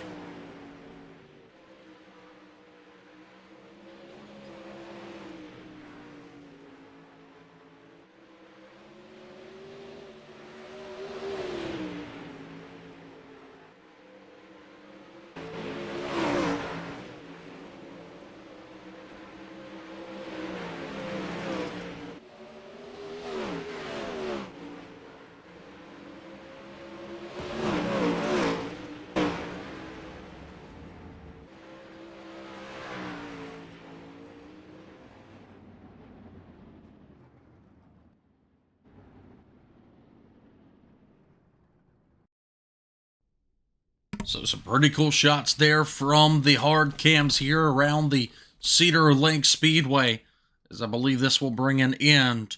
[SPEAKER 1] So some pretty cool shots there from the hard cams here around the Cedar Lake Speedway, as I believe this will bring an end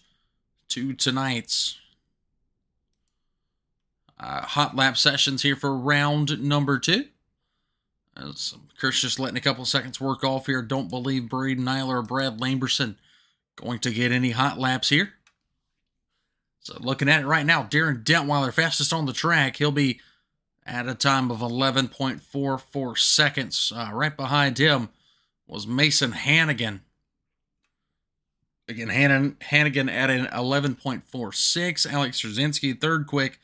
[SPEAKER 1] to tonight's hot lap sessions here for round number 2. As Chris just letting a couple seconds work off here. Don't believe Braden Nyler or Brad Lamberson going to get any hot laps here. So looking at it right now, Darren Detweiler, fastest on the track. He'll be at a time of 11.44 seconds. Right behind him was Mason Hannigan. Again, Hannigan at an 11.46. Alex Trzynski, third quick,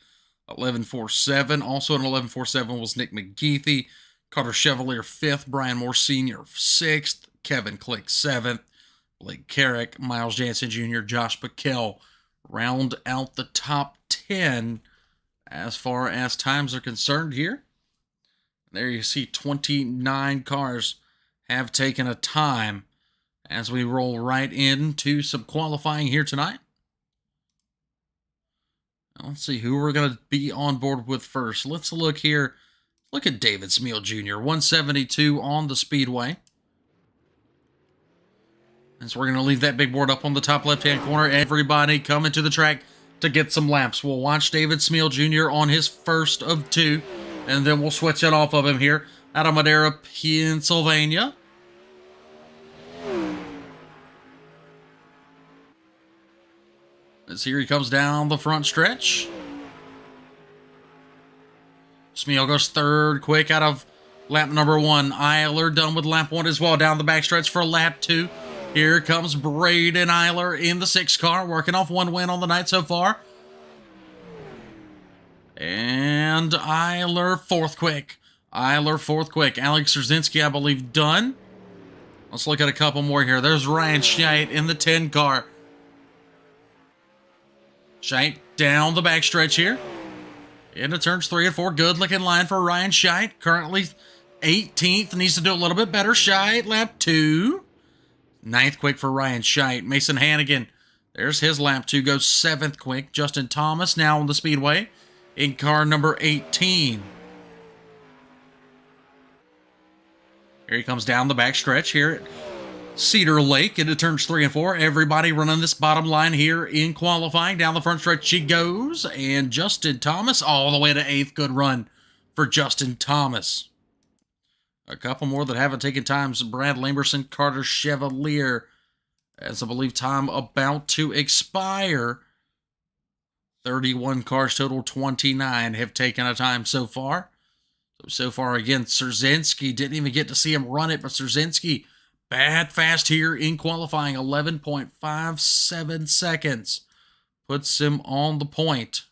[SPEAKER 1] 11.47. Also an 11.47 was Nick McGeethy. Carter Chevalier, fifth. Brian Moore Sr., sixth. Kevin Click, seventh. Blake Carrick, Miles Jansen Jr., Josh Piquel round out the top 10 as far as times are concerned here. There you see 29 cars have taken a time as we roll right into some qualifying here tonight. Let's see who we're going to be on board with first. Let's look here. Look at David Smeal Jr., 172 on the speedway. And so we're going to leave that big board up on the top left-hand corner. Everybody coming to the track to get some laps. We'll watch David Smeal Jr. on his first of 2, and then we'll switch it off of him here out of Madera, Pennsylvania. As here he comes down the front stretch. Smeal goes third quick out of lap number 1. Eiler done with lap 1 as well, down the backstretch for lap 2. Here comes Braden Eiler in the 6 car, working off 1 win on the night so far. And Eiler fourth quick. Alex Trzynski, I believe, done. Let's look at a couple more here. There's Ryan Scheit in the 10 car. Scheit down the backstretch here. Into turns 3 and 4. Good looking line for Ryan Scheit. Currently 18th. Needs to do a little bit better. Scheit, lap 2. 9th quick for Ryan Scheit. Mason Hannigan, there's his lap 2, goes 7th quick. Justin Thomas now on the speedway in car number 18. Here he comes down the back stretch here at Cedar Lake into turns 3 and 4. Everybody running this bottom line here in qualifying. Down the front stretch she goes. And Justin Thomas all the way to 8th. Good run for Justin Thomas. A couple more that haven't taken times. Brad Lamberson, Carter Chevalier, as I believe time about to expire. 31 cars total, 29 have taken a time so far. So far, again, Trzynski, didn't even get to see him run it, but Trzynski, bad fast here in qualifying, 11.57 seconds. Puts him on the point.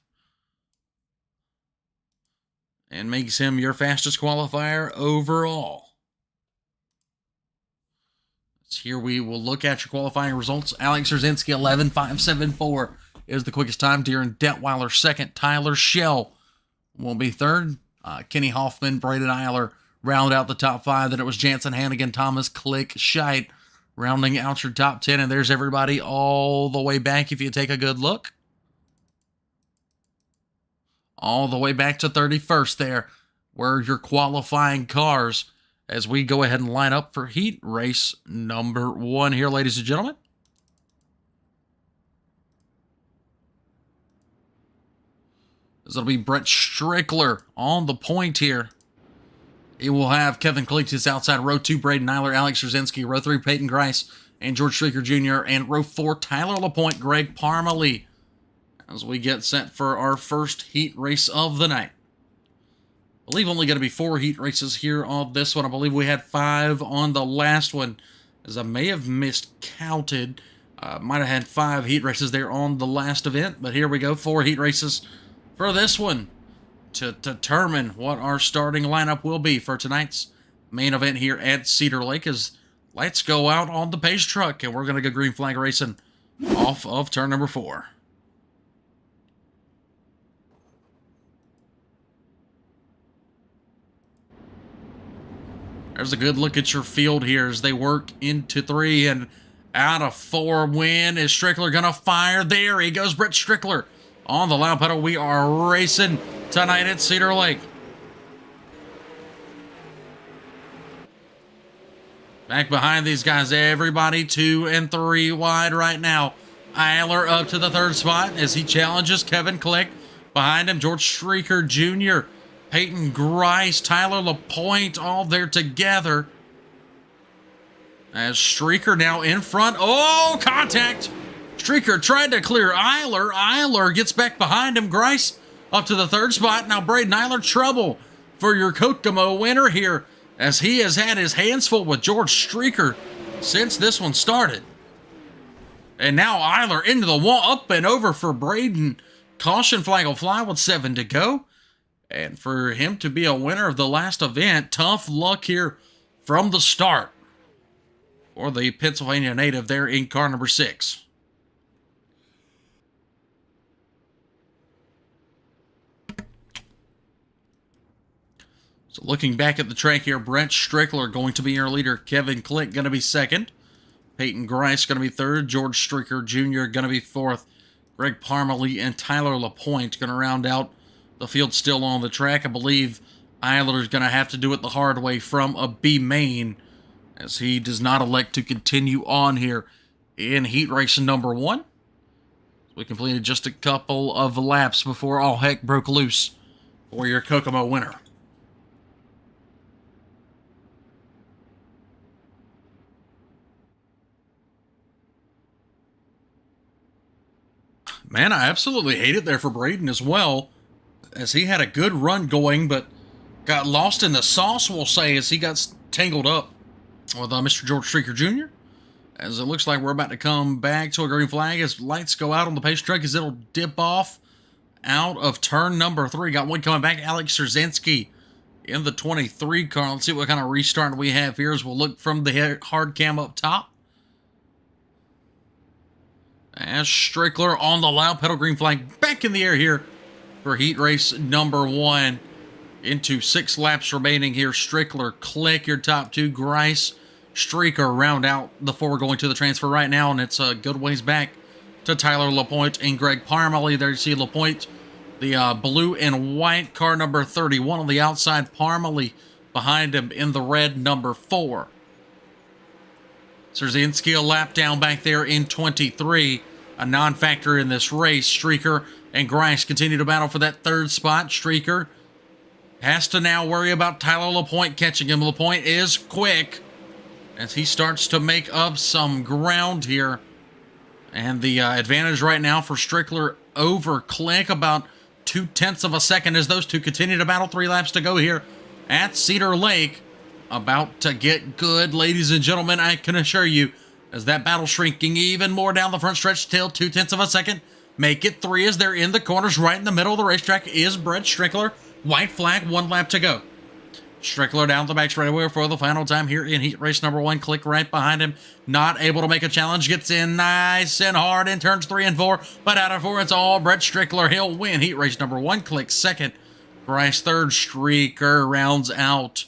[SPEAKER 1] And makes him your fastest qualifier overall. So here we will look at your qualifying results. Alex Trzynski, 11.574 is the quickest time. Darren Detweiler, second. Tyler Shell will be third. Kenny Hoffman, Braden Eiler round out the top 5. Then it was Jansen, Hannigan, Thomas, Click, Scheit rounding out your top 10. And there's everybody all the way back if you take a good look. All the way back to 31st there, where your qualifying cars as we go ahead and line up for heat race number 1 here, ladies and gentlemen. This will be Brett Strickler on the point here. It will have Kevin Cletus outside row 2, Braden Nyler, Alex Trzynski, row 3, Peyton Grice, and George Streaker Jr., and row 4, Tyler LaPointe, Greg Parmalee. as we get set for our first heat race of the night. I believe only going to be 4 heat races here on this one. I believe we had 5 on the last one, as I may have miscounted. Might have had 5 heat races there on the last event, but here we go, 4 heat races for this one to determine what our starting lineup will be for tonight's main event here at Cedar Lake. As lights go out on the pace truck, and we're going to go green flag racing off of turn number 4. There's a good look at your field here as they work into 3 and out of 4. Win. Is Strickler going to fire? There he goes, Brett Strickler. On the loud pedal, we are racing tonight at Cedar Lake. Back behind these guys, everybody 2 and 3 wide right now. Eiler up to the 3rd spot as he challenges Kevin Click. Behind him, George Streaker Jr., Peyton Grice, Tyler LaPointe, all there together. As Streaker now in front. Oh, contact! Streaker tried to clear Eiler. Eiler gets back behind him. Grice up to the 3rd spot. Now Braden Eiler, trouble for your Kokomo winner here, as he has had his hands full with George Streaker since this one started. And now Eiler into the wall, up and over for Braden. Caution flag will fly with 7 to go. And for him to be a winner of the last event, tough luck here from the start for the Pennsylvania native there in car number 6. So looking back at the track here, Brent Strickler going to be your leader. Kevin Click going to be 2nd. Peyton Grice going to be 3rd. George Streaker Jr. going to be 4th. Greg Parmalee and Tyler LaPointe going to round out the field still on the track. I believe Eiler is going to have to do it the hard way from a B main, as he does not elect to continue on here in heat race number 1. We completed just a couple of laps before all heck broke loose for your Kokomo winner. Man, I absolutely hate it there for Braden as well, as he had a good run going, but got lost in the sauce, we'll say, as he got tangled up with Mr. George Streaker Jr. As it looks like we're about to come back to a green flag as lights go out on the pace truck, as it'll dip off out of turn number 3. Got one coming back, Alex Szerzynski in the 23 car. Let's see what kind of restart we have here as we'll look from the hard cam up top. As Strickler on the loud pedal, green flag back in the air here for heat race number 1. Into 6 laps remaining here. Strickler, Click, your top 2. Grice, Streaker round out the 4 going to the transfer right now, and it's a good ways back to Tyler LaPointe and Greg Parmalee. There you see LaPointe, the blue and white car number 31 on the outside. Parmalee behind him in the red number 4. Szerzynski a lap down back there in 23, a non-factor in this race. Streaker and Grice continue to battle for that 3rd spot. Streaker has to now worry about Tyler LaPointe catching him. LaPointe is quick as he starts to make up some ground here. And the advantage right now for Strickler over Click, about 0.2 of a second, as those two continue to battle. 3 laps to go here at Cedar Lake. About to get good, ladies and gentlemen, I can assure you, as that battle shrinking even more down the front stretch till 0.2 of a second. Make it 3 as they're in the corners. Right in the middle of the racetrack is Brett Strickler. White flag, 1 lap to go. Strickler down the back straightaway for the final time here in heat race number 1. Click right behind him. Not able to make a challenge. Gets in nice and hard in turns 3 and 4. But out of 4, it's all Brett Strickler. He'll win heat race number 1. Click 2nd. Grice 3rd. Streaker rounds out.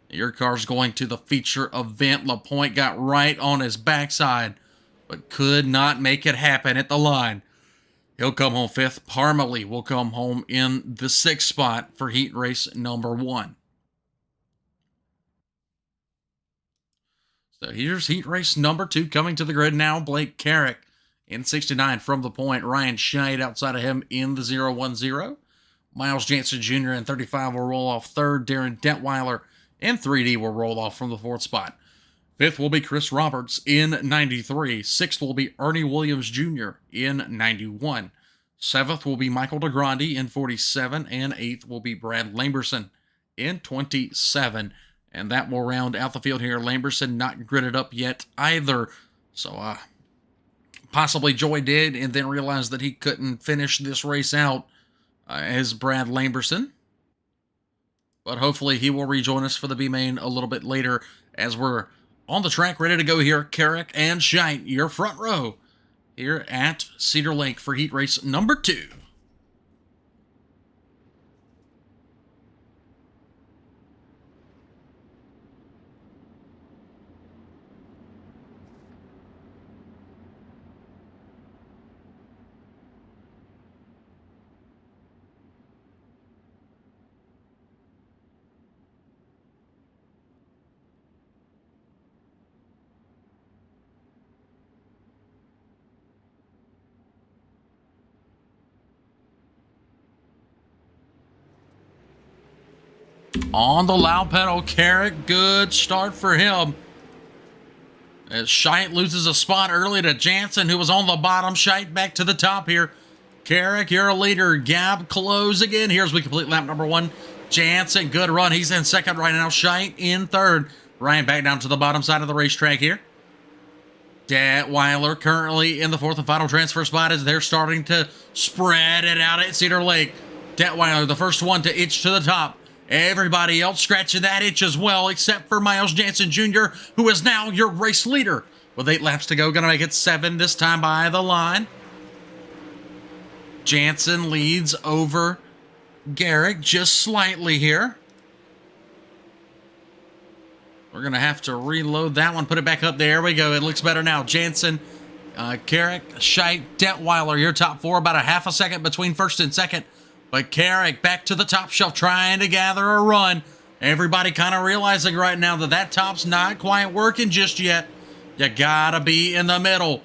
[SPEAKER 1] Your car's going to the feature event. LaPointe got right on his backside, but could not make it happen at the line. He'll come home 5th. Parmalee will come home in the 6th spot for heat race number 1. So here's heat race number 2 coming to the grid now. Blake Carrick in 69 from the point. Ryan Scheid outside of him in the 010. Miles Jansen Jr. in 35 will roll off 3rd. Darren Detweiler in 3D will roll off from the 4th spot. 5th will be Chris Roberts in 93. 6th will be Ernie Williams Jr. in 91. 7th will be Michael DeGrande in 47, and 8th will be Brad Lamberson in 27. And that will round out the field here. Lamberson not gridded up yet either. So, possibly Joy did and then realized that he couldn't finish this race out as Brad Lamberson. But hopefully he will rejoin us for the B-Main a little bit later as we're on the track, ready to go here. Carrick and Shite, your front row here at Cedar Lake for heat race number 2. On the loud pedal, Carrick, good start for him. As Shite loses a spot early to Jansen, who was on the bottom. Shite back to the top here. Carrick, you're a leader. Gap close again. Here's we complete lap number 1. Jansen, good run. He's in second right now. Shite in third. Ryan back down to the bottom side of the racetrack here. Detweiler currently in the 4th and final transfer spot as they're starting to spread it out at Cedar Lake. Detweiler, the first one to itch to the top. Everybody else scratching that itch as well, except for Miles Jansen Jr., who is now your race leader. With 8 laps to go, going to make it 7 this time by the line. Jansen leads over Garrick just slightly here. We're going to have to reload that one, put it back up. There we go. It looks better now. Jansen, Carrick, Shite, Detweiler, your top 4, about a half a second between first and second. But Carrick back to the top shelf, trying to gather a run. Everybody kind of realizing right now that that top's not quite working just yet. You gotta be in the middle,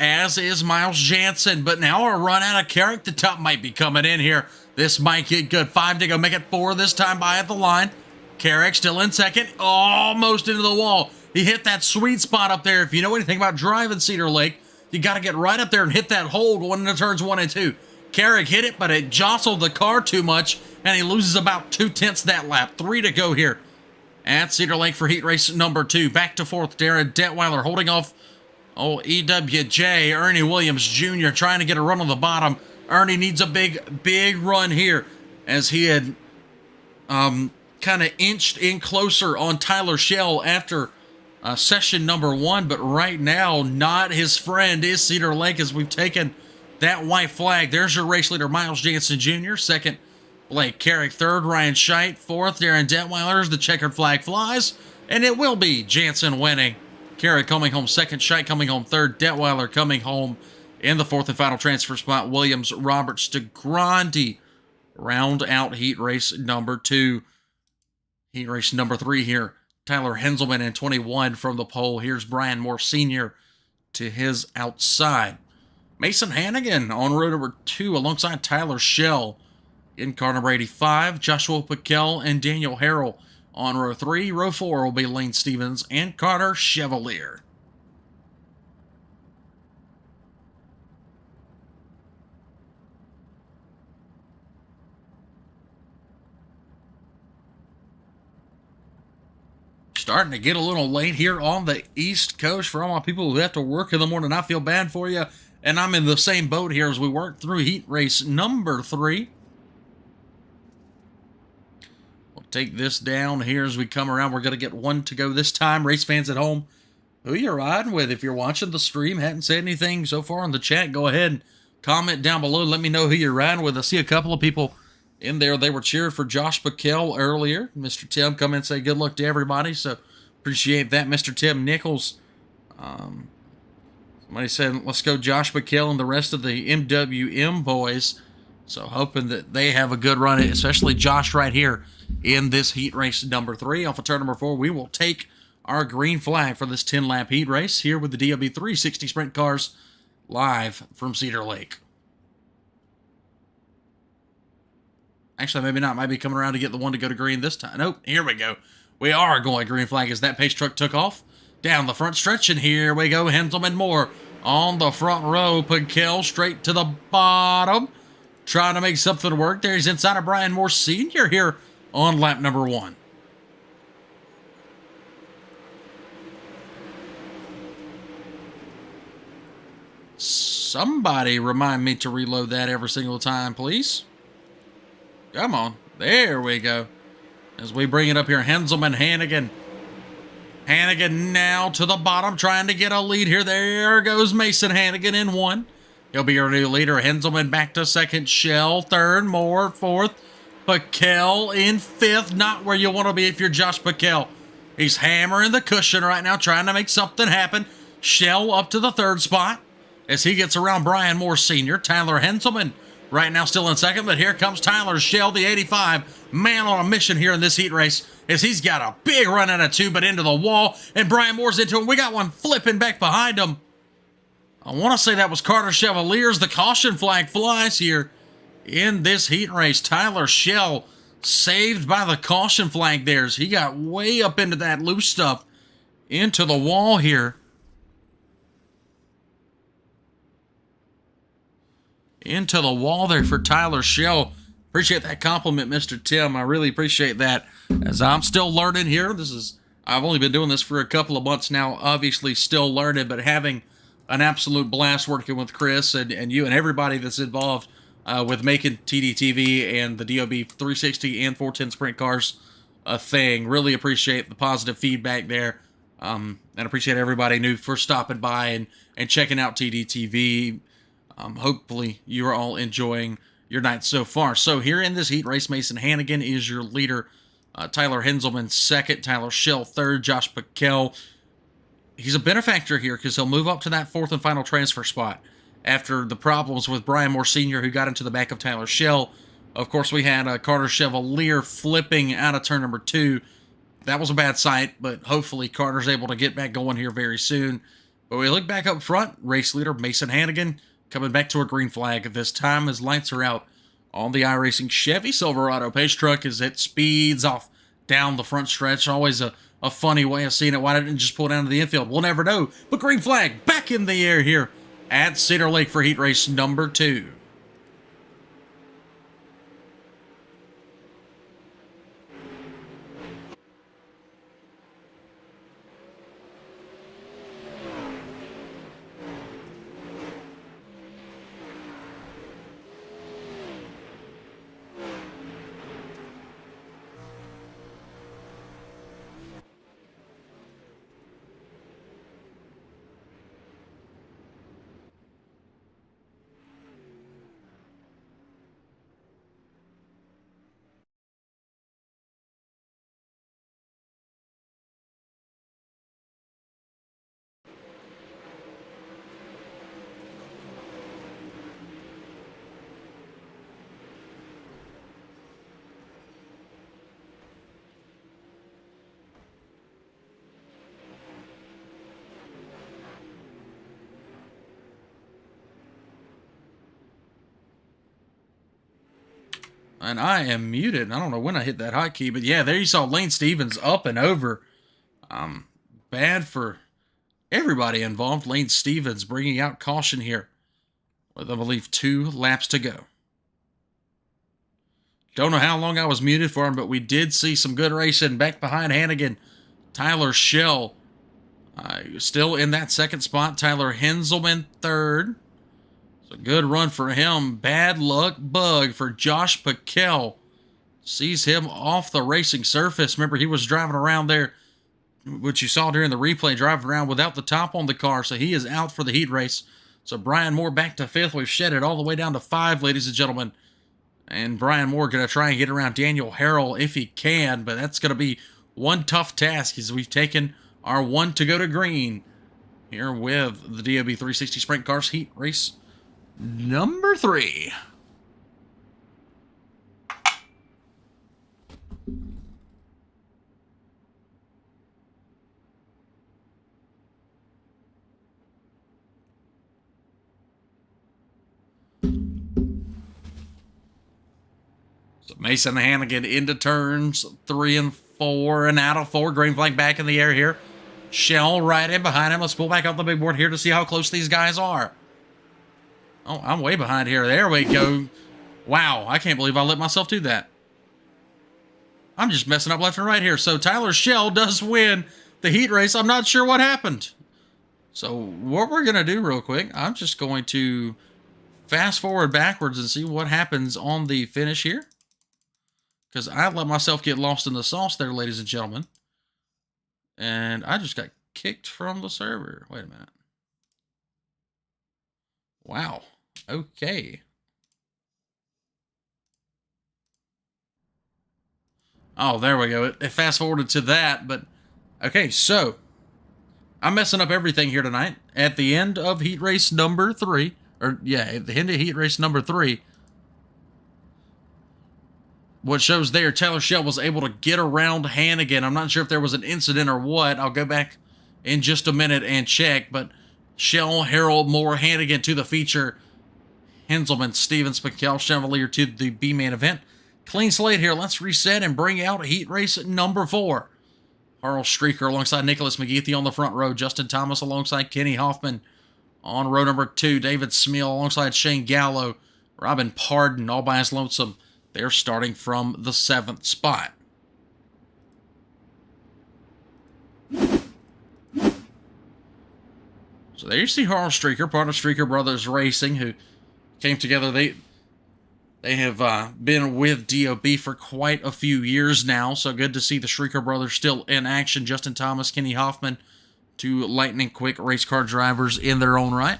[SPEAKER 1] as is Miles Jansen. But now a run out of Carrick. The top might be coming in here. This might get good. 5 to go, make it 4 this time by at the line. Carrick still in second, almost into the wall. He hit that sweet spot up there. If you know anything about driving Cedar Lake, you got to get right up there and hit that hole going into turns 1 and 2. Carrick hit it, but it jostled the car too much, and he loses about 2/10 that lap. 3 to go here at Cedar Lake for heat race number 2. Back to 4th, Darren Detweiler holding off EWJ. Ernie Williams Jr. trying to get a run on the bottom. Ernie needs a big run here, as he had kind of inched in closer on Tyler Shell after session number 1, but right now, not his friend is Cedar Lake, as we've taken that white flag. There's your race leader, Miles Jansen Jr. Second, Blake Carrick. Third, Ryan Shite. 4th, Darren Detweiler. The checkered flag flies, and it will be Jansen winning. Carrick coming home second. Shite coming home third. Detweiler coming home in the 4th and final transfer spot. Williams, Roberts, DeGrande round out heat race number 2. Heat race number 3 here. Tyler Henselman in 21 from the pole. Here's Brian Moore Sr. to his outside. Mason Hannigan on row number 2 alongside Tyler Shell in car number 85. Joshua Piquel and Daniel Harrell on row 3. Row 4 will be Lane Stevens and Carter Chevalier. Starting to get a little late here on the East Coast for all my people who have to work in the morning. I feel bad for you. And I'm in the same boat here as we work through heat race number 3. We'll take this down here as we come around. We're going to get 1 to go this time. Race fans at home, who you riding with? If you're watching the stream, hadn't said anything so far in the chat, go ahead and comment down below. Let me know who you're riding with. I see a couple of people in there. They were cheering for Josh Piquel earlier. Mr. Tim come in and say good luck to everybody. So appreciate that, Mr. Tim Nichols. Somebody said, let's go Josh Piquel and the rest of the MWM boys. So hoping that they have a good run, especially Josh right here in this heat race number 3. Off of turn number 4, we will take our green flag for this 10-lap heat race here with the DOB 360 Sprint Cars live from Cedar Lake. Actually, maybe not. Might be coming around to get the one to go to green this time. Nope, here we go. We are going green flag as that pace truck took off down the front stretch, and here we go. Henselman Moore on the front row. Piquel straight to the bottom, trying to make something work there. He's inside of Brian Moore Sr. here on lap number 1. Somebody remind me to reload that every single time, please. Come on. There we go. As we bring it up here, Henselman, Hannigan. Hannigan now to the bottom, trying to get a lead here. There goes Mason Hannigan in 1. He'll be your new leader. Henselman back to 2nd. Shell 3rd. Moore 4th. Piquel in 5th. Not where you want to be if you're Josh Piquel. He's hammering the cushion right now, trying to make something happen. Shell up to the 3rd spot as he gets around Brian Moore Sr. Tyler Henselman right now still in 2nd, but here comes Tyler Shell, the 85, man on a mission here in this heat race, as he's got a big run out of 2, but into the wall, and Brian Moore's into him. We got one flipping back behind him. I want to say that was Carter Chevalier's. The caution flag flies here in this heat race. Tyler Shell saved by the caution flag there, as he got way up into that loose stuff, into the wall here. Into the wall there for Tyler Shell. Appreciate that compliment, Mr. Tim. I really appreciate that, as I'm still learning here. I've only been doing this for a couple of months now, obviously still learning, but having an absolute blast working with Chris and you and everybody that's involved with making TDTV and the DOB 360 and 410 sprint cars a thing. Really appreciate the positive feedback there, and appreciate everybody new for stopping by and checking out TDTV. Hopefully you are all enjoying your night so far. So here in this heat race, Mason Hannigan is your leader. Tyler Henselman 2nd, Tyler Shell 3rd, Josh Piquel. He's a benefactor here because he'll move up to that 4th and final transfer spot after the problems with Brian Moore Sr., who got into the back of Tyler Shell. Of course, we had Carter Chevalier flipping out of turn number 2. That was a bad sight, but hopefully Carter's able to get back going here very soon. But we look back up front, race leader Mason Hannigan coming back to a green flag. This time his lights are out on the iRacing Chevy Silverado pace truck as it speeds off down the front stretch. Always a funny way of seeing it. Why didn't it just pull down to the infield? We'll never know. But green flag back in the air here at Cedar Lake for heat race number 2. And I am muted. I don't know when I hit that hotkey, but yeah, there you saw Lane Stevens up and over. Bad for everybody involved. Lane Stevens bringing out caution here with, I believe, 2 laps to go. Don't know how long I was muted for him, but we did see some good racing back behind Hannigan. Tyler Shell still in that 2nd spot. Tyler Henselman 3rd. It's a good run for him. Bad luck bug for Josh Piquel. Sees him off the racing surface. Remember, he was driving around there, which you saw during the replay, driving around without the top on the car, so he is out for the heat race. So Brian Moore back to 5th. We've shed it all the way down to 5, ladies and gentlemen. And Brian Moore going to try and get around Daniel Harrell if he can, but that's going to be one tough task as we've taken our 1 to go to green here with the DOB 360 Sprint Cars Heat Race number 3. So Mason Hannigan into turns 3 and 4 and out of 4. Green flag back in the air here Shell right in behind him. Let's pull back up the big board here to see how close these guys are. Oh, I'm way behind here. There we go. Wow, I can't believe I let myself do that. I'm just messing up left and right here. So Tyler Shell does win the heat race. I'm not sure what happened. So what we're going to do real quick, I'm just going to fast forward backwards and see what happens on the finish here. Because I let myself get lost in the sauce there, ladies and gentlemen. And I just got kicked from the server. Wait a minute. Wow. Okay. Oh, there we go. It fast forwarded to that, but okay, so I'm messing up everything here tonight. At the end of heat race number 3, or yeah, at the end of heat race number 3, what shows there, Tyler Shell was able to get around Hannigan. I'm not sure if there was an incident or what. I'll go back in just a minute and check, but Shell, Harold, Moore, Hannigan to the feature. Henselman, Stevens, McKell, Chevalier to the B-main event. Clean slate here. Let's reset and bring out heat race number 4. Harl Streaker alongside Nicholas McGeethy on the front row. Justin Thomas alongside Kenny Hoffman on row number 2. David Smeal alongside Shane Gallo. Robin Pardon all by his lonesome. They're starting from the 7th spot. So there you see Harl Streaker, part of Streaker Brothers Racing, who came together. They have been with DOB for quite a few years now, so good to see the Streaker Brothers still in action. Justin Thomas, Kenny Hoffman, two lightning quick race car drivers in their own right.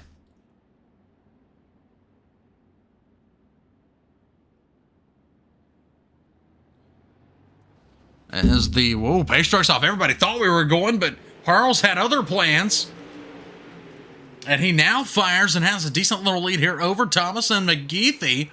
[SPEAKER 1] As the, whoa, pace starts off. Everybody thought we were going, but Harl's had other plans. And he now fires and has a decent little lead here over Thomas and McGeethy.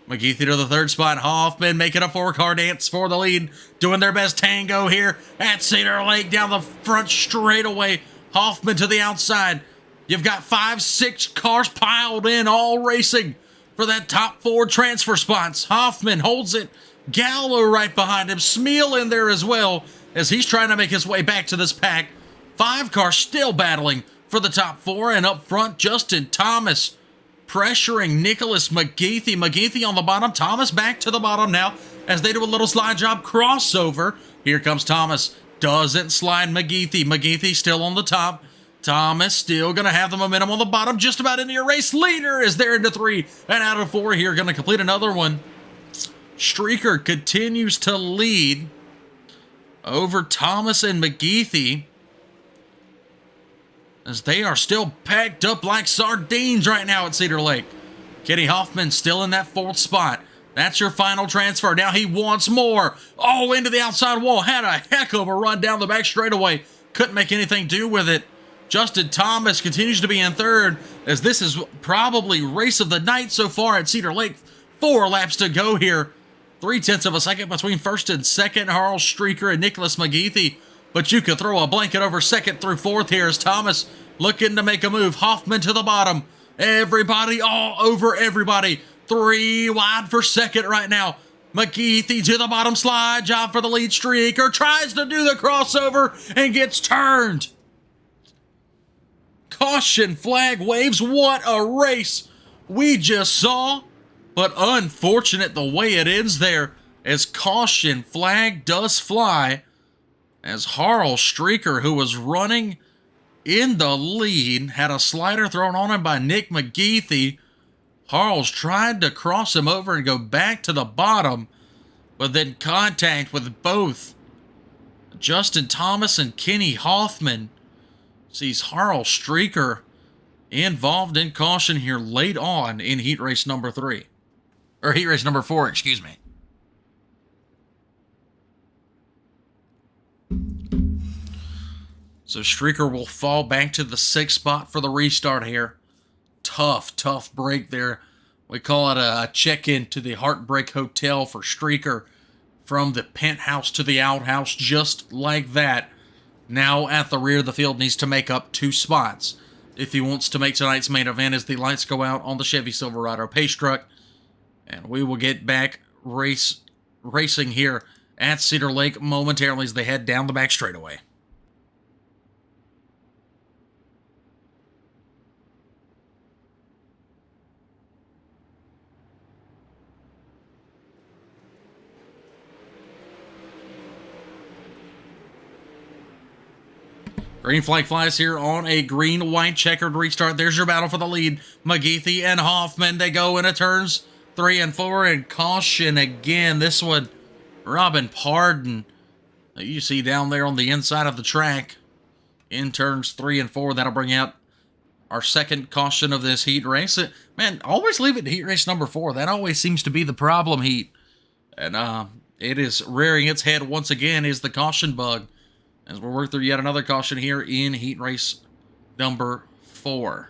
[SPEAKER 1] McGeethy to the 3rd spot. Hoffman making a 4-car dance for the lead. Doing their best tango here at Cedar Lake down the front straightaway. Hoffman to the outside. You've got 5-6 cars piled in, all racing for that top 4 transfer spots. Hoffman holds it. Gallo right behind him. Smeal in there as well as he's trying to make his way back to this pack. 5 cars still battling for the top 4, and up front, Justin Thomas pressuring Nicholas McGeethy. McGeethy on the bottom, Thomas back to the bottom now as they do a little slide job crossover. Here comes Thomas. Doesn't slide McGeethy. McGeethy still on the top. Thomas still going to have the momentum on the bottom. Just about into your race. Leader is there into 3 and out of 4 here. Going to complete another one. Streaker continues to lead over Thomas and McGeethy as they are still packed up like sardines right now at Cedar Lake. Kenny Hoffman still in that 4th spot. That's your final transfer. Now he wants more. Oh, into the outside wall. Had a heck of a run down the back straightaway. Couldn't make anything do with it. Justin Thomas continues to be in 3rd as this is probably race of the night so far at Cedar Lake. 4 laps to go here. 0.3 of a second between 1st and 2nd. Harl Streaker and Nicholas McGeethy. But you could throw a blanket over 2nd through 4th here as Thomas looking to make a move. Hoffman to the bottom. Everybody all over everybody. 3 wide for 2nd right now. McGeethy to the bottom. Slide job for the lead. Streaker tries to do the crossover and gets turned. Caution flag waves. What a race we just saw. But unfortunate the way it ends there as caution flag does fly as Harl Streaker, who was running in the lead, had a slider thrown on him by Nick McGeethy. Harl's tried to cross him over and go back to the bottom, but then contact with both Justin Thomas and Kenny Hoffman sees Harl Streaker involved in caution here late on in heat race number 3. Or heat race number 4, excuse me. So Streaker will fall back to the 6th spot for the restart here. Tough break there. We call it a check-in to the Heartbreak Hotel for Streaker. From the penthouse to the outhouse, just like that. Now at the rear of the field, needs to make up 2 spots if he wants to make tonight's main event as the lights go out on the Chevy Silverado pace truck. And we will get back racing here at Cedar Lake momentarily as they head down the back straightaway. Green flag flies here on a green-white checkered restart. There's your battle for the lead. McGeethy and Hoffman, they go into turns 3 and 4, and caution again. This one, Robin Pardon, that you see down there on the inside of the track in turns 3 and 4. That'll bring out our second caution of this heat race. Man, always leave it to heat race number 4. That always seems to be the problem, heat. And it is rearing its head once again, is the caution bug, as we work through yet another caution here in heat race number 4.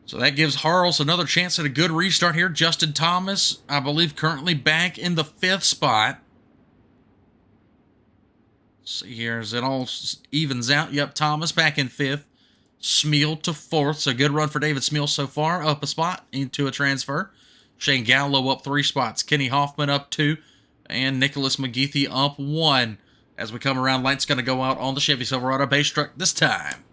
[SPEAKER 1] So that gives Harles another chance at a good restart here. Justin Thomas, I believe, currently back in the 5th spot. Let's see here as it all evens out. Yep, Thomas back in 5th. Smeal to 4th. So good run for David Smeal so far. Up a spot into a transfer. Shane Gallo up 3 spots. Kenny Hoffman up 2. And Nicholas McGeethy up 1. As we come around, light's going to go out on the Chevy Silverado base truck this time.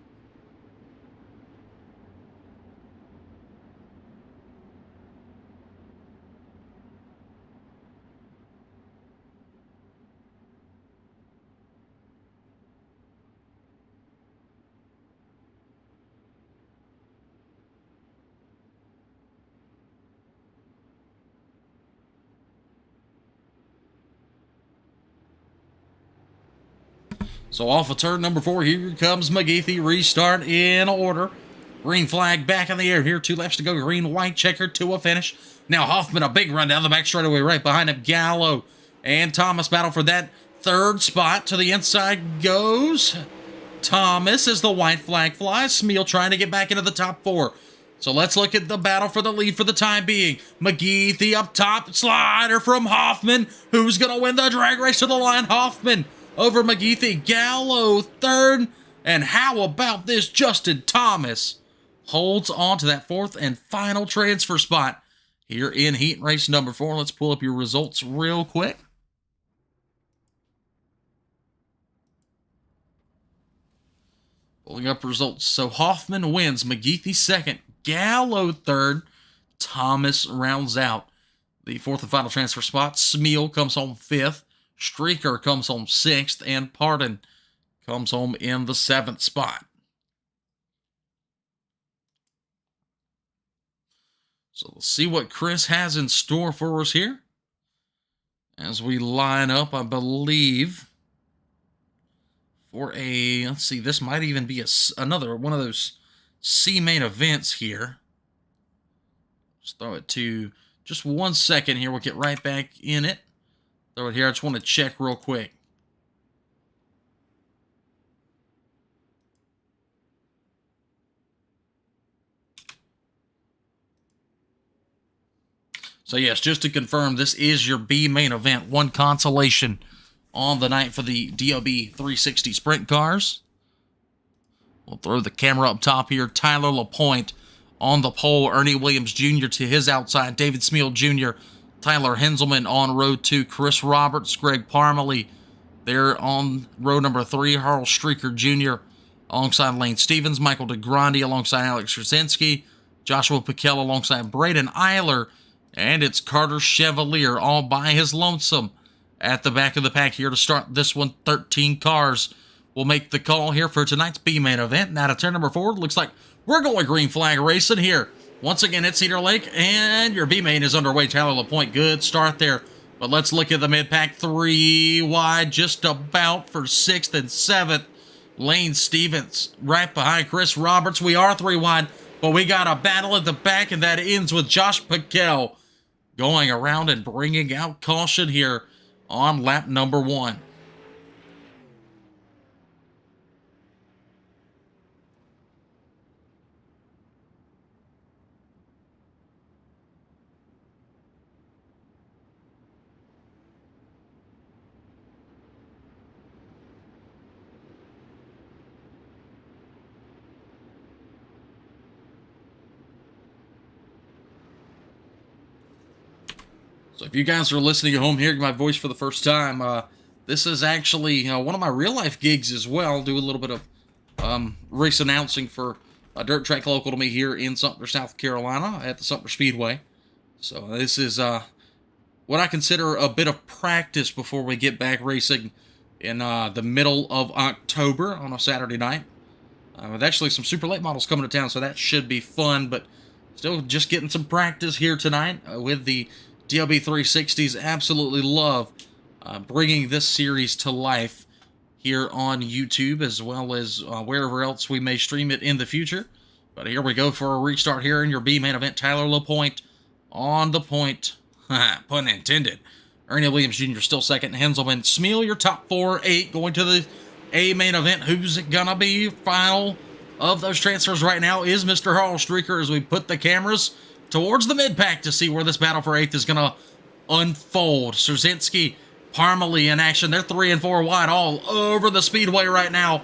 [SPEAKER 1] So off of turn number 4, here comes McGeethy. Restart in order. Green flag back in the air here. 2 laps to go. Green, white checker to a finish. Now Hoffman, a big run down the back straightaway right behind him. Gallo and Thomas battle for that 3rd spot. To the inside goes Thomas as the white flag flies. Smeal trying to get back into the top 4. So let's look at the battle for the lead for the time being. McGeethy up top. Slider from Hoffman. Who's going to win the drag race to the line? Hoffman over McGeethy. Gallo 3rd. And how about this? Justin Thomas holds on to that 4th and final transfer spot here in heat race number 4. Let's pull up your results real quick. Pulling up results. So Hoffman wins. McGeethy 2nd. Gallo 3rd. Thomas rounds out the 4th and final transfer spot. Smeal comes home 5th. Streaker comes home 6th, and Pardon comes home in the 7th spot. So let's see what Chris has in store for us here as we line up, I believe, for a, let's see, this might even be another one of those C main events here. Let's throw it to just 1 second here. We'll get right back in it. Throw it here. I just want to check real quick. So yes, just to confirm, this is your B main event. 1 consolation on the night for the DOB 360 sprint cars. We'll throw the camera up top here. Tyler LaPointe on the pole. Ernie Williams Jr. to his outside. David Smeal Jr., Tyler Henselman on row 2, Chris Roberts, Greg Parmalee there on row number 3, Harl Streaker Jr. alongside Lane Stevens, Michael DeGrande alongside Alex Krasinski, Joshua Piquel alongside Braden Eiler, and it's Carter Chevalier all by his lonesome at the back of the pack here to start this one. 13 cars will make the call here for tonight's B-main event. Now to turn number 4, looks like we're going green flag racing here. Once again, it's Cedar Lake, and your B-main is underway. Tyler LaPointe, good start there. But let's look at the mid-pack. 3 wide, just about for 6th and 7th. Lane Stevens right behind Chris Roberts. We are 3 wide, but we got a battle at the back, and that ends with Josh Piquel going around and bringing out caution here on lap number 1. So if you guys are listening at home, hearing my voice for the first time, this is actually one of my real-life gigs as well. Do a little bit of race announcing for a dirt track local to me here in Sumter, South Carolina at the Sumter Speedway. So this is what I consider a bit of practice before we get back racing in the middle of October on a Saturday night. With actually some super late models coming to town, so that should be fun, but still just getting some practice here tonight with the DOB 360s. Absolutely love bringing this series to life here on YouTube, as well as wherever else we may stream it in the future. But here we go for a restart here in your B main event. Tyler LaPointe on the point. Pun intended. Ernie Williams Jr. still second. Henselman Smeal, your top 4-8 going to the A main event. Who's it gonna be? Final of those transfers right now is Mr. Harl Streaker, as we put the cameras towards the mid-pack to see where this battle for 8th is gonna unfold. Szerzynski, Parmalee in action. They're 3 and 4 wide all over the speedway right now.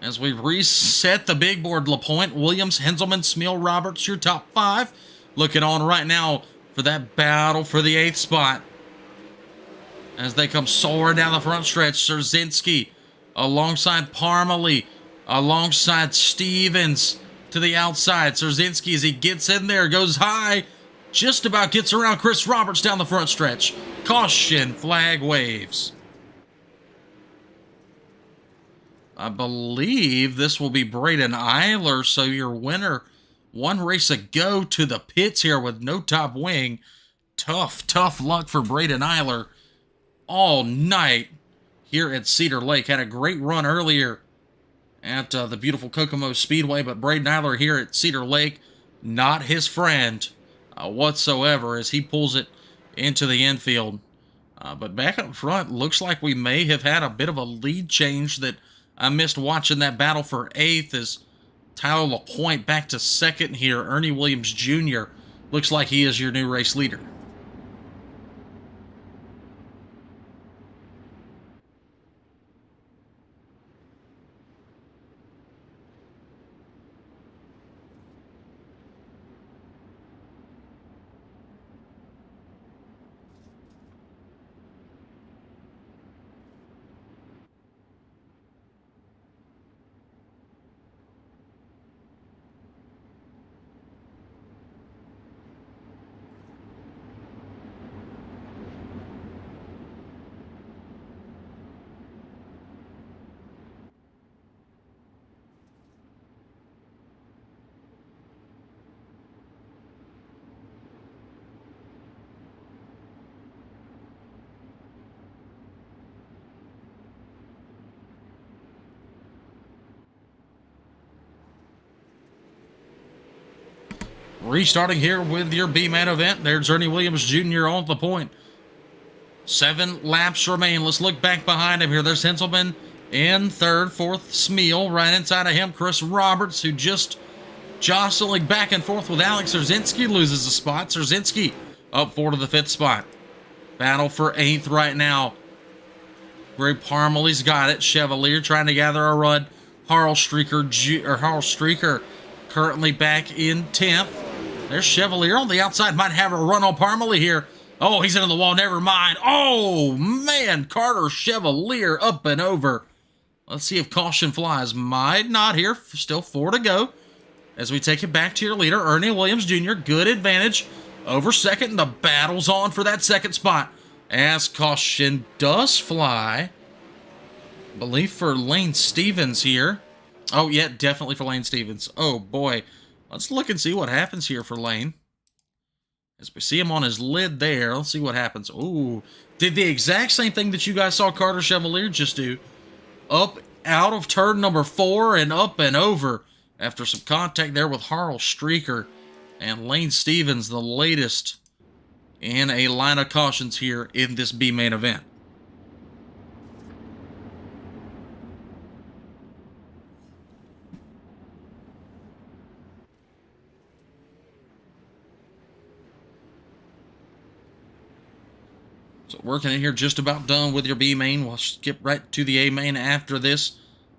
[SPEAKER 1] As we reset the big board, LaPointe, Williams, Henselman, Smeal, Roberts, your top 5. Looking on right now for that battle for the 8th spot. As they come soaring down the front stretch, Szerzynski alongside Parmalee, alongside Stevens to the outside. Szerzynski, as he gets in there, goes high, just about gets around Chris Roberts down the front stretch. Caution, flag waves. I believe this will be Braden Eiler, so your winner, one race ago to the pits here with no top wing. Tough luck for Braden Eiler all night here at Cedar Lake. Had a great run earlier at the beautiful Kokomo Speedway, but Braden Eiler here at Cedar Lake, not his friend whatsoever, as he pulls it into the infield. But back up front, looks like we may have had a bit of a lead change that I missed watching that battle for 8th, as Tyler LaPointe back to second here. Ernie Williams Jr. looks like he is your new race leader. Restarting here with your B-Man event. There's Ernie Williams Jr. on the point. 7 laps remain. Let's look back behind him here. There's Henselman in third, fourth Smeal. Right inside of him, Chris Roberts, who just jostling back and forth with Alex Szerzynski, loses a spot. Szerzynski up 4 to the 5th spot. Battle for 8th right now. Greg Parmalee's got it. Chevalier trying to gather a run. Harl Streaker currently back in 10th. There's Chevalier on the outside. Might have a run on Parmalee here. Oh, he's into the wall. Never mind. Oh, man. Carter Chevalier up and over. Let's see if caution flies. Might not here. Still 4 to go. As we take it back to your leader, Ernie Williams Jr. Good advantage over second. And the battle's on for that second spot. As caution does fly. I believe for Lane Stevens here. Oh, yeah, definitely for Lane Stevens. Oh, boy. Let's look and see what happens here for Lane. As we see him on his lid there, let's see what happens. Ooh, did the exact same thing that you guys saw Carter Chevalier just do. Up out of turn number 4 and up and over after some contact there with Harl Streaker. And Lane Stevens, the latest in a line of cautions here in this B main event. So working in here, just about done with your B main. We'll skip right to the A main after this.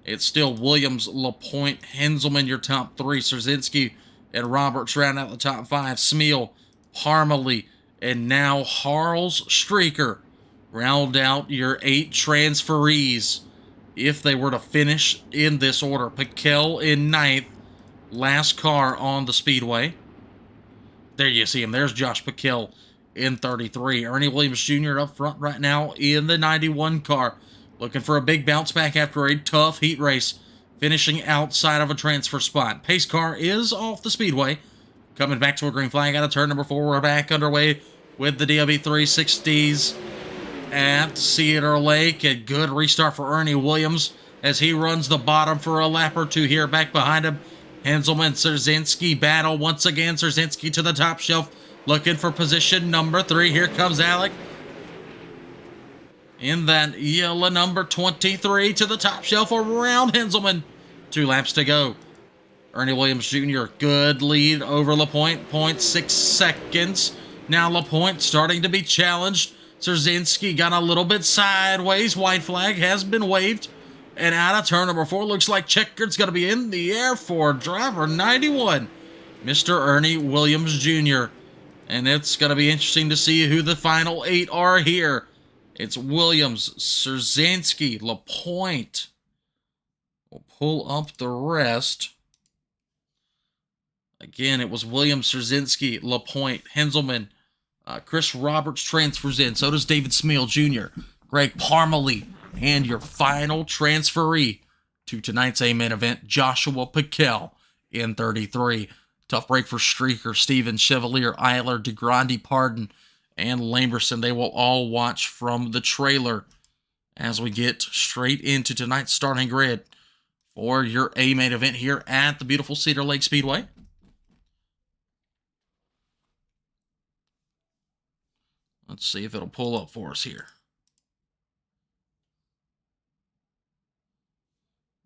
[SPEAKER 1] It's still Williams, LaPointe, Henselman, your top 3. Szerzynski and Roberts round out the top 5. Smeal, Parmalee, and now Harl's Streaker round out your 8 transferees. If they were to finish in this order. Piquel in 9th. Last car on the speedway. There you see him. There's Josh Piquel in 33. Ernie Williams Jr. up front right now in the 91 car, looking for a big bounce back after a tough heat race, finishing outside of a transfer spot. Pace car is off the speedway, coming back to a green flag out of turn number 4. We're back underway with the DOB 360s at Cedar Lake. A good restart for Ernie Williams as he runs the bottom for a lap or two here. Back behind him, Henselman, Szerzynski battle once again. Szerzynski to the top shelf, looking for position number 3. Here comes Alec in that yellow number 23 to the top shelf around Henselman. 2 laps to go. Ernie Williams Jr., good lead over LaPointe, 0.6 seconds. Now LaPointe starting to be challenged. Szerzynski got a little bit sideways. White flag has been waved. And out of turn number 4, looks like checkered's going to be in the air for driver 91, Mr. Ernie Williams Jr. And it's going to be interesting to see who the final 8 are here. It's Williams, Szerzynski, LaPointe. We'll pull up the rest. Again, it was Williams, Szerzynski, LaPointe, Henselman. Chris Roberts transfers in. So does David Smeal Jr., Greg Parmalee. And your final transferee to tonight's A-main event, Joshua Piquel in 33. Tough break for Streaker, Steven, Chevalier, Eiler, DeGrande, Pardon, and Lamberson. They will all watch from the trailer as we get straight into tonight's starting grid for your A-main event here at the beautiful Cedar Lake Speedway. Let's see if it'll pull up for us here.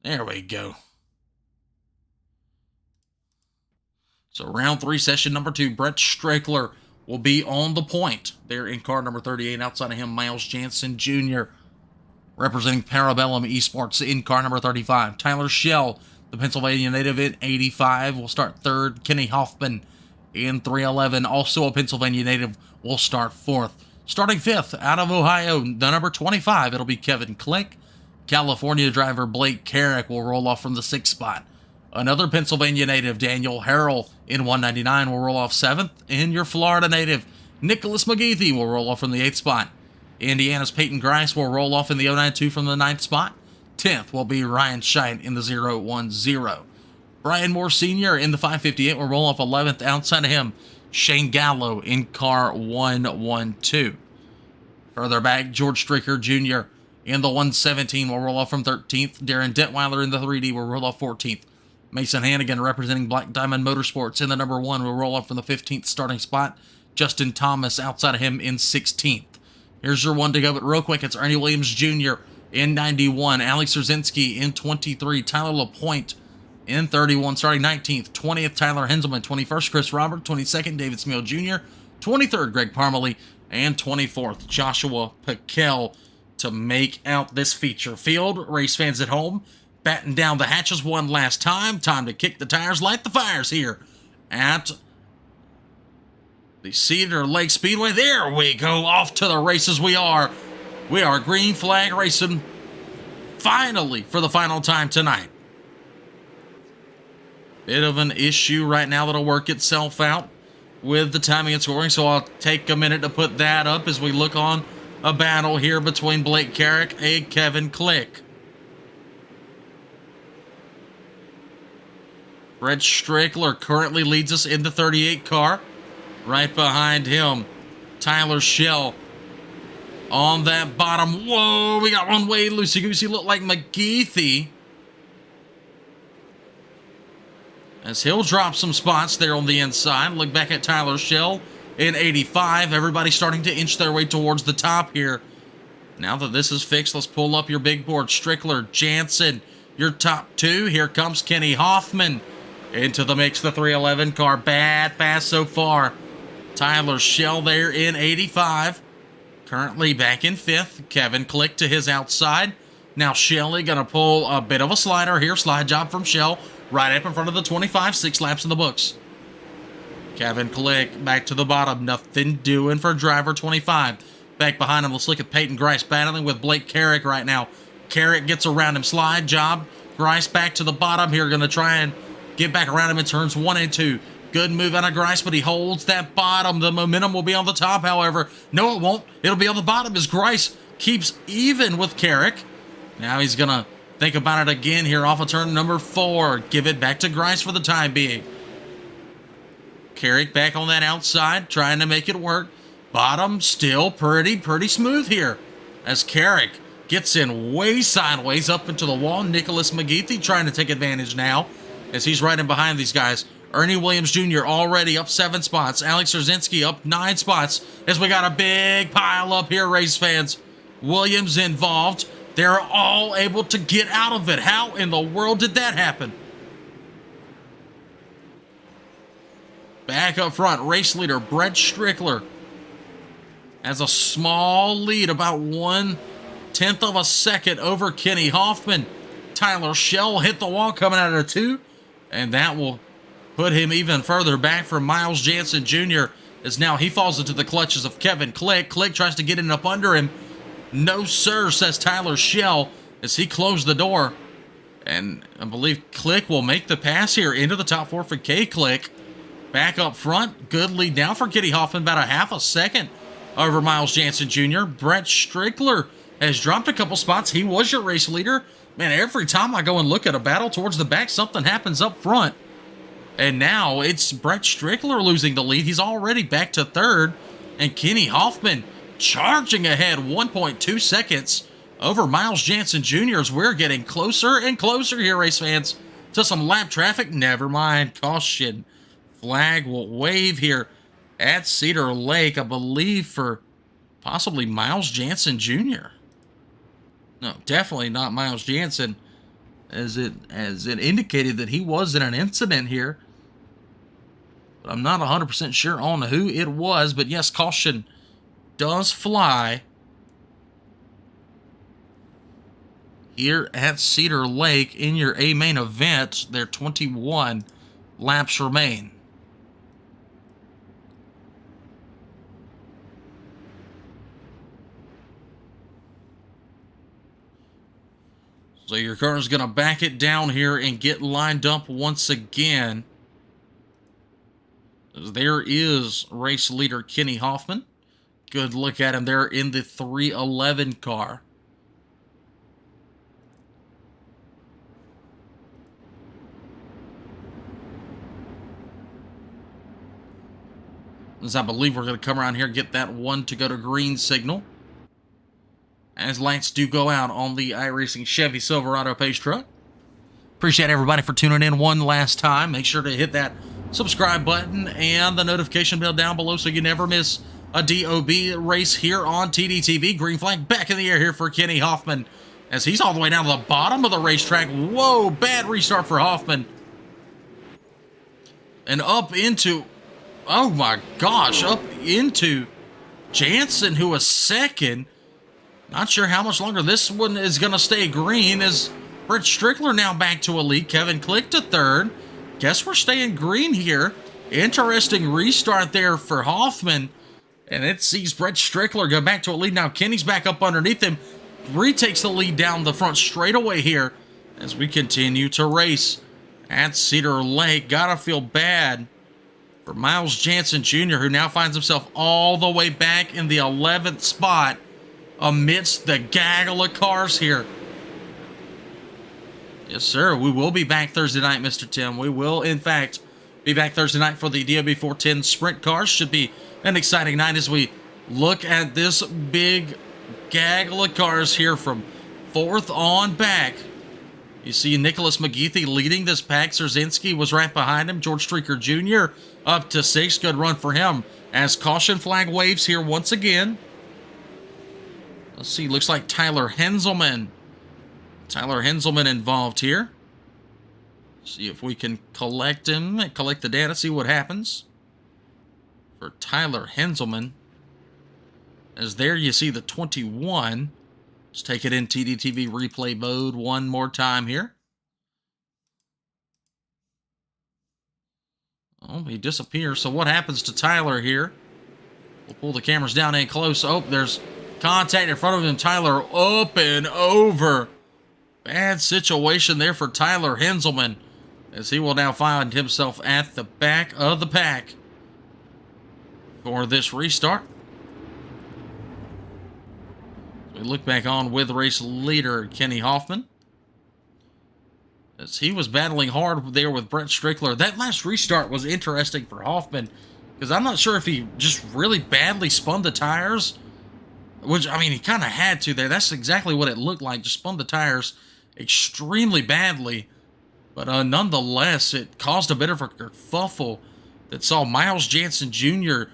[SPEAKER 1] There we go. So round 3, session number 2, Brett Strickler will be on the point. There in car number 38. Outside of him, Miles Jansen Jr. representing Parabellum Esports in car number 35. Tyler Schell, the Pennsylvania native, in 85 will start 3rd. Kenny Hoffman in 311, also a Pennsylvania native, will start 4th. Starting 5th out of Ohio, the number 25, it'll be Kevin Click. California driver Blake Carrick will roll off from the 6th spot. Another Pennsylvania native, Daniel Harrell, in 199 will roll off 7th. And your Florida native, Nicholas McGeethy, will roll off from the 8th spot. Indiana's Peyton Grice will roll off in the 092 from the 9th spot. 10th will be Ryan Scheidt in the 010. Brian Moore Sr. in the 558 will roll off 11th. Outside of him, Shane Gallo in car 112. Further back, George Stricker Jr. in the 117 will roll off from 13th. Darren Detweiler in the 3D will roll off 14th. Mason Hannigan, representing Black Diamond Motorsports, in the number 1 will roll off from the 15th starting spot. Justin Thomas outside of him in 16th. Here's your one to go, but real quick, it's Ernie Williams Jr. in 91. Alex Szerzynski in 23. Tyler LaPointe in 31, starting 19th. 20th, Tyler Henselman. 21st, Chris Robert. 22nd, David Smeal Jr. 23rd, Greg Parmalee. And 24th, Joshua Piquel, to make out this feature field. Race fans at home, batten down the hatches one last time. Time to kick the tires, light the fires here at the Cedar Lake Speedway. There we go. Off to the races we are. We are green flag racing finally for the final time tonight. Bit of an issue right now that'll work itself out with the timing and scoring, so I'll take a minute to put that up as we look on a battle here between Blake Carrick and Kevin Click. Brett Strickler currently leads us in the 38 car. Right behind him, Tyler Schell on that bottom. Whoa, we got one way loosey-goosey. Look like McGeethy, as he'll drop some spots there on the inside. Look back at Tyler Schell in 85. Everybody starting to inch their way towards the top here. Now that this is fixed, let's pull up your big board. Strickler, Jansen, your top 2. Here comes Kenny Hoffman into the mix. The 311 car, bad fast so far. Tyler Schell there in 85. Currently back in 5th. Kevin Click to his outside. Now Shelley going to pull a bit of a slider here. Slide job from Schell. Right up in front of the 25. 6 laps in the books. Kevin Click back to the bottom. Nothing doing for driver 25. Back behind him, let's look at Peyton Grice battling with Blake Carrick right now. Carrick gets around him. Slide job. Grice back to the bottom here. Going to try and get back around him in turns 1 and 2. Good move out of Grice, but he holds that bottom. The momentum will be on the top, however. No, it won't. It'll be on the bottom as Grice keeps even with Carrick. Now he's going to think about it again here off of turn number 4. Give it back to Grice for the time being. Carrick back on that outside, trying to make it work. Bottom still pretty smooth here as Carrick gets in way sideways up into the wall. Nicholas McGeethy trying to take advantage now as he's right in behind these guys. Ernie Williams Jr. already up 7 spots. Alex Rzinski up 9 spots as we got a big pile up here, race fans. Williams involved. They're all able to get out of it. How in the world did that happen? Back up front, race leader Brett Strickler has a small lead, about 1/10 of a second over Kenny Hoffman. Tyler Schell hit the wall coming out of 2, and that will put him even further back from Miles Jansen Jr. as now he falls into the clutches of Kevin Click. Click tries to get in up under him. No, sir, says Tyler Schell as he closed the door. And I believe Click will make the pass here into the top 4 for K-Click. Back up front, good lead now for Kenny Hoffman, about a half a second over Miles Jansen Jr. Brett Strickler has dropped a couple spots. He was your race leader. Man, every time I go and look at a battle towards the back, something happens up front. And now it's Brett Strickler losing the lead. He's already back to 3rd. And Kenny Hoffman charging ahead 1.2 seconds over Miles Jansen Jr. as we're getting closer and closer here, race fans, to some lap traffic. Never mind. Caution. Flag will wave here at Cedar Lake, I believe, for possibly Miles Jansen Jr. No, definitely not Miles Jansen, as it indicated that he was in an incident here. But I'm not 100% sure on who it was. But yes, caution does fly here at Cedar Lake in your A main event. There 21 laps remain. So your car is going to back it down here and get lined up once again. There is race leader Kenny Hoffman. Good look at him there in the 311 car. As I believe we're going to come around here and get that one to go to green signal, as lights do go out on the iRacing Chevy Silverado Pace truck. Appreciate everybody for tuning in one last time. Make sure to hit that subscribe button and the notification bell down below so you never miss a DOB race here on TDTV. Green flag back in the air here for Kenny Hoffman as he's all the way down to the bottom of the racetrack. Whoa, bad restart for Hoffman. And up into, oh my gosh, up into Jansen, who was second. Not sure how much longer this one is going to stay green as Brett Strickler now back to a lead. Kevin Click to 3rd. Guess we're staying green here. Interesting restart there for Hoffman. And it sees Brett Strickler go back to a lead. Now Kenny's back up underneath him. Retakes the lead down the front straightaway here as we continue to race at Cedar Lake. Gotta feel bad for Miles Jansen Jr., who now finds himself all the way back in the 11th spot amidst the gaggle of cars here. Yes, sir. We will be back Thursday night, Mr. Tim. We will, in fact, be back Thursday night for the DOB 410 Sprint Cars. Should be an exciting night as we look at this big gaggle of cars here from 4th on back. You see Nicholas McGeethy leading this pack. Szerzinski was right behind him. George Streaker Jr. up to 6th. Good run for him as caution flag waves here once again. Let's see, looks like Tyler Henselman. Tyler Henselman involved here. See if we can collect him, collect the data, see what happens for Tyler Henselman. As there you see the 21. Let's take it in TDTV replay mode one more time here. Oh, he disappears. So what happens to Tyler here? We'll pull the cameras down in close. Oh, there's contact in front of him. Tyler up and over. Bad situation there for Tyler Henselman. as he will now find himself at the back of the pack for this restart. We look back on with race leader Kenny Hoffman, as he was battling hard there with Brett Strickler. That last restart was interesting for Hoffman, because I'm not sure if he just really badly spun the tires, which, I mean, he kind of had to there. That's exactly what it looked like, just spun the tires extremely badly. But nonetheless, it caused a bit of a kerfuffle that saw Miles Jansen Jr.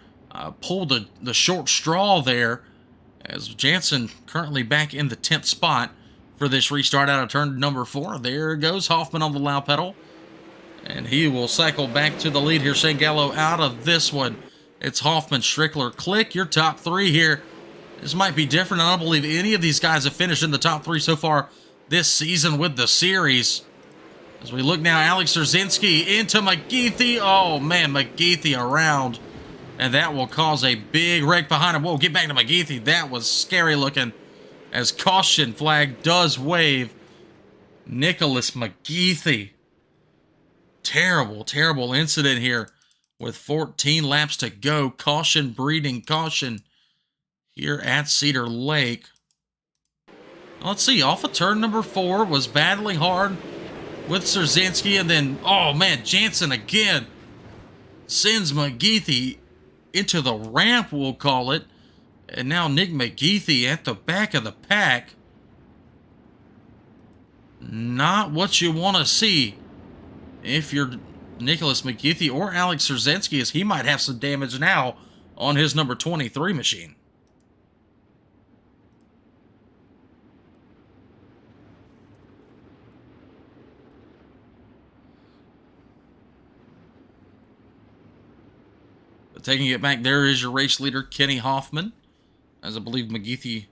[SPEAKER 1] Pull the short straw there, as Jansen currently back in the 10th spot for this restart out of turn number 4. There goes Hoffman on the loud pedal, and he will cycle back to the lead here. Shane Gallo out of this one. It's Hoffman, Strickler, Click, your top 3 here. This might be different. I don't believe any of these guys have finished in the top 3 so far this season with the series. As we look now, Alex Szerzynski into McGeethy. Oh, man, McGeethy around. And that will cause a big wreck behind him. Whoa, get back to McGeethy. That was scary looking, as caution flag does wave. Nicholas McGeethy. Terrible, terrible incident here with 14 laps to go. Caution breeding caution here at Cedar Lake. Let's see, off of turn number 4, was battling hard with Szerzynski, and then, oh man, Jansen again sends McGeethy into the ramp, we'll call it. And now Nick McGeethy at the back of the pack. Not what you want to see if you're Nicholas McGeethy or Alex Szerzynski, as he might have some damage now on his number 23 machine. But taking it back, there is your race leader, Kenny Hoffman, as I believe McGeethy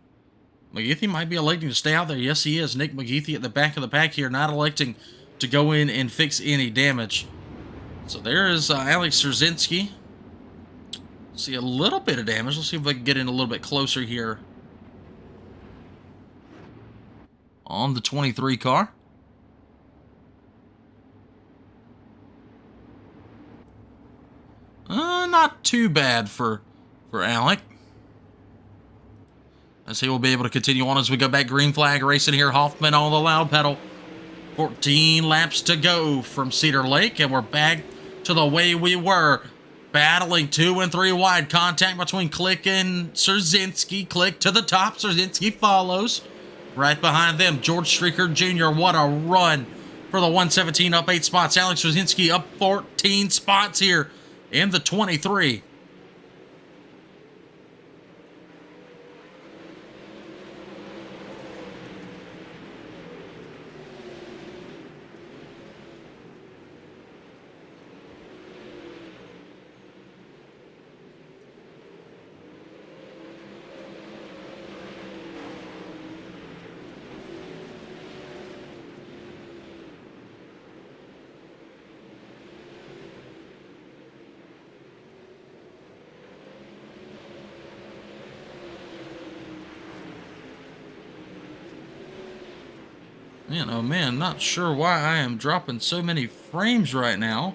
[SPEAKER 1] might be electing to stay out there. Yes, he is. Nick McGeethy at the back of the pack here, not electing to go in and fix any damage. So there is Alex Szerzynski. See a little bit of damage. Let's see if I can get in a little bit closer here on the 23 car. Not too bad for Alec, as he will be able to continue on as we go back. Green flag racing here. Hoffman on the loud pedal. 14 laps to go from Cedar Lake, and we're back to the way we were. Battling 2 and 3 wide. Contact between Click and Szerzynski. Click to the top. Szerzynski follows. Right behind them, George Streaker Jr. What a run for the 117, up 8 spots. Alex Szerzynski up 14 spots here in the 23. Man, oh man, not sure why I am dropping so many frames right now.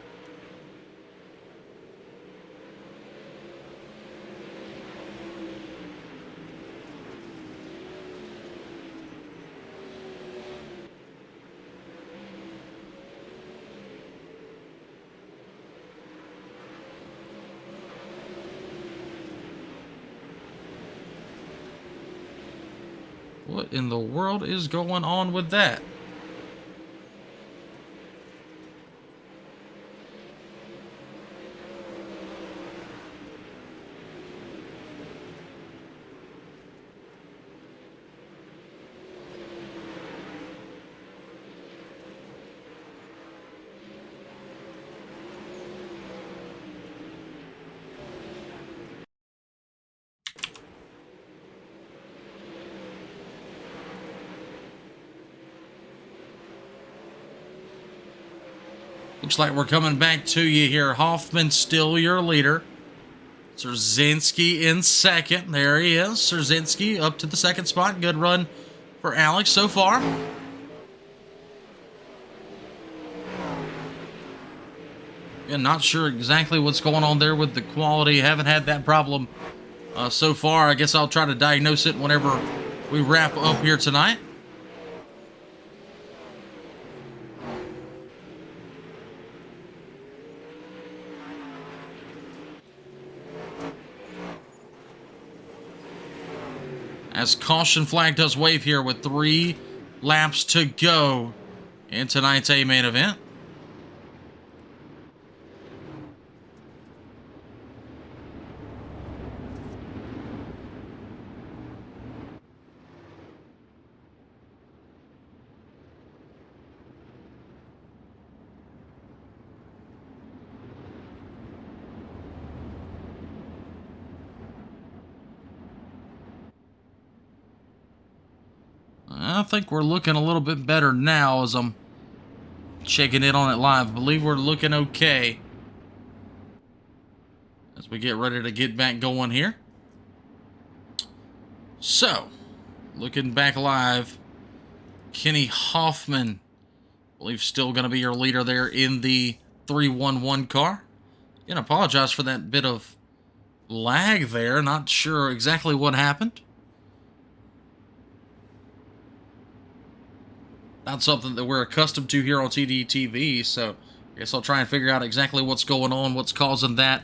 [SPEAKER 1] What in the world is going on with that? Looks like we're coming back to you here. Hoffman still your leader. Szerzynski in second. There he is. Szerzynski up to the second spot. Good run for Alex so far. Yeah, not sure exactly what's going on there with the quality. Haven't had that problem so far. I guess I'll try to diagnose it whenever we wrap up here tonight. As caution flag does wave here with 3 laps to go in tonight's A main event. I think we're looking a little bit better now as I'm checking in on it live. I believe we're looking okay as we get ready to get back going here. So, looking back live, Kenny Hoffman, I believe still going to be your leader there in the 311 car. Again, apologize for that bit of lag there. Not sure exactly what happened. Not something that we're accustomed to here on TDTV, so I guess I'll try and figure out exactly what's going on, what's causing that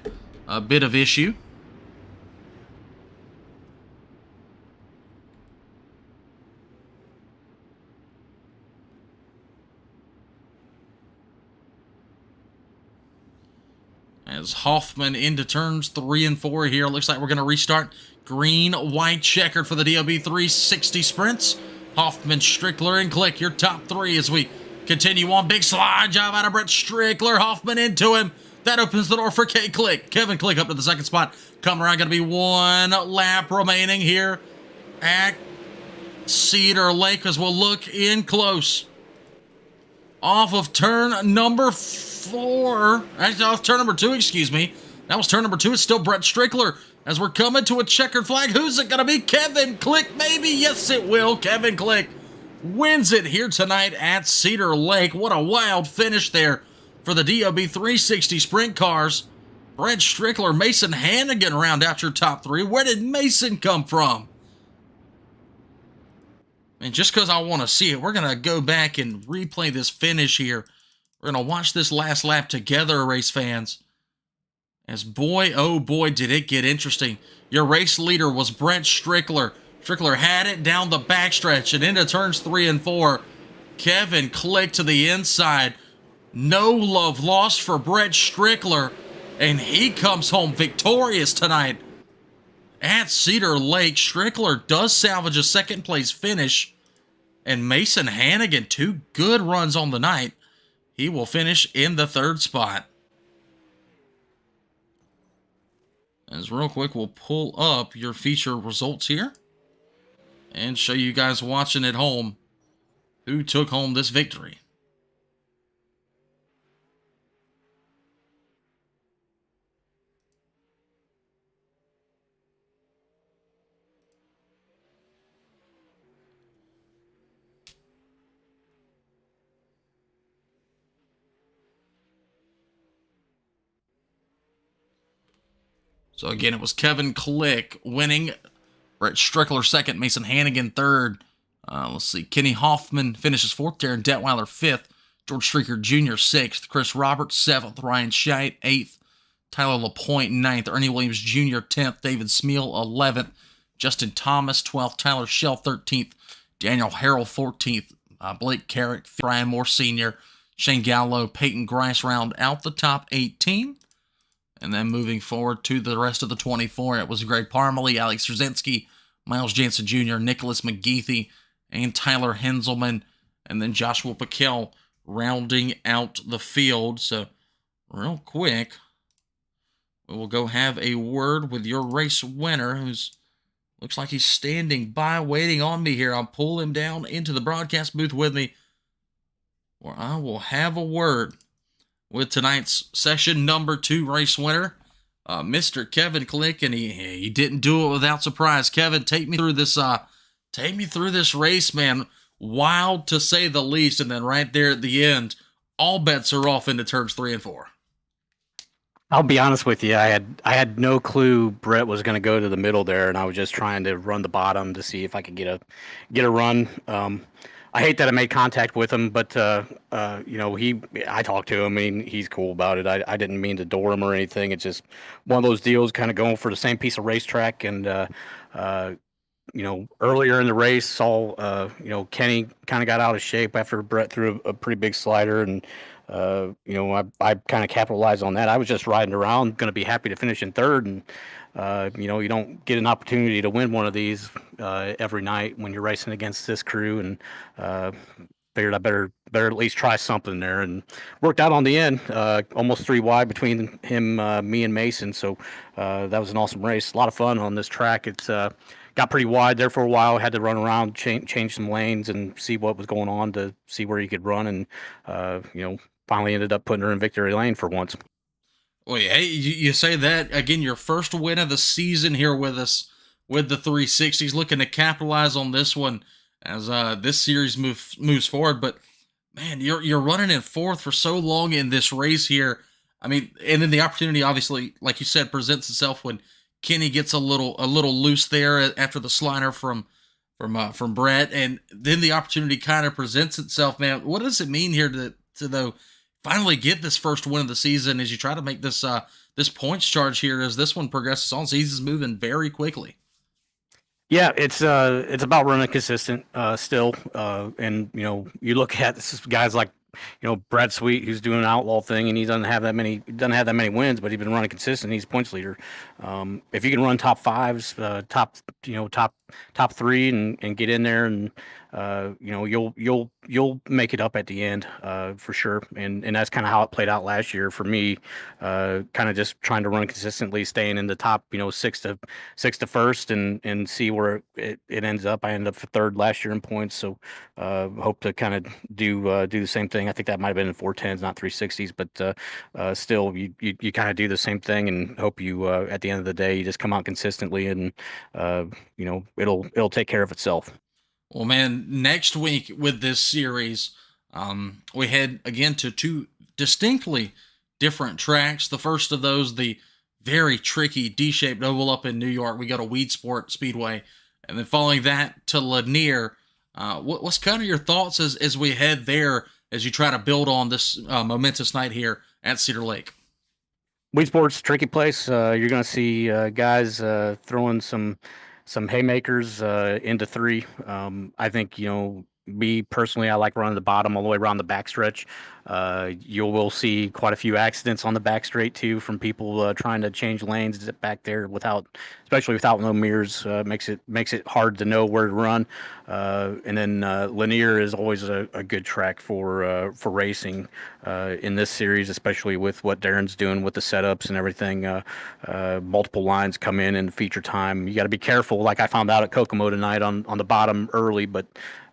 [SPEAKER 1] bit of issue. As Hoffman into turns 3 and 4 here, looks like we're going to restart green, white, checkered for the DOB 360 sprints. Hoffman, Strickler, and Click, your top 3 as we continue on. Big slide job out of Brett Strickler. Hoffman into him. That opens the door for Click. Kevin Click up to the second spot. Coming around, going to be 1 lap remaining here at Cedar Lake as we'll look in close. Off of turn number 4. Actually, off turn number 2, excuse me. That was turn number 2. It's still Brett Strickler. As we're coming to a checkered flag, who's it going to be? Kevin Click, maybe? Yes, it will. Kevin Click wins it here tonight at Cedar Lake. What a wild finish there for the DOB 360 sprint cars. Brett Strickler, Mason Hannigan round out your top 3. Where did Mason come from? And just because I want to see it, we're going to go back and replay this finish here. We're going to watch this last lap together, race fans. As boy, oh boy, did it get interesting. Your race leader was Brent Strickler. Strickler had it down the backstretch and into turns 3 and 4. Kevin Click to the inside. No love lost for Brett Strickler. And he comes home victorious tonight at Cedar Lake. Strickler does salvage a second place finish. And Mason Hannigan, 2 good runs on the night. He will finish in the 3rd spot. As real quick, we'll pull up your feature results here and show you guys watching at home who took home this victory. So again, it was Kevin Click winning, Brett Strickler 2nd, Mason Hannigan 3rd. Let's see, Kenny Hoffman finishes 4th, Darren Detweiler 5th, George Streaker Jr. 6th, Chris Roberts 7th, Ryan Scheit 8th, Tyler LaPointe 9th, Ernie Williams Jr. 10th, David Smeal 11th, Justin Thomas 12th, Tyler Shell 13th, Daniel Harrell 14th, Blake Carrick, Brian Moore Sr., Shane Gallo, Peyton Grice round out the top 18. And then moving forward to the rest of the 24, it was Greg Parmalee, Alex Trzynski, Miles Jansen Jr., Nicholas McGeethy, and Tyler Henselman, and then Joshua Piquel rounding out the field. So, real quick, we will go have a word with your race winner, who's looks like he's standing by, waiting on me here. I'll pull him down into the broadcast booth with me, where I will have a word with tonight's session number 2 race winner, Mr. Kevin Click, and he didn't do it without surprise. Kevin, take me through this race, man. Wild to say the least, and then right there at the end, all bets are off into turns 3 and 4.
[SPEAKER 6] I'll be honest with you. I had no clue Brett was going to go to the middle there, and I was just trying to run the bottom to see if I could get a run. I hate that I made contact with him, but I talked to him. I mean, he's cool about it. I didn't mean to door him or anything. It's just one of those deals, kind of going for the same piece of racetrack, and uh, earlier in the race, saw Kenny kind of got out of shape after Brett threw a pretty big slider, and I kind of capitalized on that. I was just riding around, going to be happy to finish in third, and you don't get an opportunity to win one of these every night when you're racing against this crew, and uh, figured I better at least try something there, and worked out on the end. Almost 3 wide between him, me, and Mason. So that was an awesome race. A lot of fun on this track. It's got pretty wide there for a while. Had to run around, change some lanes, and see what was going on to see where you could run, and finally ended up putting her in victory lane for once.
[SPEAKER 1] Well, hey, you say that again. Your first win of the season here with us with the 360s, looking to capitalize on this one as this series moves forward. But man, you're running in fourth for so long in this race here. I mean, and then the opportunity, obviously, like you said, presents itself when Kenny gets a little loose there after the slider from Brett, and then the opportunity kind of presents itself. Man, what does it mean here to though finally get this first win of the season as you try to make this points charge here as this one progresses on? Season's moving very quickly.
[SPEAKER 6] Yeah, it's about running consistent still, and you look at this guys like Brad Sweet, who's doing an outlaw thing, and he doesn't have that many wins, but he's been running consistent. He's points leader. If you can run top fives, top three, and get in there, and you'll make it up at the end for sure. And that's kind of how it played out last year for me. Kind of just trying to run consistently, staying in the top six to first, and see where it ends up. I ended up for third last year in points, so hope to kind of do the same thing. I think that might have been in 410s, not 360s, but still, you kind of do the same thing, and hope you at the end of the day you just come out consistently, and it'll take care of itself.
[SPEAKER 1] Well, man, next week with this series, we head again to two distinctly different tracks. The first of those, the very tricky D-shaped oval up in New York. We go to Weed Sport Speedway, and then following that to Lanier. What's kind of your thoughts as we head there as you try to build on this momentous night here at Cedar Lake?
[SPEAKER 6] Weed Sport's a tricky place. You're going to see guys throwing some haymakers into three. I think me personally, I like running the bottom all the way around the backstretch. You will see quite a few accidents on the back straight too from people trying to change lanes back there especially without no mirrors. Makes it hard to know where to run. And then Lanier is always a good track for racing in this series, especially with what Darren's doing with the setups and everything. Multiple lines come in and feature time. You got to be careful. Like I found out at Kokomo tonight on the bottom early, but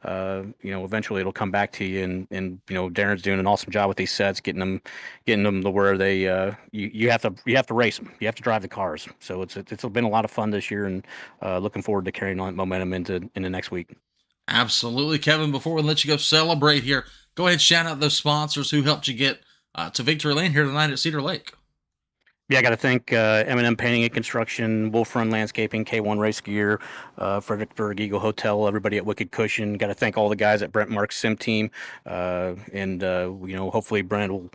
[SPEAKER 6] eventually it'll come back to you, and Darren's doing an awesome job with these sets, getting them to where they you have to race them, you have to drive the cars. So it's been a lot of fun this year, and looking forward to carrying on that momentum into next week.
[SPEAKER 1] Absolutely, Kevin. Before we let you go celebrate here, go ahead and shout out those sponsors who helped you get to victory lane here tonight at Cedar Lake.
[SPEAKER 6] Yeah, I got to thank M&M Painting and Construction, Wolf Run Landscaping, K1 Race Gear, Fredericksburg Eagle Hotel, everybody at Wicked Cushion. Got to thank all the guys at Brent Mark's Sim Team, and hopefully Brent will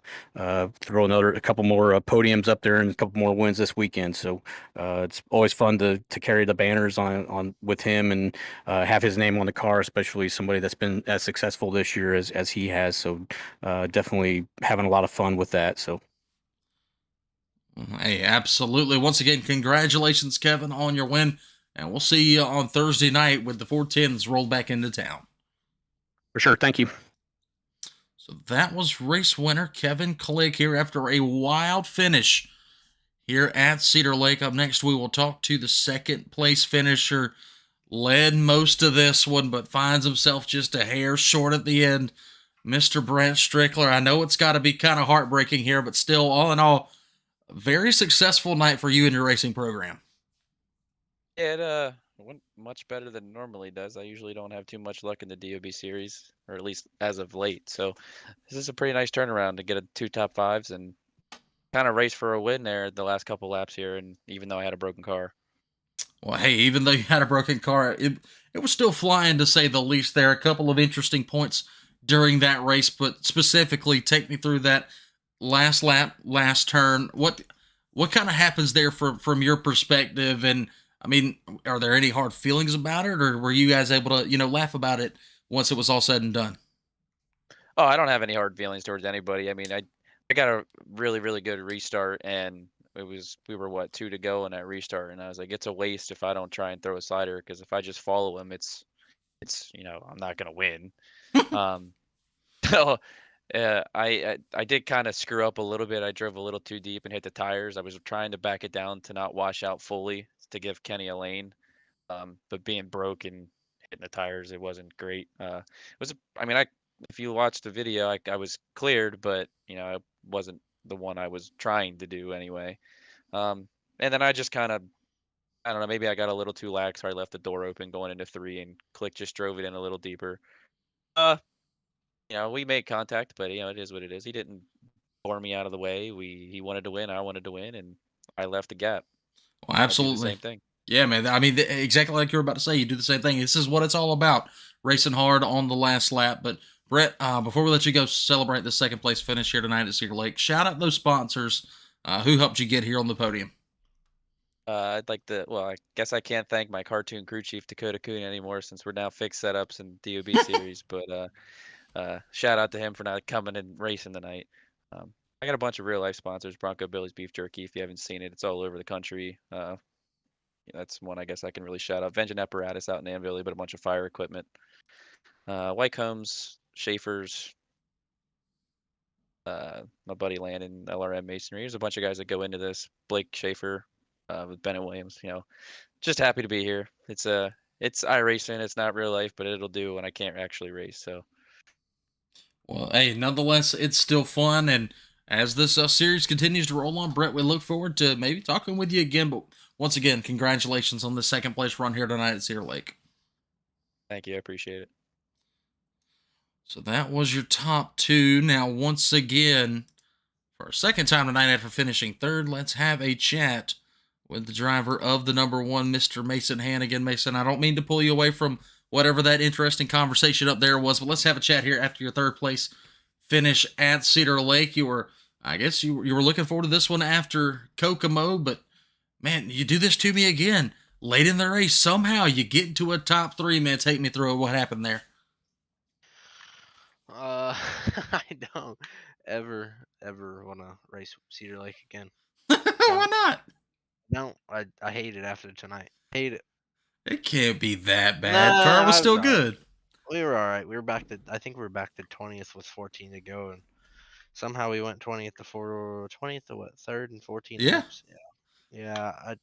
[SPEAKER 6] throw a couple more podiums up there and a couple more wins this weekend. So it's always fun to carry the banners on with him, and have his name on the car, especially somebody that's been as successful this year as he has. So definitely having a lot of fun with that. So.
[SPEAKER 1] Hey, absolutely. Once again, congratulations, Kevin, on your win. And we'll see you on Thursday night with the 410s rolled back into town.
[SPEAKER 6] For sure. Thank you.
[SPEAKER 1] So that was race winner Kevin Click here after a wild finish here at Cedar Lake. Up next, we will talk to the second place finisher. Led most of this one, but finds himself just a hair short at the end. Mr. Brent Strickler. I know it's got to be kind of heartbreaking here, but still, all in all, very successful night for you and your racing program.
[SPEAKER 7] It went much better than it normally does. I usually don't have too much luck in the DOB series, or at least as of late. So this is a pretty nice turnaround to get two top fives and kind of raced for a win there the last couple laps here, and even though I had a broken car.
[SPEAKER 1] Well, hey, even though you had a broken car, it was still flying to say the least there. A couple of interesting points during that race, but specifically take me through that last lap, last turn. What kind of happens there from your perspective? And I mean, are there any hard feelings about it, or were you guys able to, laugh about it once it was all said and done?
[SPEAKER 7] Oh, I don't have any hard feelings towards anybody. I mean, I got a really, really good restart, and we were what, 2 to go in that restart, and I was like, it's a waste if I don't try and throw a slider, because if I just follow him, it's I'm not gonna win. Um, so I did kind of screw up a little bit. I drove a little too deep and hit the tires. I was trying to back it down to not wash out fully to give Kenny a lane, but being broke and hitting the tires, it wasn't great. I mean, if you watch the video, I was cleared, but it wasn't the one I was trying to do anyway. And then I just kind of, I don't know, maybe I got a little too lax, or I left the door open going into 3, and Click just drove it in a little deeper. Uh, we made contact, but it is what it is. He didn't bore me out of the way. He wanted to win, I wanted to win, and I left the gap.
[SPEAKER 1] Well,
[SPEAKER 7] I'll do the
[SPEAKER 1] absolutely.
[SPEAKER 7] same thing.
[SPEAKER 1] Yeah, man. I mean, exactly like you were about to say, you do the same thing. This is what it's all about, racing hard on the last lap. But Brett, before we let you go celebrate the second place finish here tonight at Cedar Lake, shout out those sponsors who helped you get here on the podium.
[SPEAKER 7] I'd like to. Well, I guess I can't thank my cartoon crew chief Dakota Coon anymore, since we're now fixed setups in DOB series. But shout out to him for not coming and racing tonight. I got a bunch of real life sponsors. Bronco Billy's Beef Jerky. If you haven't seen it, it's all over the country. That's one I guess I can really shout out. Vengeance Apparatus out in Annville, but a bunch of fire equipment. White Combs, Schaefer's, my buddy Landon, LRM Masonry. There's a bunch of guys that go into this. Blake Schaefer, with Bennett Williams. Just happy to be here. It's iRacing. It's not real life, but it'll do when I can't actually race. So.
[SPEAKER 1] Well, hey, nonetheless, it's still fun, and as this series continues to roll on, Brett, we look forward to maybe talking with you again. But once again, congratulations on the second place run here tonight at Cedar Lake.
[SPEAKER 7] Thank you. I appreciate it.
[SPEAKER 1] So that was your top two. Now, once again, for a second time tonight after finishing third, let's have a chat with the driver of the number one, Mr. Mason Hannigan. Mason, I don't mean to pull you away from whatever that interesting conversation up there was, but let's have a chat here after your third place finish at Cedar Lake. I guess you were looking forward to this one after Kokomo, but man, you do this to me again. Late in the race, somehow you get into a top 3, man. Take me through what happened there.
[SPEAKER 4] I don't ever want to race Cedar Lake again.
[SPEAKER 1] Why not?
[SPEAKER 4] No, I hate it after tonight. Hate it.
[SPEAKER 1] It can't be that bad.
[SPEAKER 4] Nah,
[SPEAKER 1] Car was still
[SPEAKER 4] all right.
[SPEAKER 1] good.
[SPEAKER 4] We were all right. I think we were back to 20th with 14 to go, and somehow we went 20th to 3rd and 14
[SPEAKER 1] Yeah.
[SPEAKER 4] laps. Yeah.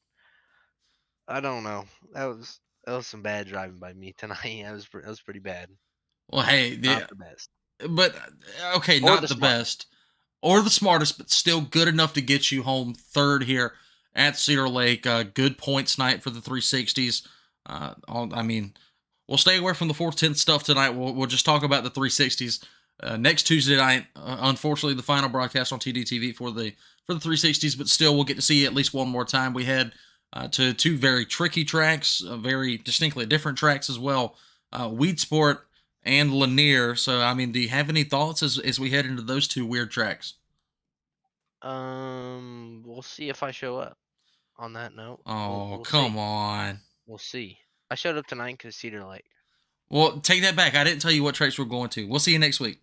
[SPEAKER 4] I don't know. That was some bad driving by me tonight. That was pretty bad.
[SPEAKER 1] Well, hey,
[SPEAKER 4] Not the best.
[SPEAKER 1] But okay,
[SPEAKER 4] Or
[SPEAKER 1] not
[SPEAKER 4] the
[SPEAKER 1] the best or the smartest, but still good enough to get you home third here at Cedar Lake. Good points night for the 360s. I mean, we'll stay away from the 410 stuff tonight. We'll just talk about the 360s next Tuesday night. Unfortunately, the final broadcast on TDTV for the 360s, but still, we'll get to see you at least one more time. We head to 2 very tricky tracks, very distinctly different tracks as well. Weed Sport and Lanier. So, I mean, do you have any thoughts as we head into those 2 weird tracks?
[SPEAKER 4] We'll see if I show up. On that note.
[SPEAKER 1] Oh,
[SPEAKER 4] we'll
[SPEAKER 1] come
[SPEAKER 4] see.
[SPEAKER 1] on.
[SPEAKER 4] We'll see. I showed up tonight because Cedar Lake.
[SPEAKER 1] Well, take that back. I didn't tell you what tracks we're going to. We'll see you next week.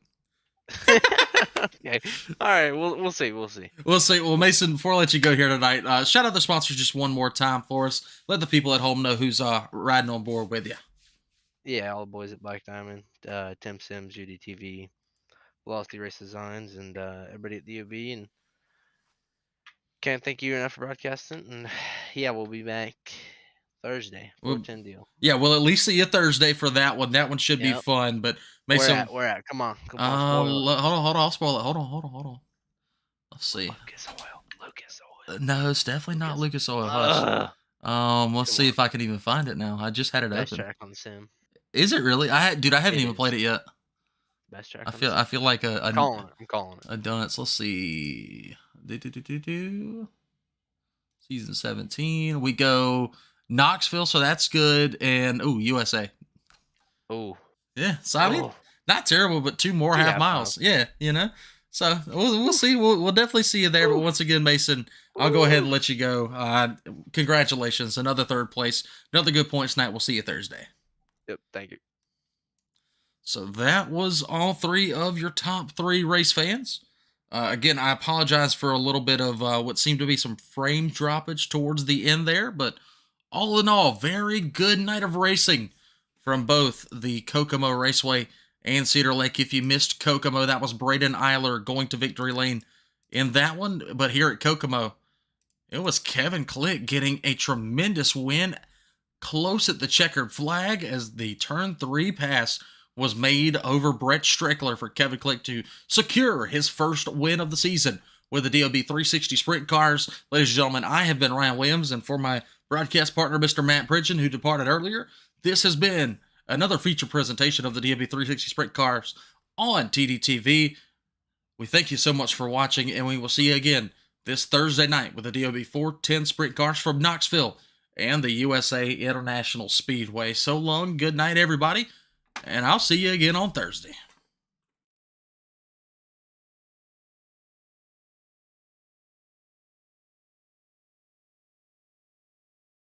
[SPEAKER 4] Okay. All right. We'll see.
[SPEAKER 1] We'll see. Well, Mason, before I let you go here tonight, shout out the sponsors just one more time for us. Let the people at home know who's riding on board with you.
[SPEAKER 4] Yeah, all the boys at Black Diamond, Tim Sims, UDTV, Velocity Race Designs, and everybody at DOB. And can't thank you enough for broadcasting. And yeah, we'll be back Thursday. 410 deal.
[SPEAKER 1] Yeah, we'll at least see you Thursday for that one. That one should be fun. But Mason,
[SPEAKER 4] where at? Come on.
[SPEAKER 1] Hold on. I'll spoil it. Hold on. Let's see.
[SPEAKER 4] Lucas Oil.
[SPEAKER 1] No, it's definitely not Lucas Oil. Hush. Let's see if I can even find it now. I just had it
[SPEAKER 4] Best
[SPEAKER 1] open.
[SPEAKER 4] track on the sim.
[SPEAKER 1] Is it really? I haven't
[SPEAKER 4] It
[SPEAKER 1] even
[SPEAKER 4] is.
[SPEAKER 1] played it yet.
[SPEAKER 4] Best track.
[SPEAKER 1] I feel like
[SPEAKER 4] I'm calling it.
[SPEAKER 1] a donuts. Let's see. Season 17. We go Knoxville, so that's good. And, USA.
[SPEAKER 4] Oh.
[SPEAKER 1] Yeah, so I mean, not terrible, but 2 more half miles. Yeah, So we'll see. We'll definitely see you there. But once again, Mason, I'll go ahead and let you go. Congratulations, another 3rd place, another good points night. We'll see you Thursday.
[SPEAKER 4] Yep. Thank you.
[SPEAKER 1] So that was all 3 of your top 3 race fans. Again, I apologize for a little bit of what seemed to be some frame droppage towards the end there, but all in all, very good night of racing from both the Kokomo Raceway and Cedar Lake. If you missed Kokomo, that was Braden Eiler going to victory lane in that one. But here at Kokomo, it was Kevin Click getting a tremendous win close at the checkered flag as the turn 3 pass was made over Brett Strickler for Kevin Click to secure his first win of the season with the DOB 360 Sprint Cars. Ladies and gentlemen, I have been Ryan Williams, and for my broadcast partner, Mr. Matt Pridgeon, who departed earlier, this has been another feature presentation of the DOB 360 Sprint Cars on TDTV. We thank you so much for watching, and we will see you again this Thursday night with the DOB 410 Sprint Cars from Knoxville and the USA International Speedway. So long, good night, everybody, and I'll see you again on Thursday.